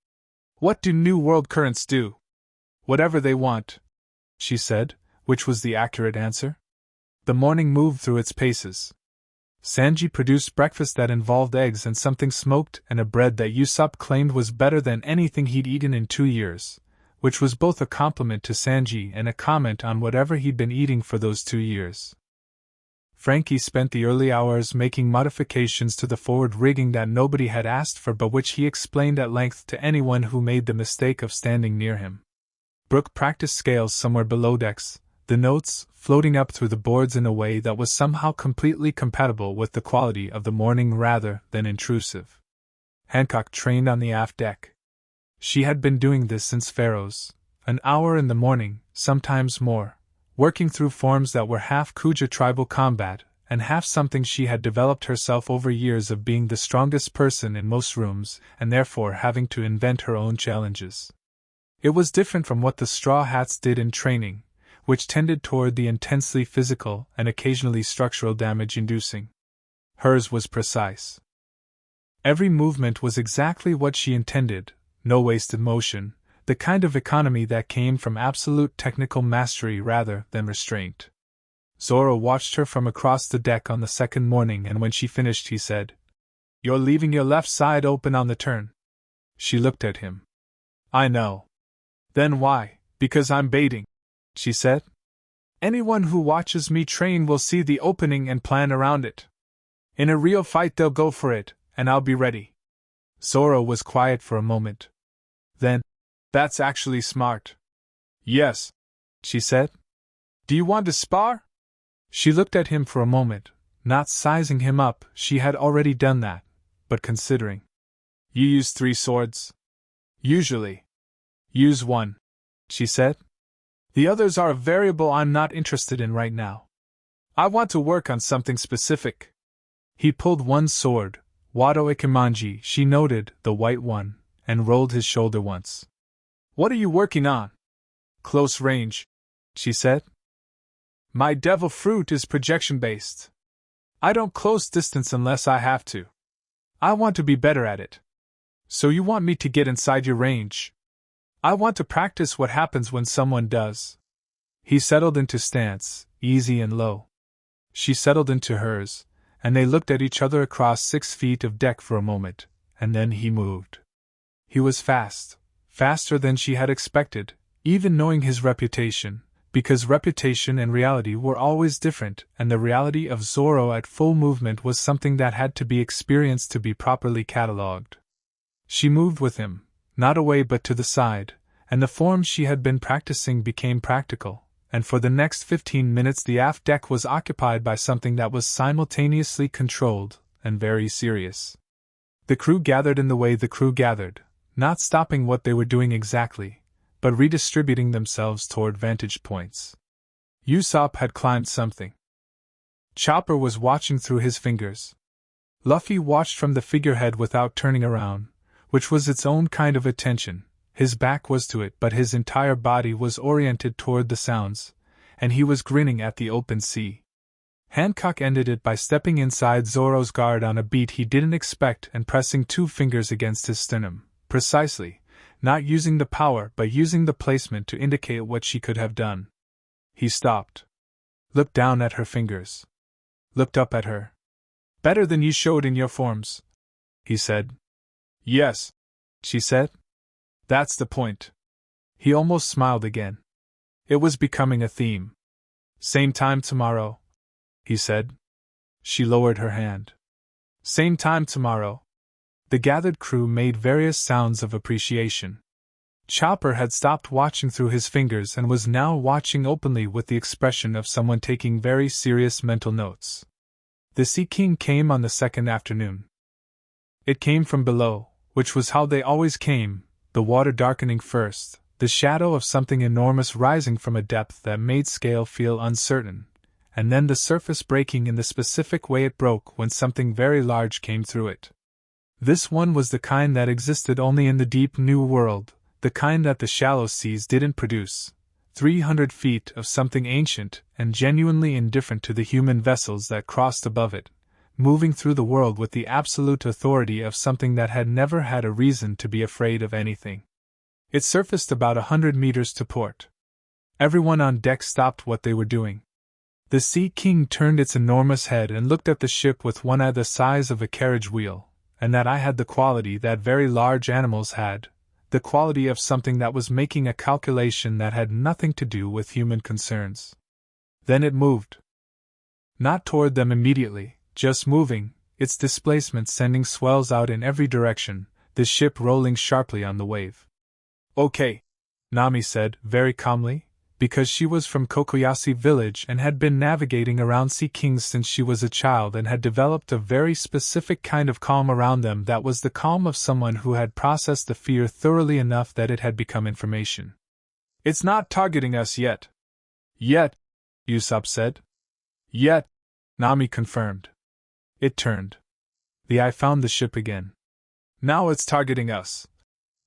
S1: "What do New World currents do?" "Whatever they want," she said, which was the accurate answer. The morning moved through its paces. Sanji produced breakfast that involved eggs and something smoked and a bread that Usopp claimed was better than anything he'd eaten in 2 years, which was both a compliment to Sanji and a comment on whatever he'd been eating for those 2 years. Frankie spent the early hours making modifications to the forward rigging that nobody had asked for but which he explained at length to anyone who made the mistake of standing near him. Brooke practiced scales somewhere below decks, the notes floating up through the boards in a way that was somehow completely compatible with the quality of the morning rather than intrusive. Hancock trained on the aft deck. She had been doing this since Pharaoh's, an hour in the morning, sometimes more, working through forms that were half Kuja tribal combat and half something she had developed herself over years of being the strongest person in most rooms and therefore having to invent her own challenges. It was different from what the Straw Hats did in training, which tended toward the intensely physical and occasionally structural damage-inducing. Hers was precise. Every movement was exactly what she intended, no wasted motion, the kind of economy that came from absolute technical mastery rather than restraint. Zoro watched her from across the deck on the second morning, and when she finished he said, "You're leaving your left side open on the turn." She looked at him. "I know." "Then why?" "Because I'm baiting," she said. "Anyone who watches me train will see the opening and plan around it. In a real fight they'll go for it, and I'll be ready." Zoro was quiet for a moment. Then, "That's actually smart." "Yes," she said. "Do you want to spar?" She looked at him for a moment, not sizing him up, she had already done that, but considering. "You use 3 swords?" "Usually." "Use 1," she said. "The others are a variable I'm not interested in right now. I want to work on something specific." He pulled one sword, Wado Ikimanji, she noted, the white one, and rolled his shoulder once. "What are you working on?" "Close range," she said. "My devil fruit is projection-based. I don't close distance unless I have to. I want to be better at it." "So you want me to get inside your range?" "I want to practice what happens when someone does." He settled into stance, easy and low. She settled into hers, and they looked at each other across 6 feet of deck for a moment, and then he moved. He was fast, faster than she had expected, even knowing his reputation, because reputation and reality were always different, and the reality of Zoro at full movement was something that had to be experienced to be properly catalogued. She moved with him, not away but to the side, and the forms she had been practicing became practical, and for the next 15 minutes the aft deck was occupied by something that was simultaneously controlled and very serious. The crew gathered in the way the crew gathered, not stopping what they were doing exactly, but redistributing themselves toward vantage points. Usopp had climbed something. Chopper was watching through his fingers. Luffy watched from the figurehead without turning around, which was its own kind of attention. His back was to it, but his entire body was oriented toward the sounds, and he was grinning at the open sea. Hancock ended it by stepping inside Zoro's guard on a beat he didn't expect and pressing 2 fingers against his sternum, precisely, not using the power but using the placement to indicate what she could have done. He stopped. Looked down at her fingers. Looked up at her. "Better than you showed in your forms," he said. "Yes," she said. That's the point. He almost smiled again. It was becoming a theme. Same time tomorrow, he said. She lowered her hand. Same time tomorrow. The gathered crew made various sounds of appreciation. Chopper had stopped watching through his fingers and was now watching openly with the expression of someone taking very serious mental notes. The Sea King came on the second afternoon. It came from below, which was how they always came, the water darkening first, the shadow of something enormous rising from a depth that made scale feel uncertain, and then the surface breaking in the specific way it broke when something very large came through it. This one was the kind that existed only in the deep New World, the kind that the shallow seas didn't produce. 300 feet of something ancient and genuinely indifferent to the human vessels that crossed above it, moving through the world with the absolute authority of something that had never had a reason to be afraid of anything. It surfaced about 100 meters to port. Everyone on deck stopped what they were doing. The Sea King turned its enormous head and looked at the ship with one eye the size of a carriage wheel, and that eye had the quality that very large animals had, the quality of something that was making a calculation that had nothing to do with human concerns. Then it moved. Not toward them immediately, just moving, its displacement sending swells out in every direction, the ship rolling sharply on the wave. Okay, Nami said, very calmly, because she was from Kokoyashi village and had been navigating around Sea Kings since she was a child and had developed a very specific kind of calm around them that was the calm of someone who had processed the fear thoroughly enough that it had become information. It's not targeting us yet. Yet, Usopp said. Yet, Nami confirmed. It turned. The eye found the ship again. Now it's targeting us,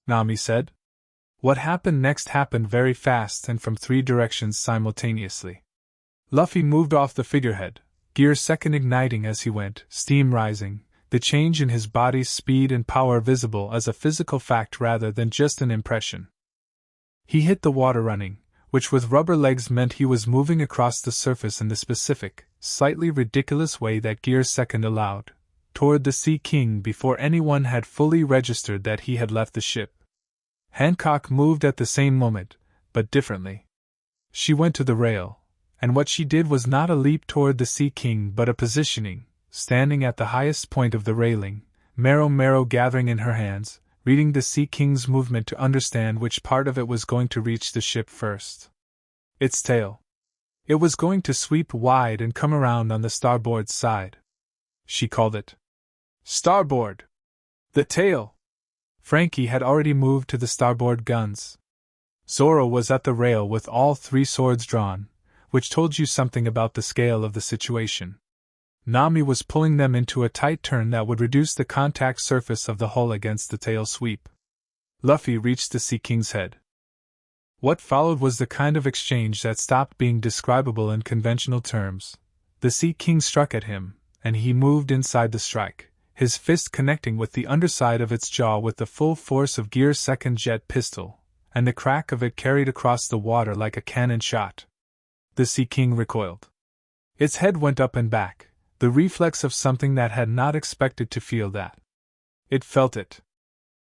S1: Nami said. What happened next happened very fast and from three directions simultaneously. Luffy moved off the figurehead, gear second igniting as he went, steam rising, the change in his body's speed and power visible as a physical fact rather than just an impression. He hit the water running, which with rubber legs meant he was moving across the surface in the specific, slightly ridiculous way that gear second allowed, toward the Sea King before anyone had fully registered that he had left the ship. Hancock moved at the same moment, but differently. She went to the rail, and what she did was not a leap toward the Sea King but a positioning, standing at the highest point of the railing, Mero gathering in her hands, reading the Sea King's movement to understand which part of it was going to reach the ship first. Its tail. It was going to sweep wide and come around on the starboard side. She called it. Starboard! The tail! Frankie had already moved to the starboard guns. Zoro was at the rail with all three swords drawn, which told you something about the scale of the situation. Nami was pulling them into a tight turn that would reduce the contact surface of the hull against the tail sweep. Luffy reached the Sea King's head. What followed was the kind of exchange that stopped being describable in conventional terms. The Sea King struck at him, and he moved inside the strike, his fist connecting with the underside of its jaw with the full force of Gear's second jet pistol, and the crack of it carried across the water like a cannon shot. The Sea King recoiled. Its head went up and back, the reflex of something that had not expected to feel that. It felt it.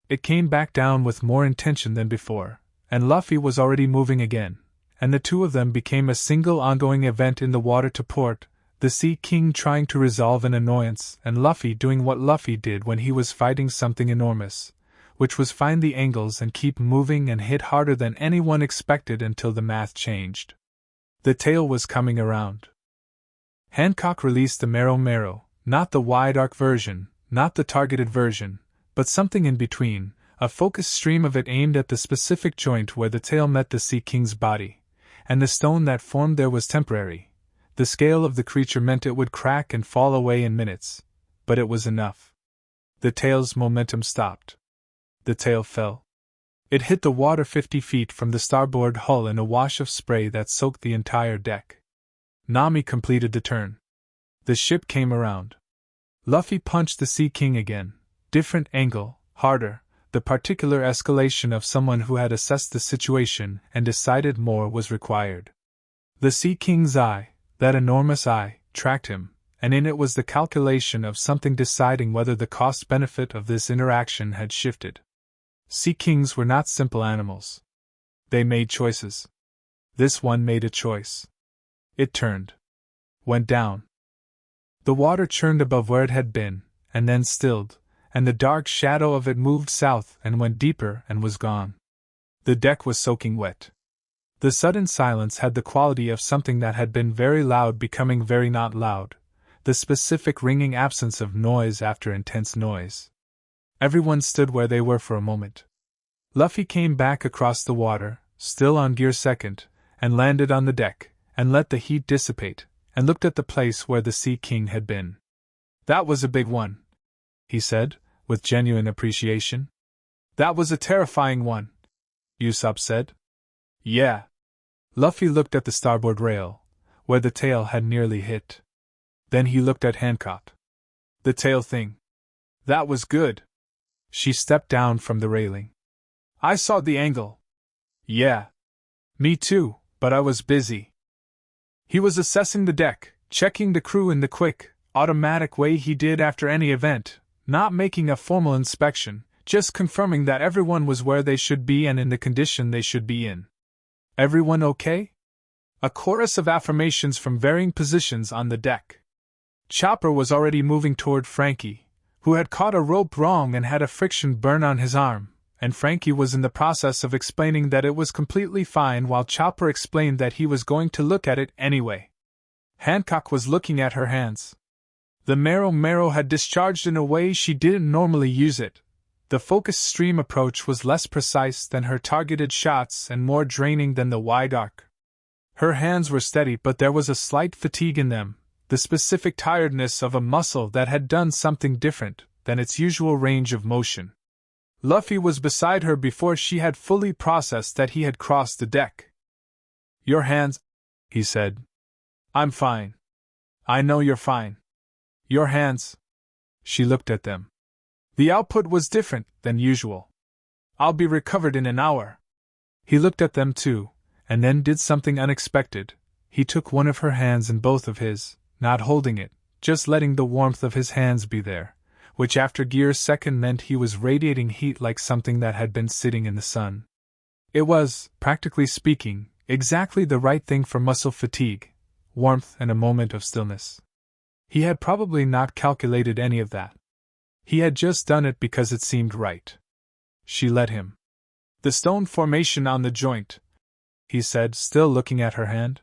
S1: It came back down with more intention than before, and Luffy was already moving again, and the two of them became a single ongoing event in the water to port, the Sea King trying to resolve an annoyance and Luffy doing what Luffy did when he was fighting something enormous, which was find the angles and keep moving and hit harder than anyone expected until the math changed. The tail was coming around. Hancock released the Mero, not the wide arc version, not the targeted version, but something in between, a focused stream of it aimed at the specific joint where the tail met the Sea King's body, and the stone that formed there was temporary. The scale of the creature meant it would crack and fall away in minutes, but it was enough. The tail's momentum stopped. The tail fell. It hit the water 50 feet from the starboard hull in a wash of spray that soaked the entire deck. Nami completed the turn. The ship came around. Luffy punched the Sea King again, different angle, harder, the particular escalation of someone who had assessed the situation and decided more was required. The Sea King's eye, that enormous eye, tracked him, and in it was the calculation of something deciding whether the cost-benefit of this interaction had shifted. Sea kings were not simple animals. They made choices. This one made a choice. It turned. Went down. The water churned above where it had been, and then stilled, and the dark shadow of it moved south and went deeper and was gone. The deck was soaking wet. The sudden silence had the quality of something that had been very loud becoming very not loud, the specific ringing absence of noise after intense noise. Everyone stood where they were for a moment. Luffy came back across the water, still on gear second, and landed on the deck, and let the heat dissipate, and looked at the place where the Sea King had been. "That was a big one," he said, with genuine appreciation. "That was a terrifying one," Usopp said. "Yeah." Luffy looked at the starboard rail, where the tail had nearly hit. Then he looked at Hancock. "The tail thing. That was good." She stepped down from the railing. "I saw the angle." "Yeah. Me too, but I was busy." He was assessing the deck, checking the crew in the quick, automatic way he did after any event, not making a formal inspection, just confirming that everyone was where they should be and in the condition they should be in. "Everyone okay?" A chorus of affirmations from varying positions on the deck. Chopper was already moving toward Frankie, who had caught a rope wrong and had a friction burn on his arm, and Frankie was in the process of explaining that it was completely fine while Chopper explained that he was going to look at it anyway. Hancock was looking at her hands. The Marrow had discharged in a way she didn't normally use it. The focus stream approach was less precise than her targeted shots and more draining than the wide arc. Her hands were steady, but there was a slight fatigue in them, the specific tiredness of a muscle that had done something different than its usual range of motion. Luffy was beside her before she had fully processed that he had crossed the deck. "Your hands," he said. "I'm fine." "I know you're fine." "Your hands." She looked at them. The output was different than usual. "I'll be recovered in an hour." He looked at them too, and then did something unexpected. He took one of her hands in both of his, not holding it, just letting the warmth of his hands be there, which after gear second meant he was radiating heat like something that had been sitting in the sun. It was, practically speaking, exactly the right thing for muscle fatigue, warmth and a moment of stillness. He had probably not calculated any of that. He had just done it because it seemed right. She let him. "The stone formation on the joint," he said, still looking at her hand.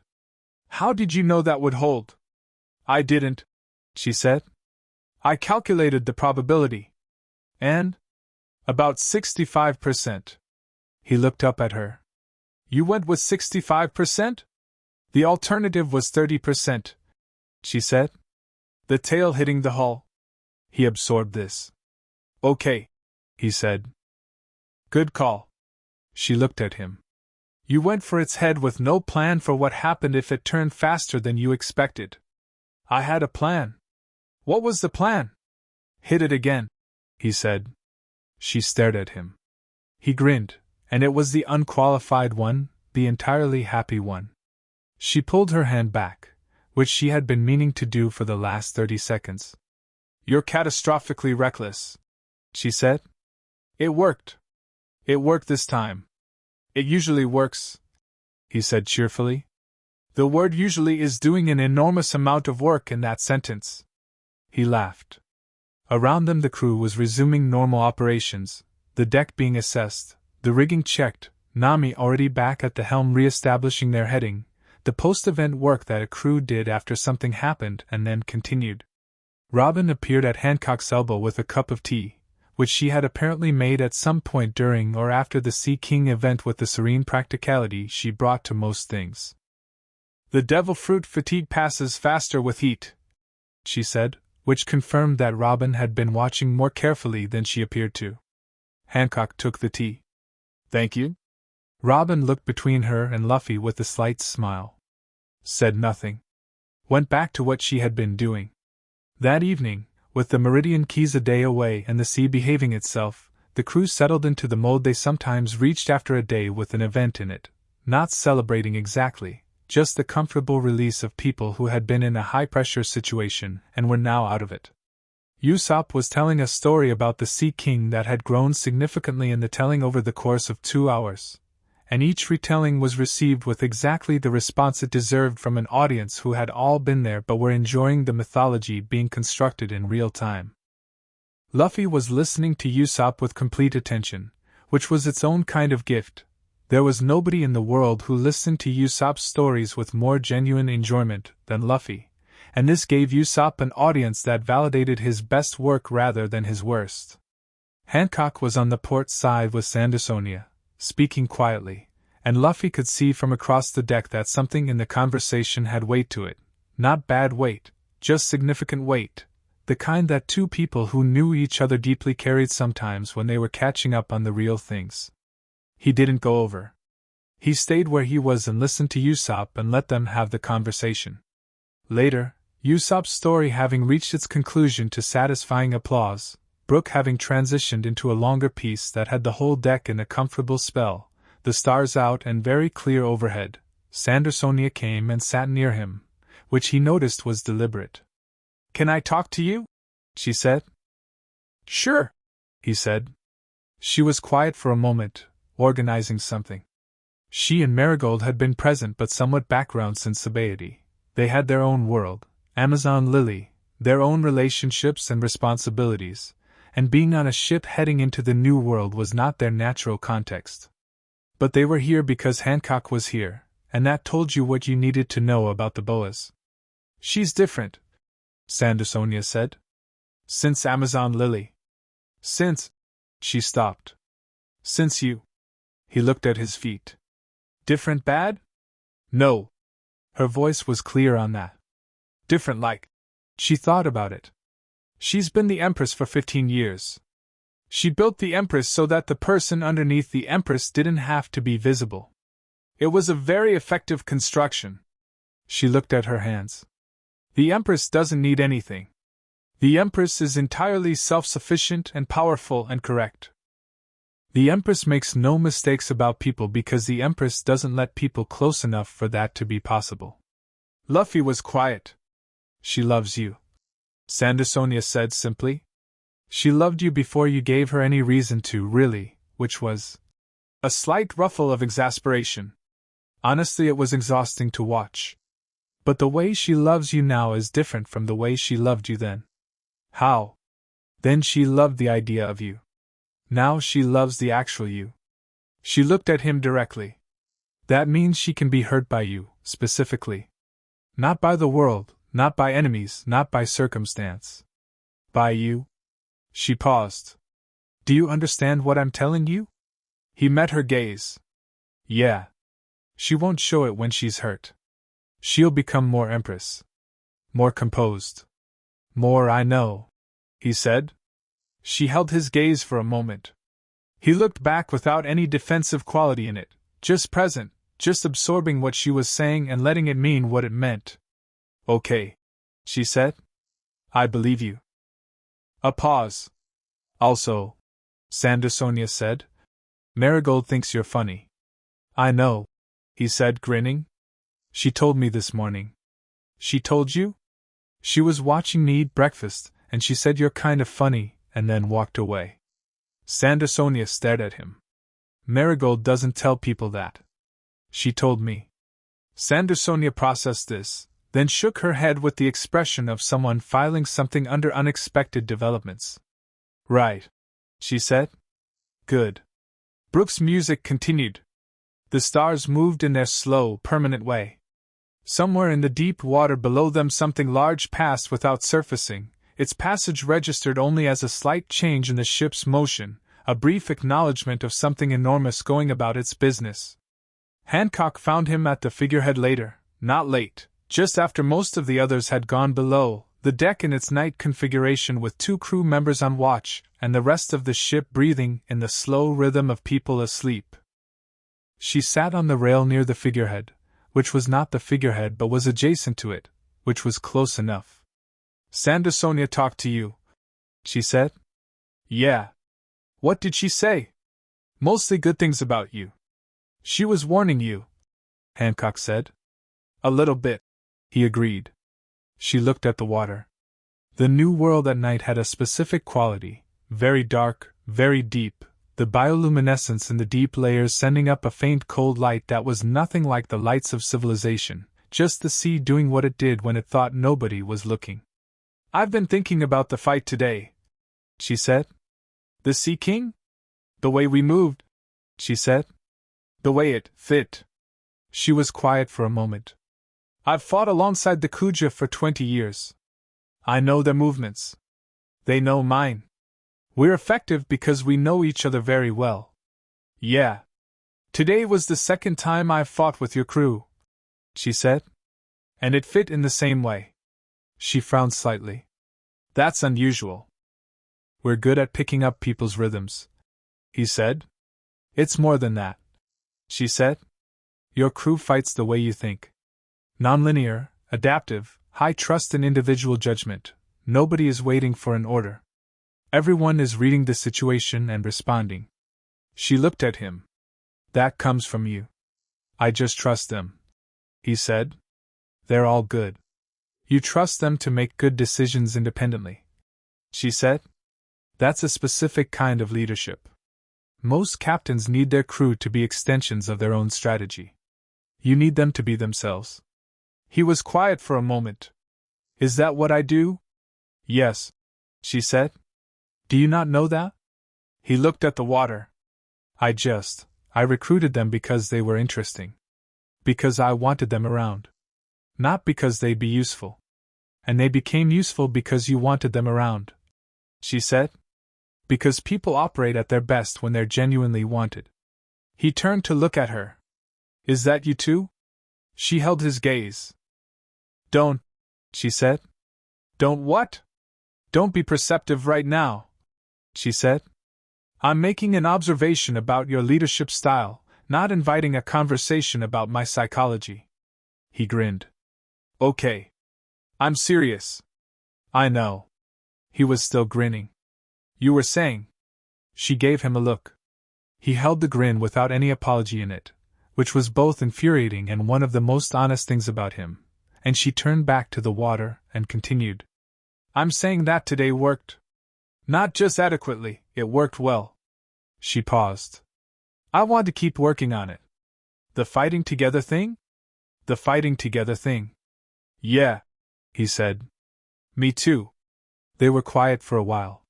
S1: "How did you know that would hold?" "I didn't," she said. "I calculated the probability. And? About 65%. He looked up at her. "You went with 65%? The alternative was 30%, she said. "The tail hitting the hull." He absorbed this. "Okay," he said. "Good call." She looked at him. "You went for its head with no plan for what happened if it turned faster than you expected." "I had a plan." "What was the plan?" "Hit it again," he said. She stared at him. He grinned, and it was the unqualified one, the entirely happy one. She pulled her hand back, which she had been meaning to do for the last 30 seconds. "You're catastrophically reckless," she said. "It worked. It worked this time. It usually works," he said cheerfully. The word usually is doing an enormous amount of work in that sentence. He laughed. Around them the crew was resuming normal operations, the deck being assessed, the rigging checked, Nami already back at the helm re-establishing their heading, the post-event work that a crew did after something happened and then continued. Robin appeared at Hancock's elbow with a cup of tea, which she had apparently made at some point during or after the Sea King event with the serene practicality she brought to most things. "The devil fruit fatigue passes faster with heat," she said, which confirmed that Robin had been watching more carefully than she appeared to. Hancock took the tea. "Thank you." Robin looked between her and Luffy with a slight smile. Said nothing. Went back to what she had been doing. That evening, with the Meridian Keys a day away and the sea behaving itself, the crew settled into the mode they sometimes reached after a day with an event in it, not celebrating exactly, just the comfortable release of people who had been in a high-pressure situation and were now out of it. Usopp was telling a story about the Sea King that had grown significantly in the telling over the course of 2 hours, and each retelling was received with exactly the response it deserved from an audience who had all been there but were enjoying the mythology being constructed in real time. Luffy was listening to Usopp with complete attention, which was its own kind of gift. There was nobody in the world who listened to Usopp's stories with more genuine enjoyment than Luffy, and this gave Usopp an audience that validated his best work rather than his worst. Hancock was on the port side with Sandersonia, speaking quietly, and Luffy could see from across the deck that something in the conversation had weight to it. Not bad weight, just significant weight, the kind that two people who knew each other deeply carried sometimes when they were catching up on the real things. He didn't go over. He stayed where he was and listened to Usopp and let them have the conversation. Later, Usopp's story having reached its conclusion to satisfying applause, Brook having transitioned into a longer piece that had the whole deck in a comfortable spell, the stars out and very clear overhead, Sandersonia came and sat near him, which he noticed was deliberate. "Can I talk to you?" she said. "Sure," he said. She was quiet for a moment, organizing something. She and Marigold had been present but somewhat background since Sabaody. They had their own world, Amazon Lily, their own relationships and responsibilities, and being on a ship heading into the new world was not their natural context. But they were here because Hancock was here, and that told you what you needed to know about the boas. "She's different," Sandersonia said. "Since Amazon Lily." "Since..." She stopped. "Since you..." He looked at his feet. "Different bad?" "No." Her voice was clear on that. "Different like..." She thought about it. "She's been the Empress for 15 years. She built the Empress so that the person underneath the Empress didn't have to be visible. It was a very effective construction." She looked at her hands. "The Empress doesn't need anything. The Empress is entirely self-sufficient and powerful and correct. The Empress makes no mistakes about people because the Empress doesn't let people close enough for that to be possible." Luffy was quiet. "She loves you," Sandersonia said simply. "She loved you before you gave her any reason to, really," which was a slight ruffle of exasperation. Honestly, it was exhausting to watch. "But the way she loves you now is different from the way she loved you then." "How?" "Then she loved the idea of you. Now she loves the actual you." She looked at him directly. "That means she can be hurt by you, specifically. Not by the world, not by enemies, not by circumstance. By you." She paused. "Do you understand what I'm telling you?" He met her gaze. "Yeah. She won't show it when she's hurt. She'll become more Empress. More composed. More I know," he said. She held his gaze for a moment. He looked back without any defensive quality in it, just present, just absorbing what she was saying and letting it mean what it meant. "Okay," she said. "I believe you." A pause. "Also," Sandersonia said, "Marigold thinks you're funny." "I know," he said, grinning. "She told me this morning." "She told you?" "She was watching me eat breakfast, and she said you're kind of funny, and then walked away." Sandersonia stared at him. "Marigold doesn't tell people that." "She told me." Sandersonia processed this, then shook her head with the expression of someone filing something under unexpected developments. "Right," she said. "Good." Brook's music continued. The stars moved in their slow, permanent way. Somewhere in the deep water below them something large passed without surfacing, its passage registered only as a slight change in the ship's motion, a brief acknowledgement of something enormous going about its business. Hancock found him at the figurehead later, not late, just after most of the others had gone below, the deck in its night configuration with 2 crew members on watch, and the rest of the ship breathing in the slow rhythm of people asleep. She sat on the rail near the figurehead, which was not the figurehead but was adjacent to it, which was close enough. "Sandersonia talked to you?" she said. "Yeah." "What did she say?" "Mostly good things about you." "She was warning you," Hancock said. "A little bit," he agreed. She looked at the water. The new world at night had a specific quality, very dark, very deep, the bioluminescence in the deep layers sending up a faint cold light that was nothing like the lights of civilization, just the sea doing what it did when it thought nobody was looking. "I've been thinking about the fight today," she said. "The Sea King? The way we moved," she said. "The way it fit." She was quiet for a moment. "I've fought alongside the Kuja for 20 years. I know their movements. They know mine. We're effective because we know each other very well. Yeah. Today was the second time I've fought with your crew," she said. "And it fit in the same way." She frowned slightly. "That's unusual." "We're good at picking up people's rhythms," he said. "It's more than that," she said. "Your crew fights the way you think. Nonlinear, adaptive, high trust in individual judgment. Nobody is waiting for an order. Everyone is reading the situation and responding." She looked at him. "That comes from you." "I just trust them," he said. "They're all good." "You trust them to make good decisions independently," she said. "That's a specific kind of leadership. Most captains need their crew to be extensions of their own strategy. You need them to be themselves." He was quiet for a moment. "Is that what I do?" "Yes," she said. "Do you not know that?" He looked at the water. I recruited them because they were interesting. Because I wanted them around. Not because they'd be useful. And they became useful because you wanted them around," she said. "Because people operate at their best when they're genuinely wanted." He turned to look at her. "Is that you too?" She held his gaze. "Don't," she said. "Don't what?" "Don't be perceptive right now," she said. "I'm making an observation about your leadership style, not inviting a conversation about my psychology." He grinned. "Okay. I'm serious." "I know." He was still grinning. "You were saying." She gave him a look. He held the grin without any apology in it, which was both infuriating and one of the most honest things about him, and she turned back to the water and continued. "I'm saying that today worked. Not just adequately, it worked well." She paused. "I want to keep working on it." "The fighting together thing?" "The fighting together thing." "Yeah," he said. "Me too." They were quiet for a while.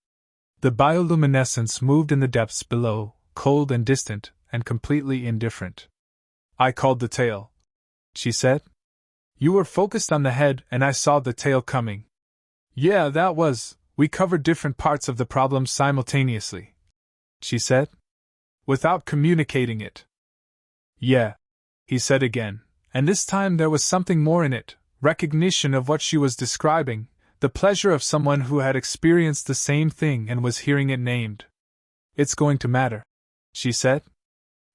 S1: The bioluminescence moved in the depths below, cold and distant, and completely indifferent. "I called the tail," she said. "You were focused on the head and I saw the tail coming." "Yeah, we covered different parts of the problem simultaneously," she said. "Without communicating it." "Yeah," he said again, and this time there was something more in it, recognition of what she was describing, the pleasure of someone who had experienced the same thing and was hearing it named. "It's going to matter," she said.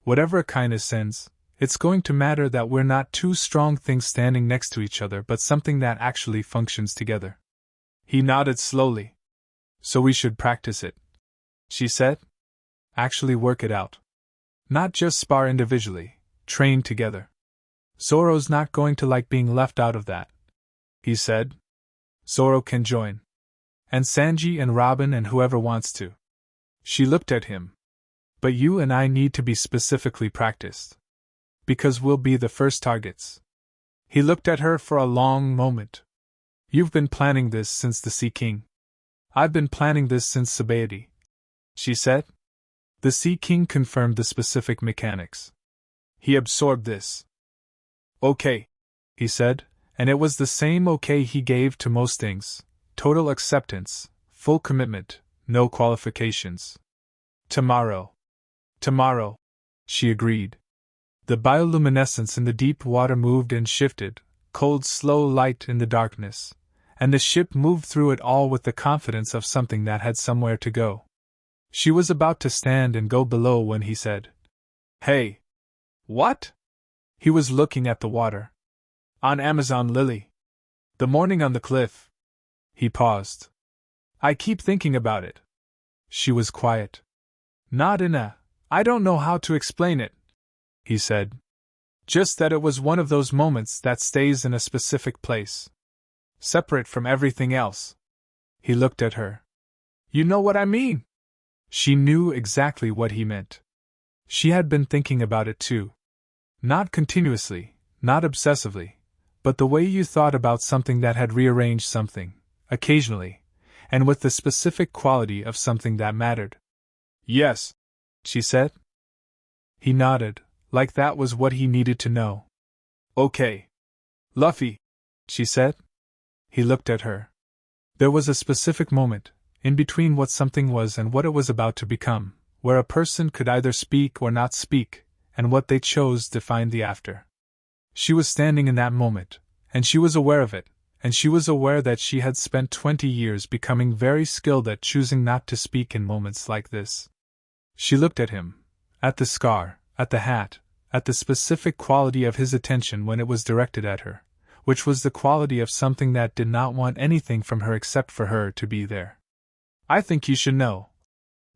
S1: "Whatever a kindness sends, it's going to matter that we're not two strong things standing next to each other but something that actually functions together." He nodded slowly. "So we should practice it," she said. "Actually work it out. Not just spar individually, train together. Zoro's not going to like being left out of that," he said. "Zoro can join. And Sanji and Robin and whoever wants to." She looked at him. "But you and I need to be specifically practiced. Because we'll be the first targets." He looked at her for a long moment. "You've been planning this since the Sea King." "I've been planning this since Sabaody," she said. The Sea King confirmed the specific mechanics. He absorbed this. "Okay," he said, and it was the same okay he gave to most things: total acceptance, full commitment, no qualifications. "Tomorrow." "Tomorrow," she agreed. The bioluminescence in the deep water moved and shifted, cold, slow light in the darkness, and the ship moved through it all with the confidence of something that had somewhere to go. She was about to stand and go below when he said, "Hey!" "What?" He was looking at the water. "On Amazon Lily. The morning on the cliff." He paused. "I keep thinking about it." She was quiet. "Not in a, I don't know how to explain it," he said. "Just that it was one of those moments that stays in a specific place. Separate from everything else." He looked at her. You know what I mean? She knew exactly what he meant. She had been thinking about it too. Not continuously, not obsessively, but the way you thought about something that had rearranged something, occasionally, and with the specific quality of something that mattered. Yes, she said. He nodded, like that was what he needed to know. Okay. Luffy, she said. He looked at her. There was a specific moment, in between what something was and what it was about to become, where a person could either speak or not speak, and what they chose defined the after. She was standing in that moment, and she was aware of it, and she was aware that she had spent 20 years becoming very skilled at choosing not to speak in moments like this. She looked at him, at the scar, at the hat, at the specific quality of his attention when it was directed at her, which was the quality of something that did not want anything from her except for her to be there. I think you should know,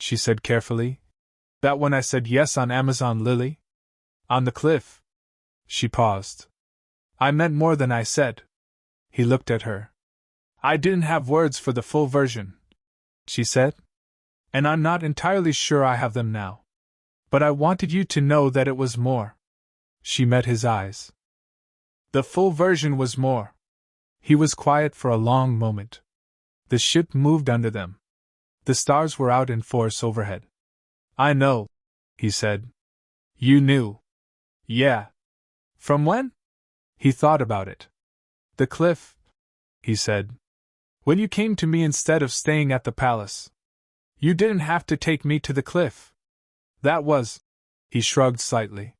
S1: she said carefully, that when I said yes on Amazon Lily, on the cliff. She paused. I meant more than I said. He looked at her. I didn't have words for the full version, she said. And I'm not entirely sure I have them now. But I wanted you to know that it was more. She met his eyes. The full version was more. He was quiet for a long moment. The ship moved under them. The stars were out in force overhead. I know, he said. You knew. Yeah. From when? He thought about it. The cliff, he said. When you came to me instead of staying at the palace. You didn't have to take me to the cliff. That was. He shrugged slightly.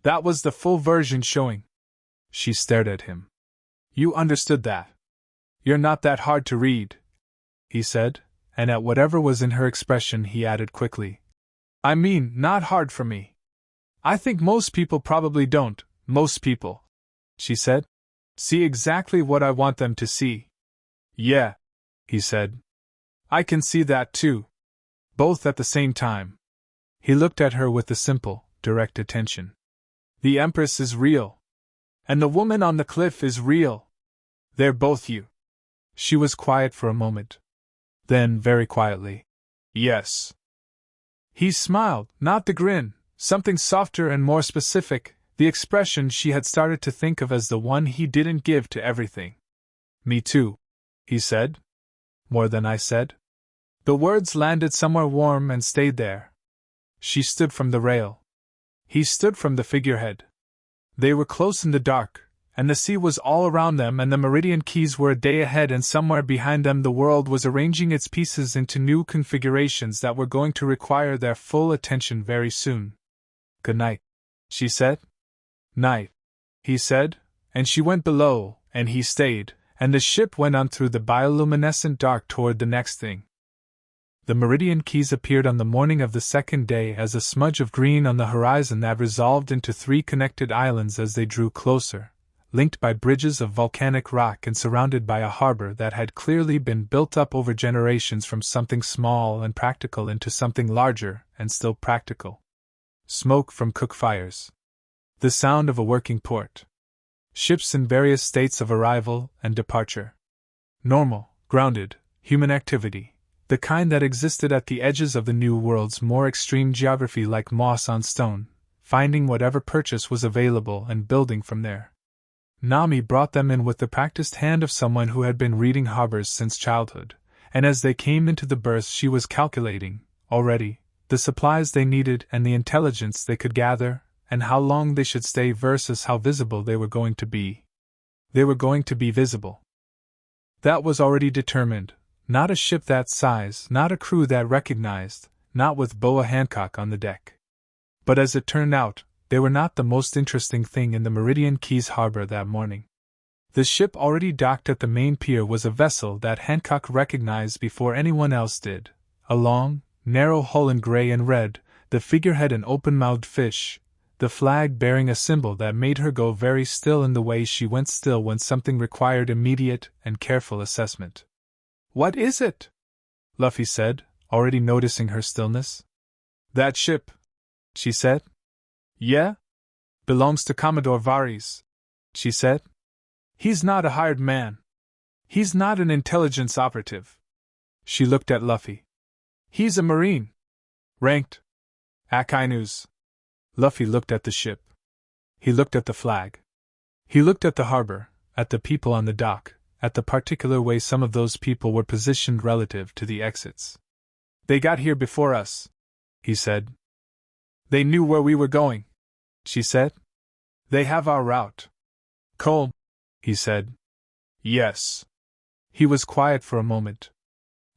S1: That was the full version showing. She stared at him. You understood that. You're not that hard to read, he said, and at whatever was in her expression he added quickly. I mean, not hard for me. I think most people probably don't, most people, she said, see exactly what I want them to see. Yeah, he said. I can see that too. Both at the same time. He looked at her with the simple, direct attention. The Empress is real. And the woman on the cliff is real. They're both you. She was quiet for a moment. Then, very quietly, yes. He smiled, not the grin, something softer and more specific, the expression she had started to think of as the one he didn't give to everything. Me too, he said. More than I said? The words landed somewhere warm and stayed there. She stood from the rail. He stood from the figurehead. They were close in the dark, and the sea was all around them, and the Meridian Keys were a day ahead, and somewhere behind them the world was arranging its pieces into new configurations that were going to require their full attention very soon. Good night, she said. Night, he said, and she went below, and he stayed, and the ship went on through the bioluminescent dark toward the next thing. The Meridian Keys appeared on the morning of the second day as a smudge of green on the horizon that resolved into 3 connected islands as they drew closer, linked by bridges of volcanic rock and surrounded by a harbor that had clearly been built up over generations from something small and practical into something larger and still practical. Smoke from cook fires. The sound of a working port. Ships in various states of arrival and departure. Normal, grounded, human activity. The kind that existed at the edges of the New World's more extreme geography like moss on stone, finding whatever purchase was available and building from there. Nami brought them in with the practiced hand of someone who had been reading harbors since childhood, and as they came into the berth she was calculating, already, the supplies they needed and the intelligence they could gather, and how long they should stay versus how visible they were going to be. They were going to be visible. That was already determined. Not a ship that size, not a crew that recognized, not with Boa Hancock on the deck. But as it turned out, they were not the most interesting thing in the Meridian Keys harbor that morning. The ship already docked at the main pier was a vessel that Hancock recognized before anyone else did. A long, narrow hull in gray and red, the figurehead an open-mouthed fish, the flag bearing a symbol that made her go very still in the way she went still when something required immediate and careful assessment. What is it? Luffy said, already noticing her stillness. That ship, she said. Yeah? Belongs to Commodore Varys, she said. He's not a hired man. He's not an intelligence operative. She looked at Luffy. He's a Marine. Ranked. Akainus. Luffy looked at the ship. He looked at the flag. He looked at the harbor, at the people on the dock, at the particular way some of those people were positioned relative to the exits. They got here before us, he said. They knew where we were going, she said. They have our route. Cole, he said. Yes. He was quiet for a moment.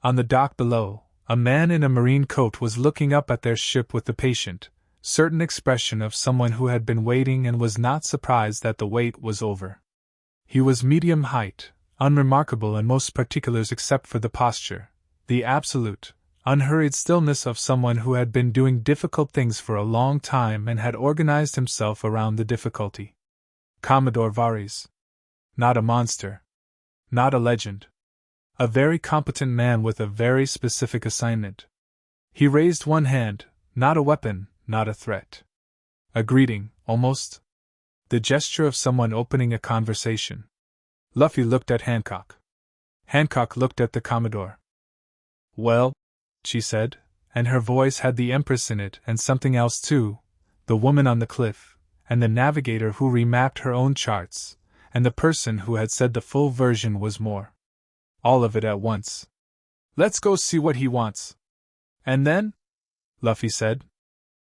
S1: On the dock below, a man in a marine coat was looking up at their ship with the patient, certain expression of someone who had been waiting and was not surprised that the wait was over. He was medium height, unremarkable in most particulars except for the posture, the absolute, unhurried stillness of someone who had been doing difficult things for a long time and had organized himself around the difficulty. Commodore Varys. Not a monster. Not a legend. A very competent man with a very specific assignment. He raised one hand, not a weapon, not a threat. A greeting, almost. The gesture of someone opening a conversation. Luffy looked at Hancock. Hancock looked at the Commodore. Well, she said, and her voice had the Empress in it and something else too, the woman on the cliff, and the navigator who remapped her own charts, and the person who had said the full version was more. All of it at once. Let's go see what he wants. And then? Luffy said.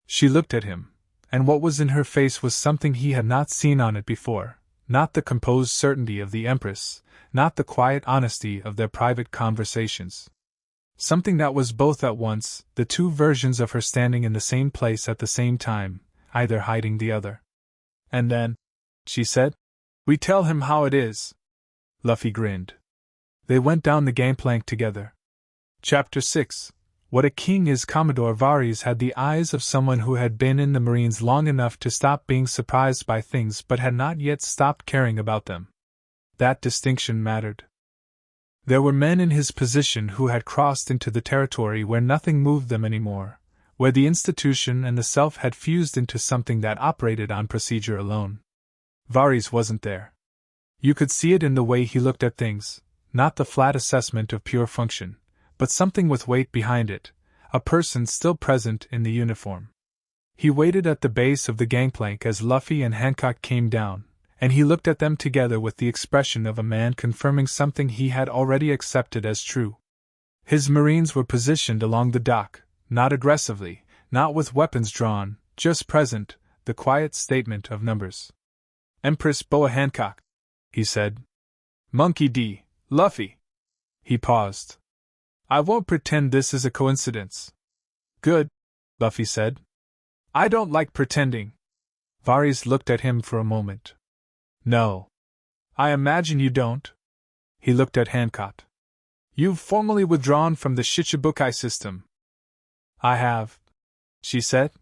S1: She looked at him, and what was in her face was something he had not seen on it before, not the composed certainty of the Empress, not the quiet honesty of their private conversations. Something that was both at once, the two versions of her standing in the same place at the same time, either hiding the other. And then, she said, we tell him how it is. Luffy grinned. They went down the gangplank together. Chapter 6. What a king is. Commodore Varys had the eyes of someone who had been in the Marines long enough to stop being surprised by things but had not yet stopped caring about them. That distinction mattered. There were men in his position who had crossed into the territory where nothing moved them anymore, where the institution and the self had fused into something that operated on procedure alone. Varys wasn't there. You could see it in the way he looked at things, not the flat assessment of pure function, but something with weight behind it, a person still present in the uniform. He waited at the base of the gangplank as Luffy and Hancock came down, and he looked at them together with the expression of a man confirming something he had already accepted as true. His Marines were positioned along the dock, not aggressively, not with weapons drawn, just present, the quiet statement of numbers. Empress Boa Hancock, he said. Monkey D. Luffy. He paused. I won't pretend this is a coincidence. Good, Luffy said. I don't like pretending. Varys looked at him for a moment. No. I imagine you don't. He looked at Hancock. You've formally withdrawn from the Shichibukai system. I have, she said.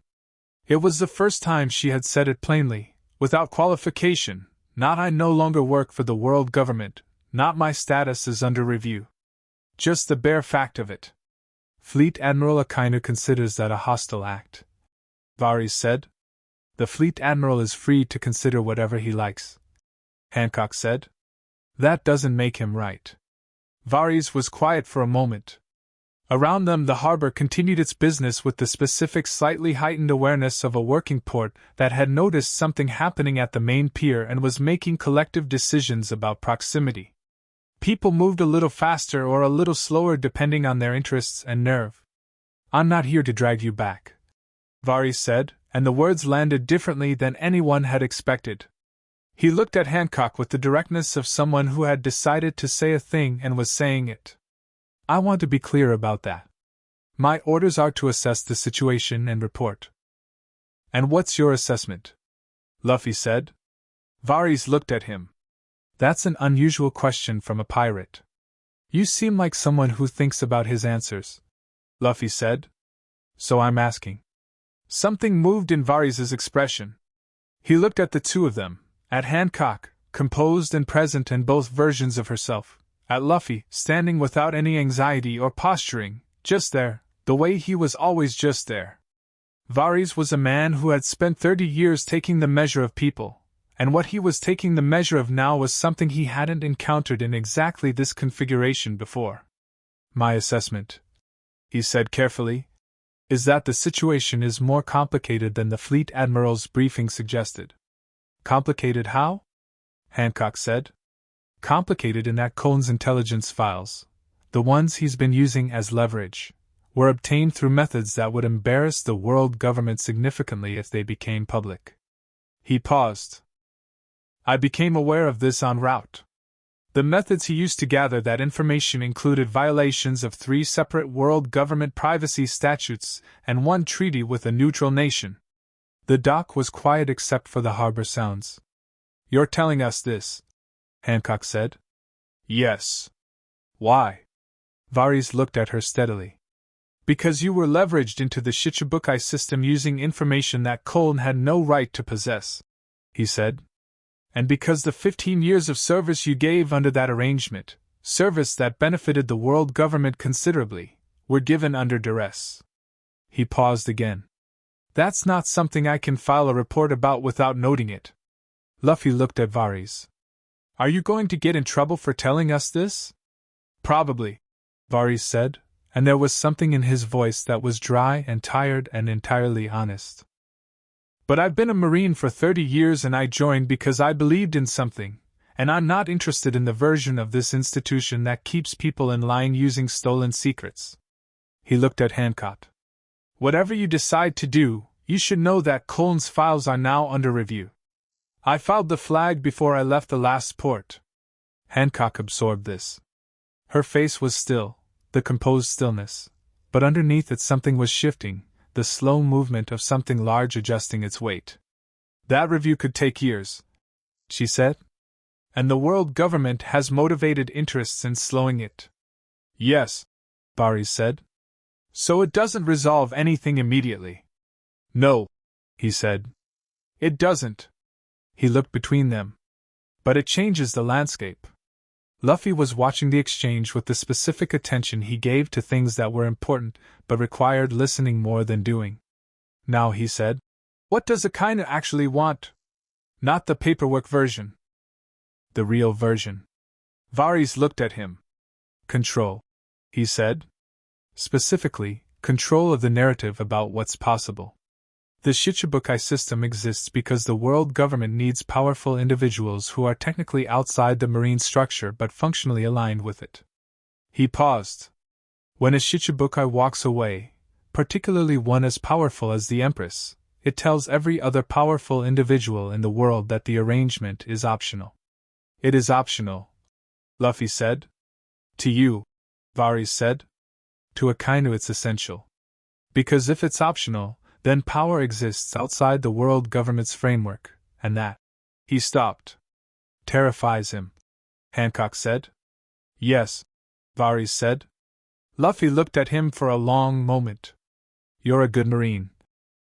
S1: It was the first time she had said it plainly, without qualification, not I no longer work for the world government, not my status is under review. Just the bare fact of it. Fleet Admiral Akainu considers that a hostile act, Varys said. The Fleet Admiral is free to consider whatever he likes, Hancock said. That doesn't make him right. Varys was quiet for a moment. Around them the harbor continued its business with the specific slightly heightened awareness of a working port that had noticed something happening at the main pier and was making collective decisions about proximity. People moved a little faster or a little slower depending on their interests and nerve. I'm not here to drag you back, Varys said, and the words landed differently than anyone had expected. He looked at Hancock with the directness of someone who had decided to say a thing and was saying it. I want to be clear about that. My orders are to assess the situation and report. And what's your assessment? Luffy said. Varys looked at him. That's an unusual question from a pirate. You seem like someone who thinks about his answers, Luffy said. So I'm asking. Something moved in Varys' expression. He looked at the two of them, at Hancock, composed and present in both versions of herself, at Luffy, standing without any anxiety or posturing, just there, the way he was always just there. Varys was a man who had spent 30 years taking the measure of people, and what he was taking the measure of now was something he hadn't encountered in exactly this configuration before. My assessment, he said carefully, is that the situation is more complicated than the Fleet Admiral's briefing suggested. Complicated how? Hancock said. Complicated in that Colin's intelligence files, the ones he's been using as leverage, were obtained through methods that would embarrass the world government significantly if they became public. He paused. I became aware of this en route. The methods he used to gather that information included violations of 3 separate world government privacy statutes and 1 treaty with a neutral nation. The dock was quiet except for the harbor sounds. You're telling us this? Hancock said. Yes. Why? Varys looked at her steadily. Because you were leveraged into the Shichibukai system using information that Colin had no right to possess, he said. And because the 15 years of service you gave under that arrangement, service that benefited the world government considerably, were given under duress. He paused again. That's not something I can file a report about without noting it. Luffy looked at Varys. Are you going to get in trouble for telling us this? Probably, Varys said, and there was something in his voice that was dry and tired and entirely honest. But I've been a Marine for 30 years and I joined because I believed in something, and I'm not interested in the version of this institution that keeps people in line using stolen secrets. He looked at Hancock. Whatever you decide to do, you should know that Colin's files are now under review. I filed the flag before I left the last port. Hancock absorbed this. Her face was still, the composed stillness, but underneath it something was shifting, the slow movement of something large adjusting its weight. That review could take years, she said. And the world government has motivated interests in slowing it. Yes, Varys said. So it doesn't resolve anything immediately. No, he said. It doesn't. He looked between them. But it changes the landscape. Luffy was watching the exchange with the specific attention he gave to things that were important but required listening more than doing. Now, he said, what does Akainu actually want? Not the paperwork version. The real version. Varys looked at him. Control, he said. Specifically, control of the narrative about what's possible. The Shichibukai system exists because the world government needs powerful individuals who are technically outside the marine structure but functionally aligned with it. He paused. When a Shichibukai walks away, particularly one as powerful as the Empress, it tells every other powerful individual in the world that the arrangement is optional. It is optional, Luffy said. To you, Varys said. To Akainu it's essential. Because if it's optional, then power exists outside the world government's framework, and that. He stopped. Terrifies him, Hancock said. Yes, Varys said. Luffy looked at him for a long moment. You're a good Marine,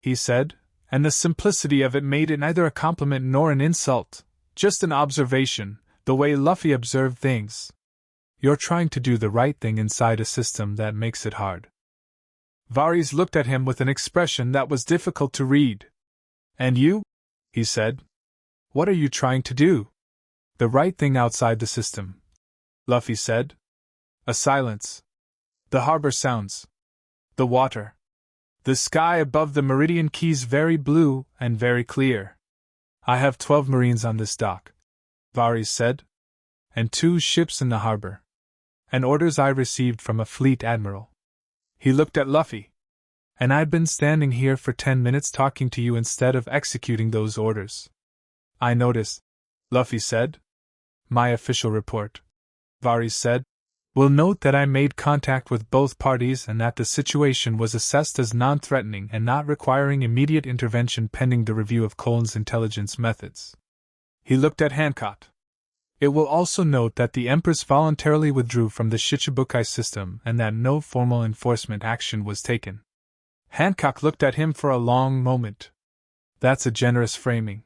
S1: he said, and the simplicity of it made it neither a compliment nor an insult, just an observation, the way Luffy observed things. You're trying to do the right thing inside a system that makes it hard. Varys looked at him with an expression that was difficult to read. And you? He said. What are you trying to do? The right thing outside the system, Luffy said. A silence. The harbor sounds. The water. The sky above the Meridian Keys very blue and very clear. I have 12 Marines on this dock, Varys said. And 2 ships in the harbor. And orders I received from a fleet admiral. He looked at Luffy. And I'd been standing here for 10 minutes talking to you instead of executing those orders. I noticed, Luffy said. My official report, Varys said, will note that I made contact with both parties and that the situation was assessed as non-threatening and not requiring immediate intervention pending the review of Colin's intelligence methods. He looked at Hancock. It will also note that the Empress voluntarily withdrew from the Shichibukai system and that no formal enforcement action was taken. Hancock looked at him for a long moment. That's a generous framing.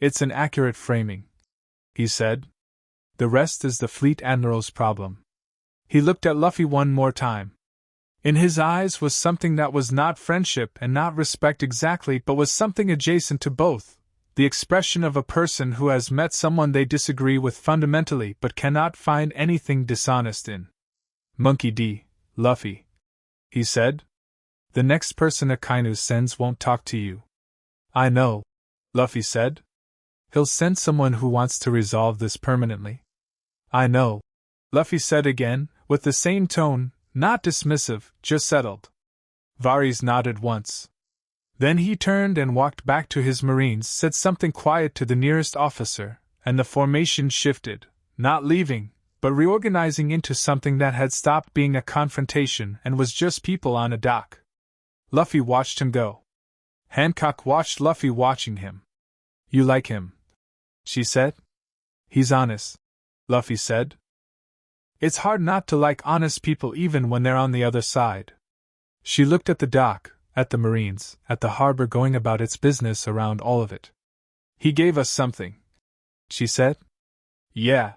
S1: It's an accurate framing, he said. The rest is the Fleet Admiral's problem. He looked at Luffy one more time. In his eyes was something that was not friendship and not respect exactly, but was something adjacent to both. The expression of a person who has met someone they disagree with fundamentally but cannot find anything dishonest in. Monkey D, Luffy, he said. The next person Akainu sends won't talk to you. I know, Luffy said. He'll send someone who wants to resolve this permanently. I know, Luffy said again, with the same tone, not dismissive, just settled. Varys nodded once. Then he turned and walked back to his marines, said something quiet to the nearest officer, and the formation shifted, not leaving, but reorganizing into something that had stopped being a confrontation and was just people on a dock. Luffy watched him go. Hancock watched Luffy watching him. You like him? She said. He's honest, Luffy said. It's hard not to like honest people even when they're on the other side. She looked at the dock, at the marines, at the harbor going about its business around all of it. He gave us something, she said. Yeah.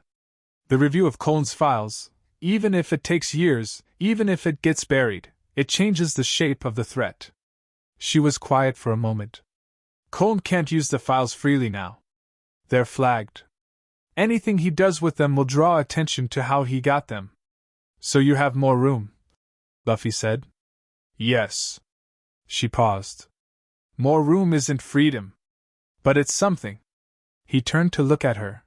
S1: The review of Coln's files, even if it takes years, even if it gets buried, it changes the shape of the threat. She was quiet for a moment. Coln can't use the files freely now. They're flagged. Anything he does with them will draw attention to how he got them. So you have more room, Luffy said. Yes. She paused. More room isn't freedom. But it's something. He turned to look at her.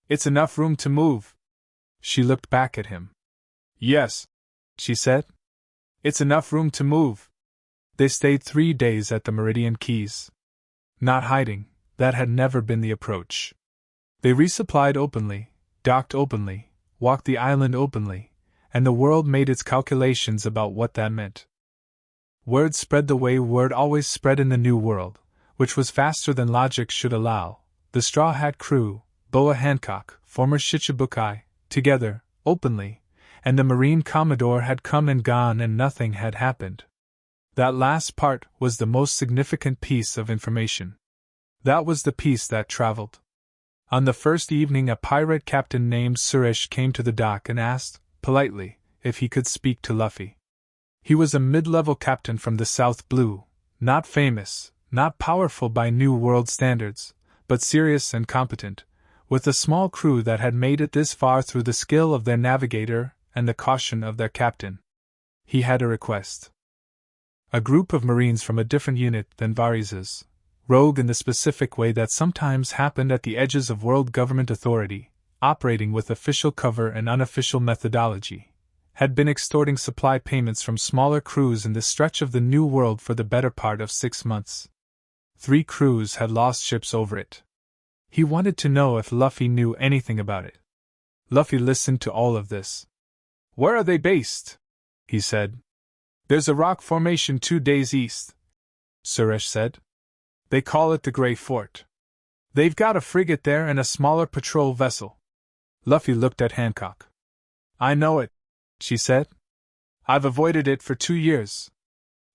S1: It's enough room to move. She looked back at him. Yes, she said. It's enough room to move. They stayed 3 days at the Meridian Keys. Not hiding, that had never been the approach. They resupplied openly, docked openly, walked the island openly, and the world made its calculations about what that meant. Word spread the way word always spread in the New World, which was faster than logic should allow. The Straw Hat crew, Boa Hancock, former Shichibukai, together, openly, and the Marine Commodore had come and gone and nothing had happened. That last part was the most significant piece of information. That was the piece that traveled. On the first evening, a pirate captain named Suresh came to the dock and asked, politely, if he could speak to Luffy. He was a mid-level captain from the South Blue, not famous, not powerful by New World standards, but serious and competent, with a small crew that had made it this far through the skill of their navigator and the caution of their captain. He had a request. A group of Marines from a different unit than Varys's, rogue in the specific way that sometimes happened at the edges of world government authority, operating with official cover and unofficial methodology, had been extorting supply payments from smaller crews in the stretch of the New World for the better part of 6 months. 3 crews had lost ships over it. He wanted to know if Luffy knew anything about it. Luffy listened to all of this. Where are they based? He said. There's a rock formation 2 days east, Suresh said. They call it the Grey Fort. They've got a frigate there and a smaller patrol vessel. Luffy looked at Hancock. I know it, she said. I've avoided it for 2 years.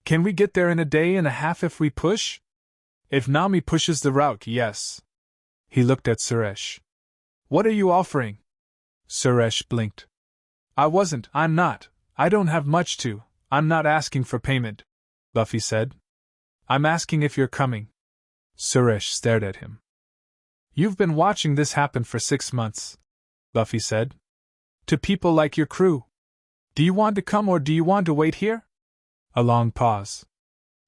S1: Can we get there in a day and a half if we push? If Nami pushes the route, yes. He looked at Suresh. What are you offering? Suresh blinked. I'm not. I don't have much to. I'm not asking for payment, Luffy said. I'm asking if you're coming. Suresh stared at him. You've been watching this happen for 6 months, Luffy said. To people like your crew. Do you want to come or do you want to wait here? A long pause.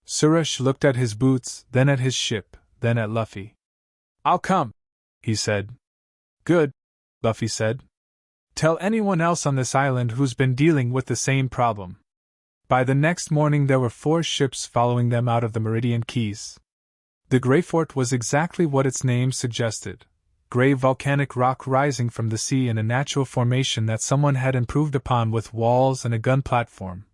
S1: Suresh looked at his boots, then at his ship, then at Luffy. I'll come, he said. Good, Luffy said. Tell anyone else on this island who's been dealing with the same problem. By the next morning there were 4 ships following them out of the Meridian Keys. The Grey Fort was exactly what its name suggested. Grey volcanic rock rising from the sea in a natural formation that someone had improved upon with walls and a gun platform,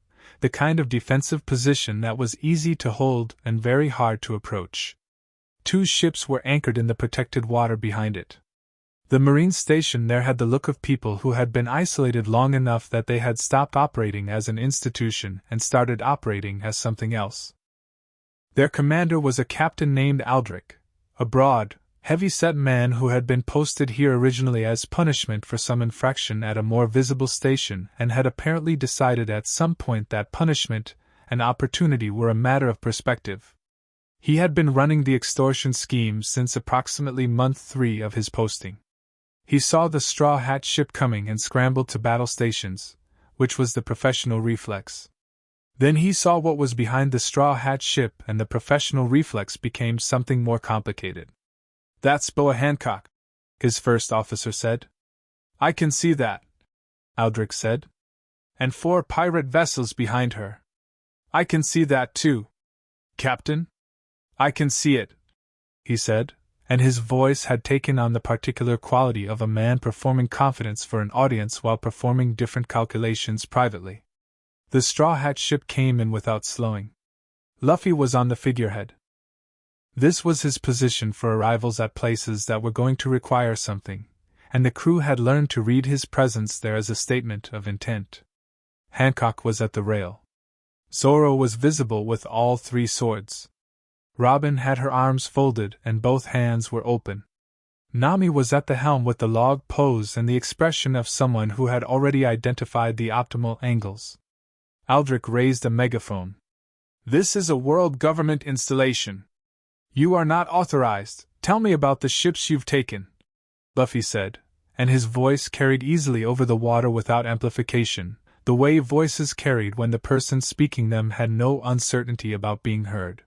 S1: the kind of defensive position that was easy to hold and very hard to approach. 2 ships were anchored in the protected water behind it. The Marine station there had the look of people who had been isolated long enough that they had stopped operating as an institution and started operating as something else. Their commander was a captain named Aldrich, a broad, heavy-set man who had been posted here originally as punishment for some infraction at a more visible station and had apparently decided at some point that punishment and opportunity were a matter of perspective. He had been running the extortion scheme since approximately month 3 of his posting. He saw the Straw Hat ship coming and scrambled to battle stations, which was the professional reflex. Then he saw what was behind the Straw Hat ship, and the professional reflex became something more complicated. "That's Boa Hancock," his first officer said. "I can see that," Aldrich said. "And 4 pirate vessels behind her." "I can see that too, Captain." "I can see it," he said, and his voice had taken on the particular quality of a man performing confidence for an audience while performing different calculations privately. The Straw Hat ship came in without slowing. Luffy was on the figurehead. This was his position for arrivals at places that were going to require something, and the crew had learned to read his presence there as a statement of intent. Hancock was at the rail. Zoro was visible with all 3 swords. Robin had her arms folded and both hands were open. Nami was at the helm with the log pose and the expression of someone who had already identified the optimal angles. Aldrich raised a megaphone. "This is a world government installation. You are not authorized. Tell me about the ships you've taken," Luffy said, and his voice carried easily over the water without amplification, the way voices carried when the person speaking them had no uncertainty about being heard.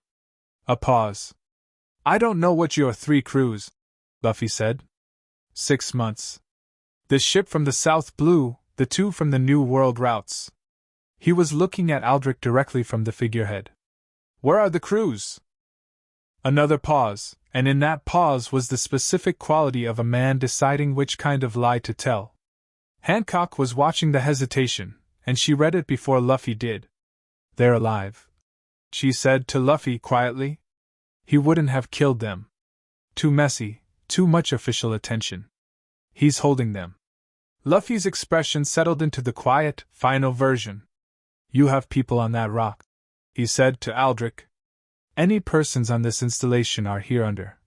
S1: A pause. "I don't know what your 3 crews," Luffy said. 6 months. The ship from the South Blue, the 2 from the New World routes. He was looking at Aldrich directly from the figurehead. "Where are the crews?" Another pause, and in that pause was the specific quality of a man deciding which kind of lie to tell. Hancock was watching the hesitation, and she read it before Luffy did. "They're alive," she said to Luffy quietly. "He wouldn't have killed them. Too messy, too much official attention. He's holding them." Luffy's expression settled into the quiet, final version. "You have people on that rock," he said to Aldrich. "Any persons on this installation are here under."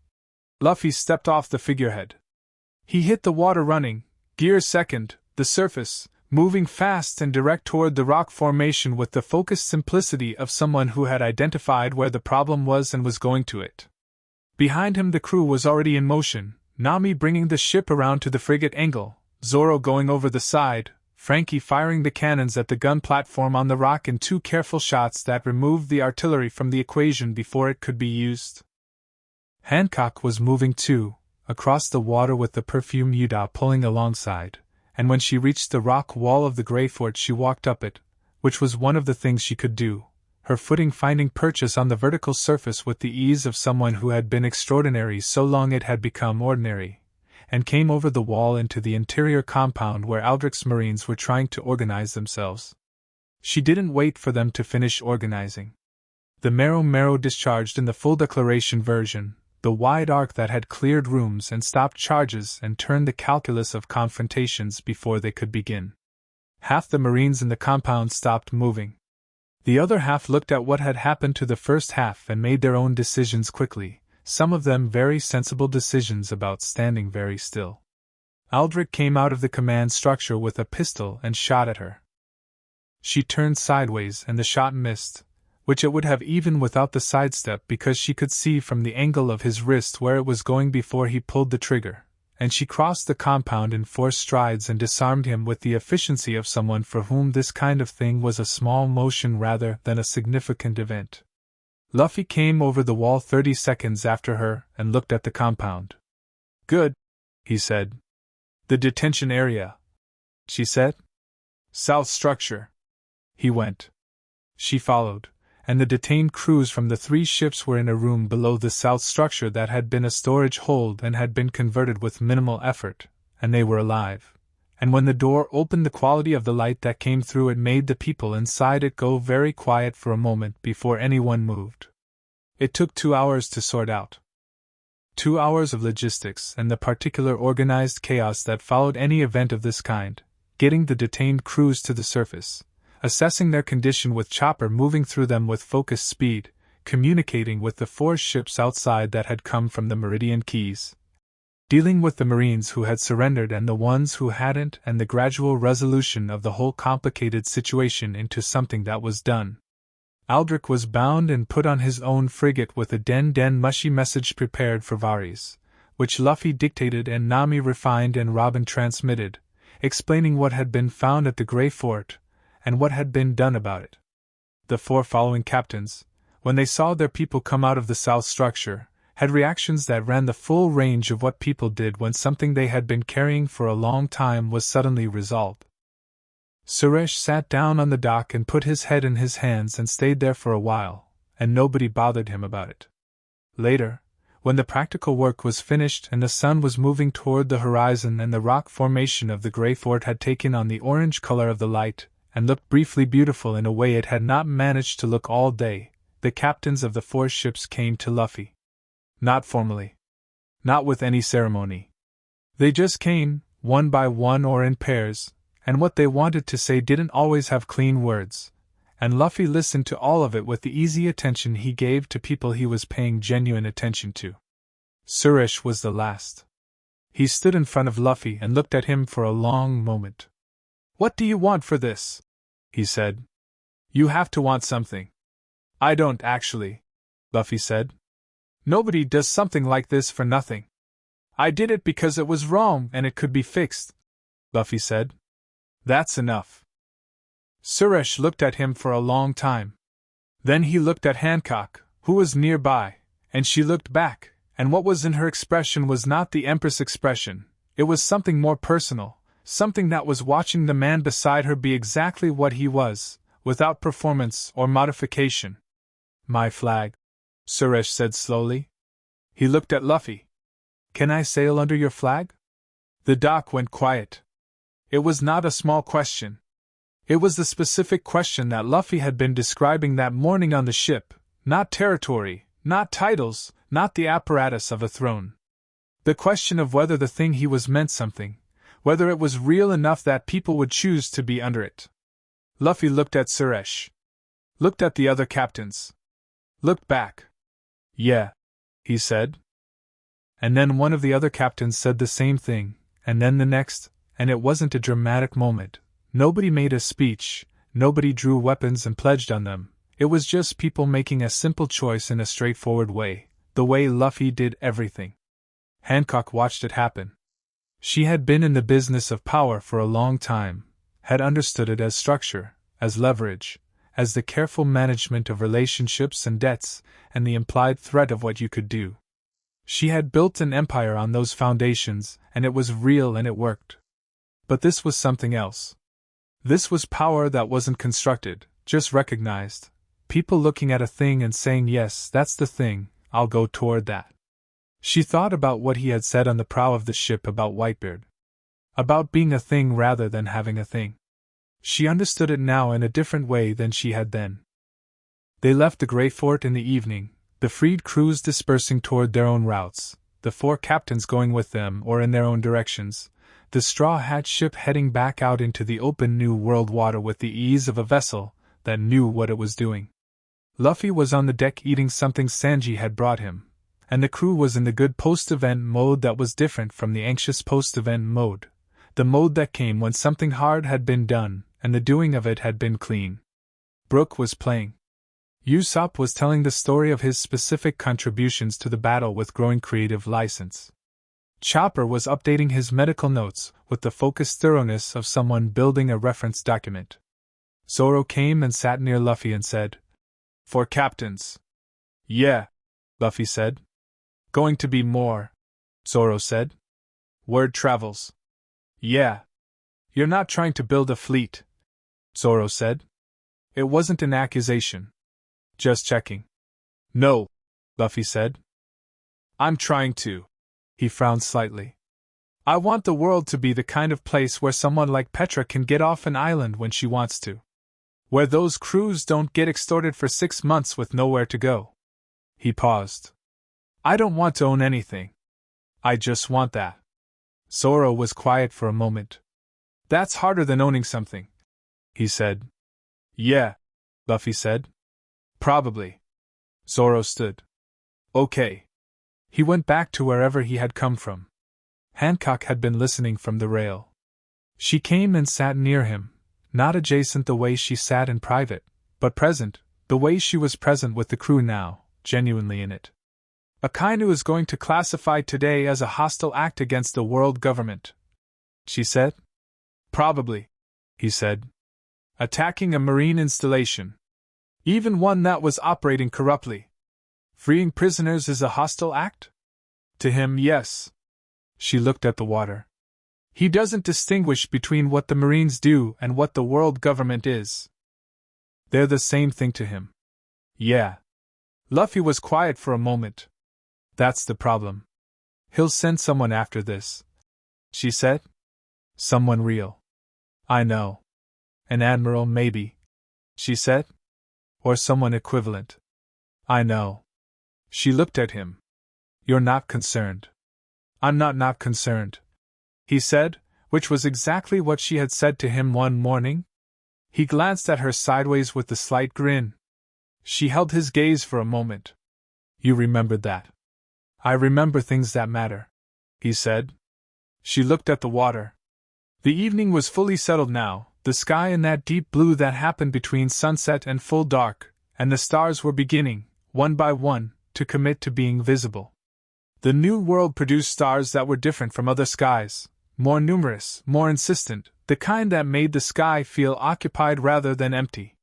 S1: Luffy stepped off the figurehead. He hit the water running, gear second, the surface, moving fast and direct toward the rock formation with the focused simplicity of someone who had identified where the problem was and was going to it. Behind him the crew was already in motion, Nami bringing the ship around to the frigate angle, Zoro going over the side, Frankie firing the cannons at the gun platform on the rock in 2 careful shots that removed the artillery from the equation before it could be used. Hancock was moving too, across the water with the perfume Yuda pulling alongside, and when she reached the rock wall of the Grey Fort she walked up it, which was one of the things she could do, her footing finding purchase on the vertical surface with the ease of someone who had been extraordinary so long it had become ordinary, and came over the wall into the interior compound where Aldrich's Marines were trying to organize themselves. She didn't wait for them to finish organizing. The Mero discharged in the full declaration version, the wide arc that had cleared rooms and stopped charges and turned the calculus of confrontations before they could begin. Half the Marines in the compound stopped moving. The other half looked at what had happened to the first half and made their own decisions quickly, some of them very sensible decisions about standing very still. Aldrich came out of the command structure with a pistol and shot at her. She turned sideways and the shot missed, which it would have even without the sidestep because she could see from the angle of his wrist where it was going before he pulled the trigger, and she crossed the compound in 4 strides and disarmed him with the efficiency of someone for whom this kind of thing was a small motion rather than a significant event. Luffy came over the wall 30 seconds after her and looked at the compound. "Good," he said. "The detention area," she said. "South structure." He went. She followed, and the detained crews from the 3 ships were in a room below the south structure that had been a storage hold and had been converted with minimal effort, and they were alive. And when the door opened, the quality of the light that came through it made the people inside it go very quiet for a moment before anyone moved. It took 2 hours to sort out. 2 hours of logistics and the particular organized chaos that followed any event of this kind, getting the detained crews to the surface, assessing their condition with Chopper moving through them with focused speed, communicating with the 4 ships outside that had come from the Meridian Keys, dealing with the Marines who had surrendered and the ones who hadn't, and the gradual resolution of the whole complicated situation into something that was done. Aldrich was bound and put on his own frigate with a den mushy message prepared for Varys, which Luffy dictated and Nami refined and Robin transmitted, explaining what had been found at the Grey Fort, and what had been done about it. The 4 following captains, when they saw their people come out of the south structure, had reactions that ran the full range of what people did when something they had been carrying for a long time was suddenly resolved. Suresh sat down on the dock and put his head in his hands and stayed there for a while, and nobody bothered him about it. Later, when the practical work was finished and the sun was moving toward the horizon and the rock formation of the Grey Fort had taken on the orange color of the light, and looked briefly beautiful in a way it had not managed to look all day, the captains of the 4 ships came to Luffy. Not formally. Not with any ceremony. They just came, one by one or in pairs, and what they wanted to say didn't always have clean words, and Luffy listened to all of it with the easy attention he gave to people he was paying genuine attention to. Suresh was the last. He stood in front of Luffy and looked at him for a long moment. "What do you want for this?" he said. "You have to want something." "I don't actually," Luffy said. "Nobody does something like this for nothing. I did it because it was wrong and it could be fixed," Luffy said. "That's enough." Suresh looked at him for a long time. Then he looked at Hancock, who was nearby, and she looked back, and what was in her expression was not the Empress expression, it was something more personal, something that was watching the man beside her be exactly what he was, without performance or modification. "My flag," Suresh said slowly. He looked at Luffy. "Can I sail under your flag?" The dock went quiet. It was not a small question. It was the specific question that Luffy had been describing that morning on the ship, not territory, not titles, not the apparatus of a throne. The question of whether the thing he was meant something, whether it was real enough that people would choose to be under it. Luffy looked at Suresh. Looked at the other captains. Looked back. "Yeah," he said. And then one of the other captains said the same thing, and then the next, and it wasn't a dramatic moment. Nobody made a speech, nobody drew weapons and pledged on them, it was just people making a simple choice in a straightforward way, the way Luffy did everything. Hancock watched it happen. She had been in the business of power for a long time, had understood it as structure, as leverage, as the careful management of relationships and debts, and the implied threat of what you could do. She had built an empire on those foundations, and it was real and it worked. But this was something else. This was power that wasn't constructed, just recognized. People looking at a thing and saying, "Yes, that's the thing, I'll go toward that." She thought about what he had said on the prow of the ship about Whitebeard. About being a thing rather than having a thing. She understood it now in a different way than she had then. They left the Grey Fort in the evening, the freed crews dispersing toward their own routes, the 4 captains going with them or in their own directions, the Straw Hat ship heading back out into the open New World water with the ease of a vessel that knew what it was doing. Luffy was on the deck eating something Sanji had brought him, and the crew was in the good post-event mode that was different from the anxious post-event mode, the mode that came when something hard had been done, and the doing of it had been clean. Brook was playing. Usopp was telling the story of his specific contributions to the battle with growing creative license. Chopper was updating his medical notes with the focused thoroughness of someone building a reference document. Zoro came and sat near Luffy and said, "4 captains." "Yeah," Luffy said. "Going to be more," Zoro said. "Word travels." "Yeah." "You're not trying to build a fleet," Zoro said. It wasn't an accusation. Just checking. "No," Luffy said. "I'm trying to." He frowned slightly. "I want the world to be the kind of place where someone like Petra can get off an island when she wants to. Where those crews don't get extorted for 6 months with nowhere to go." He paused. "I don't want to own anything. I just want that." Zoro was quiet for a moment. "That's harder than owning something," he said. "Yeah," Luffy said. "Probably." Zoro stood. "Okay." He went back to wherever he had come from. Hancock had been listening from the rail. She came and sat near him, not adjacent the way she sat in private, but present, the way she was present with the crew now, genuinely in it. "Akainu is going to classify today as a hostile act against the world government," she said. "Probably," he said. Attacking a marine installation. Even one that was operating corruptly. Freeing prisoners is a hostile act? To him, yes. She looked at the water. He doesn't distinguish between what the Marines do and what the world government is. They're the same thing to him. Yeah. Luffy was quiet for a moment. That's the problem. He'll send someone after this, she said. Someone real. I know. An admiral, maybe, she said. Or someone equivalent. I know. She looked at him. You're not concerned. I'm not concerned, he said, which was exactly what she had said to him one morning. He glanced at her sideways with a slight grin. She held his gaze for a moment. You remembered that. I remember things that matter, he said. She looked at the water. The evening was fully settled now, the sky in that deep blue that happened between sunset and full dark, and the stars were beginning, one by one, to commit to being visible. The new world produced stars that were different from other skies, more numerous, more insistent, the kind that made the sky feel occupied rather than empty.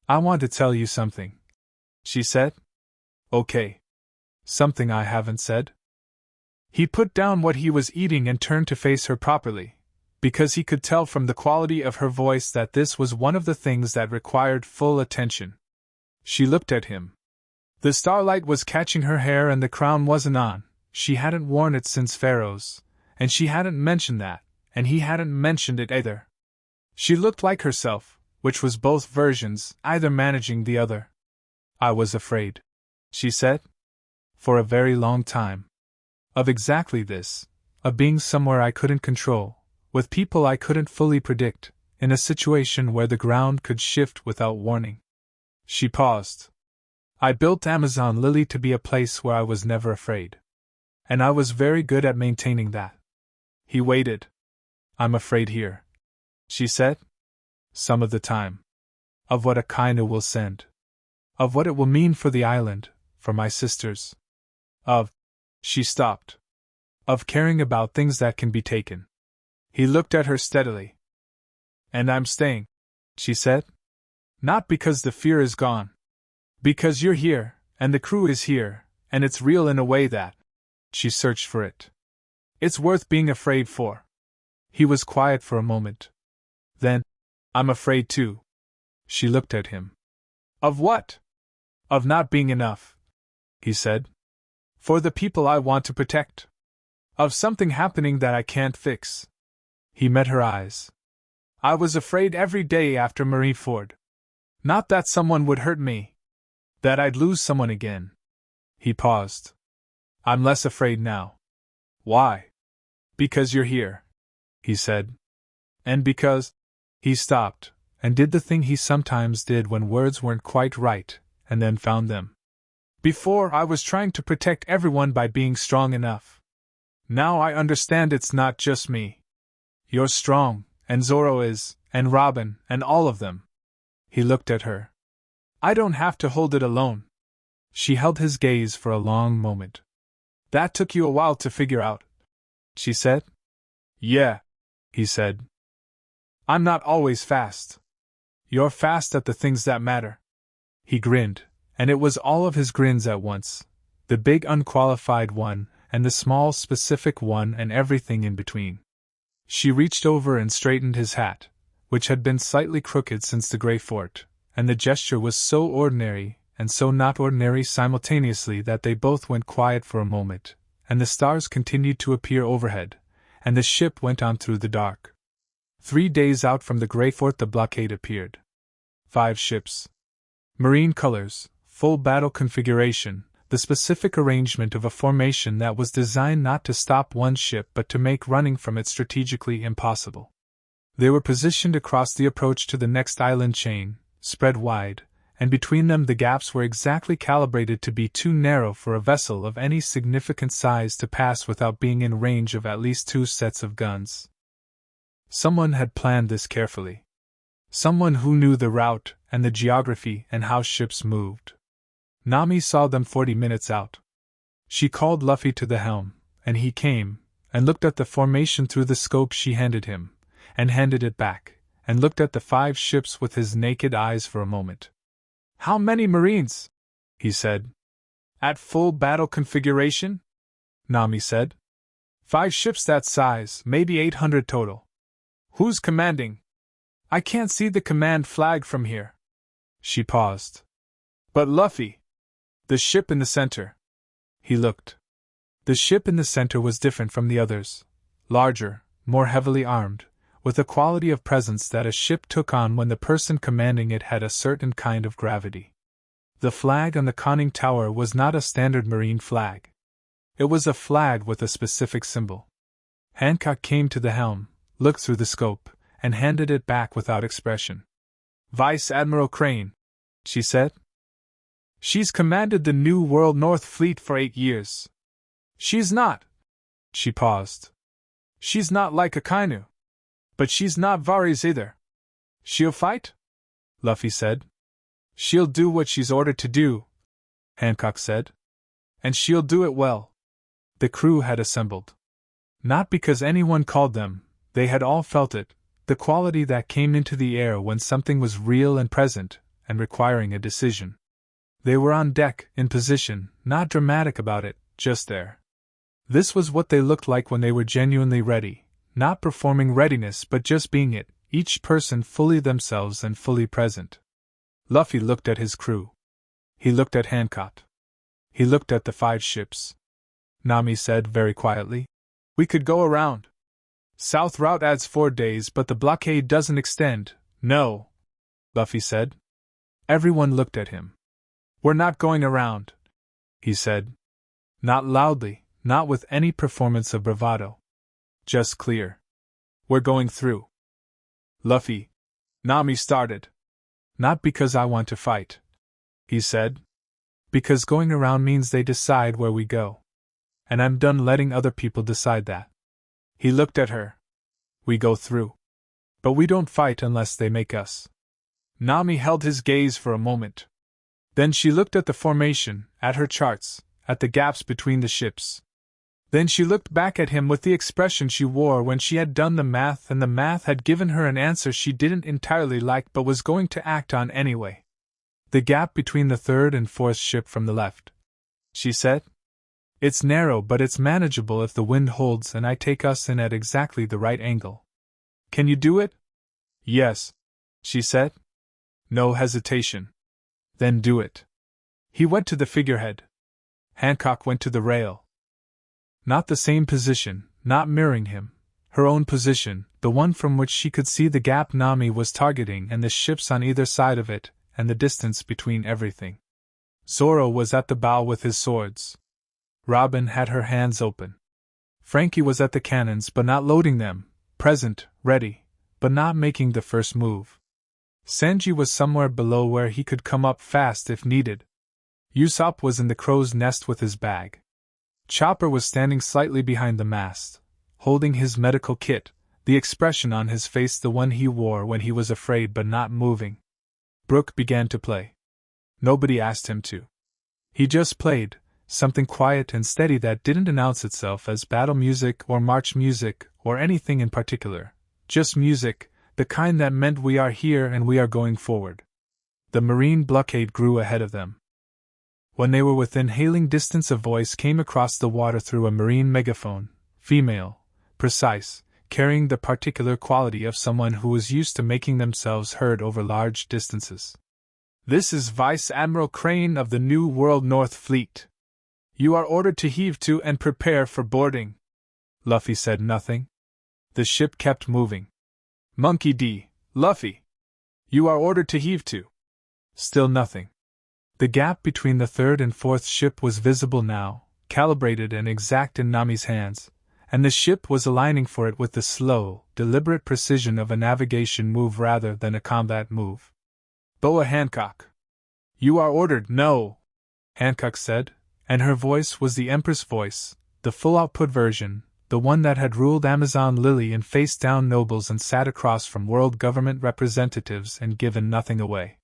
S1: I want to tell you something, she said. Okay. Something I haven't said? He put down what he was eating and turned to face her properly, because he could tell from the quality of her voice that this was one of the things that required full attention. She looked at him. The starlight was catching her hair and the crown wasn't on. She hadn't worn it since Pharaoh's, and she hadn't mentioned that, and he hadn't mentioned it either. She looked like herself, which was both versions, either managing the other. I was afraid, she said. For a very long time. Of exactly this, of being somewhere I couldn't control, with people I couldn't fully predict, in a situation where the ground could shift without warning. She paused. I built Amazon Lily to be a place where I was never afraid. And I was very good at maintaining that. He waited. I'm afraid here, she said. Some of the time. Of what Akainu will send. Of what it will mean for the island, for my sisters. She stopped. Of caring about things that can be taken. He looked at her steadily. And I'm staying, she said. Not because the fear is gone. Because you're here, and the crew is here, and it's real in a way that. She searched for it. It's worth being afraid for. He was quiet for a moment. Then, I'm afraid too. She looked at him. Of what? Of not being enough, he said. For the people I want to protect. Of something happening that I can't fix. He met her eyes. I was afraid every day after Marineford. Not that someone would hurt me. That I'd lose someone again. He paused. I'm less afraid now. Why? Because you're here, he said. And because. He stopped, and did the thing he sometimes did when words weren't quite right, and then found them. Before, I was trying to protect everyone by being strong enough. Now I understand it's not just me. You're strong, and Zoro is, and Robin, and all of them. He looked at her. I don't have to hold it alone. She held his gaze for a long moment. That took you a while to figure out, she said. Yeah, he said. I'm not always fast. You're fast at the things that matter. He grinned, and it was all of his grins at once, the big unqualified one, and the small specific one, and everything in between. She reached over and straightened his hat, which had been slightly crooked since the Grey Fort, and the gesture was so ordinary, and so not ordinary simultaneously that they both went quiet for a moment, and the stars continued to appear overhead, and the ship went on through the dark. 3 days out from the Grey Fort the blockade appeared. 5 ships. Marine colors, full battle configuration, the specific arrangement of a formation that was designed not to stop one ship but to make running from it strategically impossible. They were positioned across the approach to the next island chain, spread wide, and between them the gaps were exactly calibrated to be too narrow for a vessel of any significant size to pass without being in range of at least 2 sets of guns. Someone had planned this carefully. Someone who knew the route and the geography and how ships moved. Nami saw them 40 minutes out. She called Luffy to the helm, and he came, and looked at the formation through the scope she handed him, and handed it back, and looked at the 5 ships with his naked eyes for a moment. "How many Marines?" he said. "At full battle configuration?" Nami said. 5 ships that size, maybe 800 total. "Who's commanding?" "I can't see the command flag from here." She paused. "But Luffy." "The ship in the center." He looked. The ship in the center was different from the others. Larger, more heavily armed, with a quality of presence that a ship took on when the person commanding it had a certain kind of gravity. The flag on the conning tower was not a standard marine flag. It was a flag with a specific symbol. Hancock came to the helm, looked through the scope, and handed it back without expression. "Vice Admiral Crane," she said. "She's commanded the New World North Fleet for 8 years. She's not." She paused. "She's not like Akainu. But she's not Varys either." "She'll fight?" Luffy said. "She'll do what she's ordered to do," Hancock said. "And she'll do it well." The crew had assembled. Not because anyone called them, they had all felt it, the quality that came into the air when something was real and present, and requiring a decision. They were on deck, in position, not dramatic about it, just there. This was what they looked like when they were genuinely ready, not performing readiness but just being it, each person fully themselves and fully present. Luffy looked at his crew. He looked at Hancock. He looked at the 5 ships. Nami said very quietly, "We could go around. South route adds 4 days, but the blockade doesn't extend." "No," Luffy said. Everyone looked at him. "We're not going around," he said. Not loudly, not with any performance of bravado. Just clear. "We're going through." "Luffy," Nami started. "Not because I want to fight," he said. "Because going around means they decide where we go. And I'm done letting other people decide that." He looked at her. "We go through. But we don't fight unless they make us." Nami held his gaze for a moment. Then she looked at the formation, at her charts, at the gaps between the ships. Then she looked back at him with the expression she wore when she had done the math, and the math had given her an answer she didn't entirely like but was going to act on anyway. "The gap between the 3rd and 4th ship from the left," she said. "It's narrow, but it's manageable if the wind holds and I take us in at exactly the right angle. Can you do it?" "Yes," she said. No hesitation. "Then do it." He went to the figurehead. Hancock went to the rail. Not the same position, not mirroring him. Her own position, the one from which she could see the gap Nami was targeting and the ships on either side of it, and the distance between everything. Zoro was at the bow with his swords. Robin had her hands open. Frankie was at the cannons but not loading them, present, ready, but not making the first move. Sanji was somewhere below where he could come up fast if needed. Usopp was in the crow's nest with his bag. Chopper was standing slightly behind the mast, holding his medical kit, the expression on his face the one he wore when he was afraid but not moving. Brook began to play. Nobody asked him to. He just played, something quiet and steady that didn't announce itself as battle music or march music or anything in particular, just music, the kind that meant we are here and we are going forward. The marine blockade grew ahead of them. When they were within hailing distance, a voice came across the water through a marine megaphone, female, precise, carrying the particular quality of someone who was used to making themselves heard over large distances. "This is Vice Admiral Crane of the New World North Fleet. You are ordered to heave to and prepare for boarding." Luffy said nothing. The ship kept moving. "Monkey D, Luffy. You are ordered to heave to." Still nothing. The gap between the 3rd and 4th ship was visible now, calibrated and exact in Nami's hands, and the ship was aligning for it with the slow, deliberate precision of a navigation move rather than a combat move. "Boa Hancock. You are ordered." "No," Hancock said, and her voice was the Emperor's voice, the full-output version, the one that had ruled Amazon Lily and faced down nobles and sat across from world government representatives and given nothing away.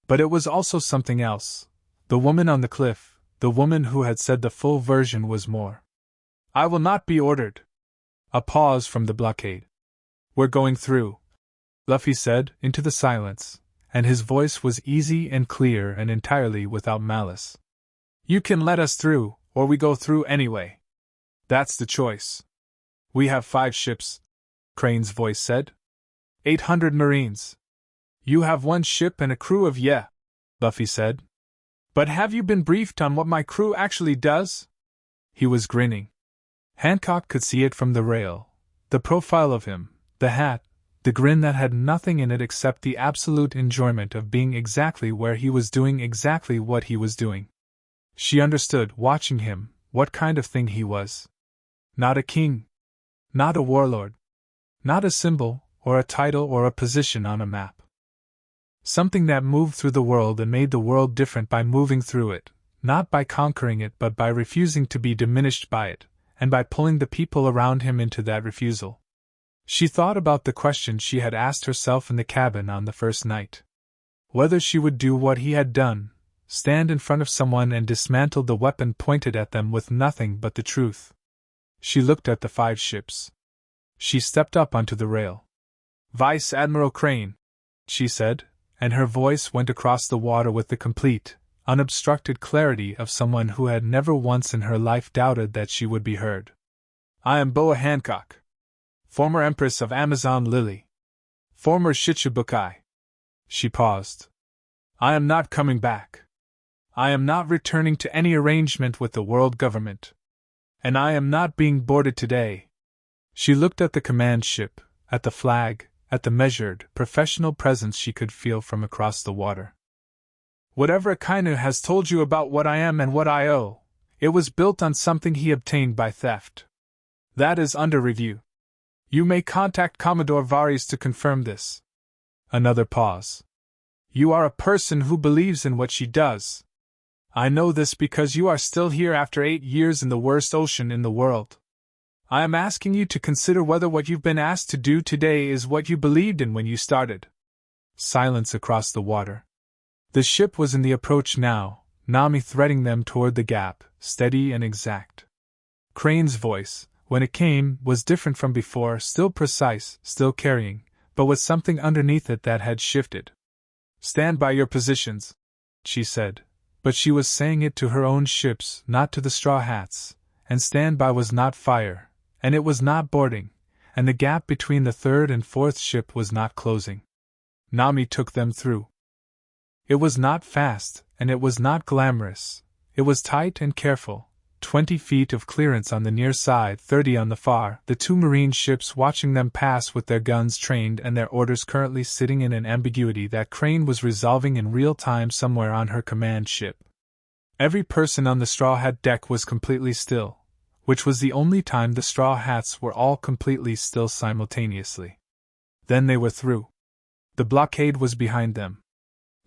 S1: But it was also something else. The woman on the cliff, the woman who had said the full version, was more. "I will not be ordered." A pause from the blockade. "We're going through." Luffy said, into the silence, and his voice was easy and clear and entirely without malice. You can let us through, or we go through anyway. That's the choice. We have 5 ships, Crane's voice said. 800 Marines. You have 1 ship and a crew of Luffy said. But have you been briefed on what my crew actually does? He was grinning. Hancock could see it from the rail. The profile of him, the hat, the grin that had nothing in it except the absolute enjoyment of being exactly where he was doing exactly what he was doing. She understood, watching him, what kind of thing he was. Not a king. Not a warlord. Not a symbol, or a title or a position on a map. Something that moved through the world and made the world different by moving through it, not by conquering it but by refusing to be diminished by it, and by pulling the people around him into that refusal. She thought about the question she had asked herself in the cabin on the first night. Whether she would do what he had done, stand in front of someone and dismantle the weapon pointed at them with nothing but the truth. She looked at the 5 ships. She stepped up onto the rail. Vice Admiral Crane, she said, and her voice went across the water with the complete, unobstructed clarity of someone who had never once in her life doubted that she would be heard. I am Boa Hancock, former Empress of Amazon Lily, former Shichibukai. She paused. I am not coming back. I am not returning to any arrangement with the world government. And I am not being boarded today. She looked at the command ship, at the flag, at the measured, professional presence she could feel from across the water. Whatever Akainu has told you about what I am and what I owe, it was built on something he obtained by theft. That is under review. You may contact Commodore Vares to confirm this. Another pause. You are a person who believes in what she does. I know this because you are still here after 8 years in the worst ocean in the world. I am asking you to consider whether what you've been asked to do today is what you believed in when you started. Silence across the water. The ship was in the approach now, Nami threading them toward the gap, steady and exact. Crane's voice, when it came, was different from before, still precise, still carrying, but with something underneath it that had shifted. Stand by your positions, she said, but she was saying it to her own ships, not to the Straw Hats, and stand by was not fire, and it was not boarding, and the gap between the 3rd and 4th ship was not closing. Nami took them through. It was not fast, and it was not glamorous. It was tight and careful, 20 feet of clearance on the near side, 30 on the far, the 2 Marine ships watching them pass with their guns trained and their orders currently sitting in an ambiguity that Crane was resolving in real time somewhere on her command ship. Every person on the Straw Hat deck was completely still, which was the only time the Straw Hats were all completely still simultaneously. Then they were through. The blockade was behind them.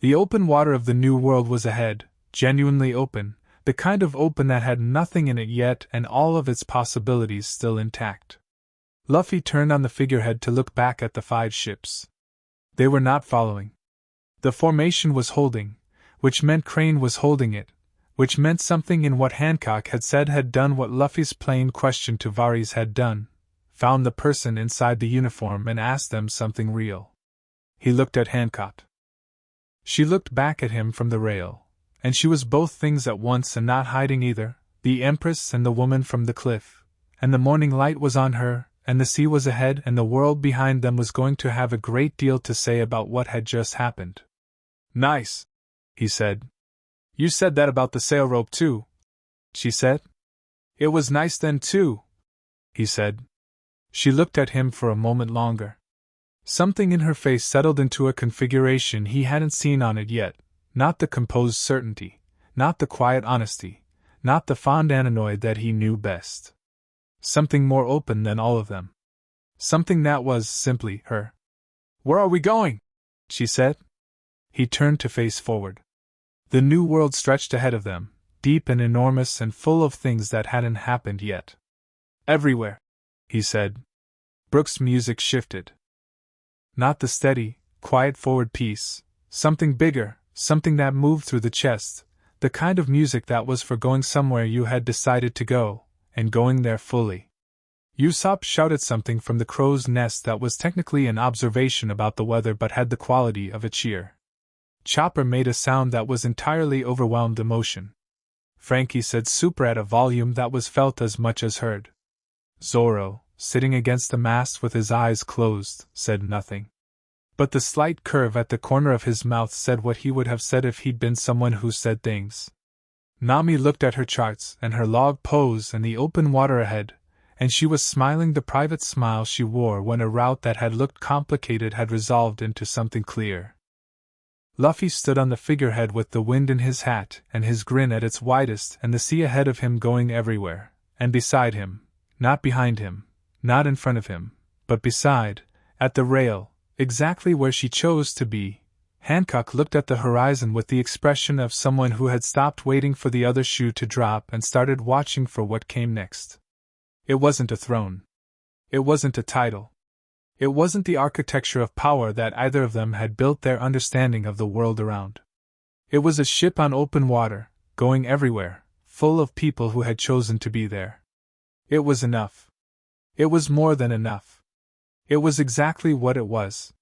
S1: The open water of the New World was ahead, genuinely open, the kind of open that had nothing in it yet and all of its possibilities still intact. Luffy turned on the figurehead to look back at the 5 ships. They were not following. The formation was holding, which meant Crane was holding it, which meant something in what Hancock had said had done what Luffy's plain question to Vares had done, found the person inside the uniform and asked them something real. He looked at Hancock. She looked back at him from the rail, and she was both things at once and not hiding either, the Empress and the woman from the cliff, and the morning light was on her, and the sea was ahead and the world behind them was going to have a great deal to say about what had just happened. Nice, he said. You said that about the sail rope too, she said. It was nice then too, he said. She looked at him for a moment longer. Something in her face settled into a configuration he hadn't seen on it yet, not the composed certainty, not the quiet honesty, not the fond annoyed that he knew best. Something more open than all of them. Something that was simply her. Where are we going? She said. He turned to face forward. The New World stretched ahead of them, deep and enormous and full of things that hadn't happened yet. Everywhere, he said. Brooks' music shifted. Not the steady, quiet forward piece, something bigger, something that moved through the chest, the kind of music that was for going somewhere you had decided to go, and going there fully. Usopp shouted something from the crow's nest that was technically an observation about the weather but had the quality of a cheer. Chopper made a sound that was entirely overwhelmed emotion. Frankie said super at a volume that was felt as much as heard. Zoro, sitting against the mast with his eyes closed, said nothing. But the slight curve at the corner of his mouth said what he would have said if he'd been someone who said things. Nami looked at her charts and her log pose and the open water ahead, and she was smiling the private smile she wore when a route that had looked complicated had resolved into something clear. Luffy stood on the figurehead with the wind in his hat and his grin at its widest and the sea ahead of him going everywhere, and beside him, not behind him, not in front of him, but beside, at the rail, exactly where she chose to be, Hancock looked at the horizon with the expression of someone who had stopped waiting for the other shoe to drop and started watching for what came next. It wasn't a throne. It wasn't a title. It wasn't the architecture of power that either of them had built their understanding of the world around. It was a ship on open water, going everywhere, full of people who had chosen to be there. It was enough. It was more than enough. It was exactly what it was,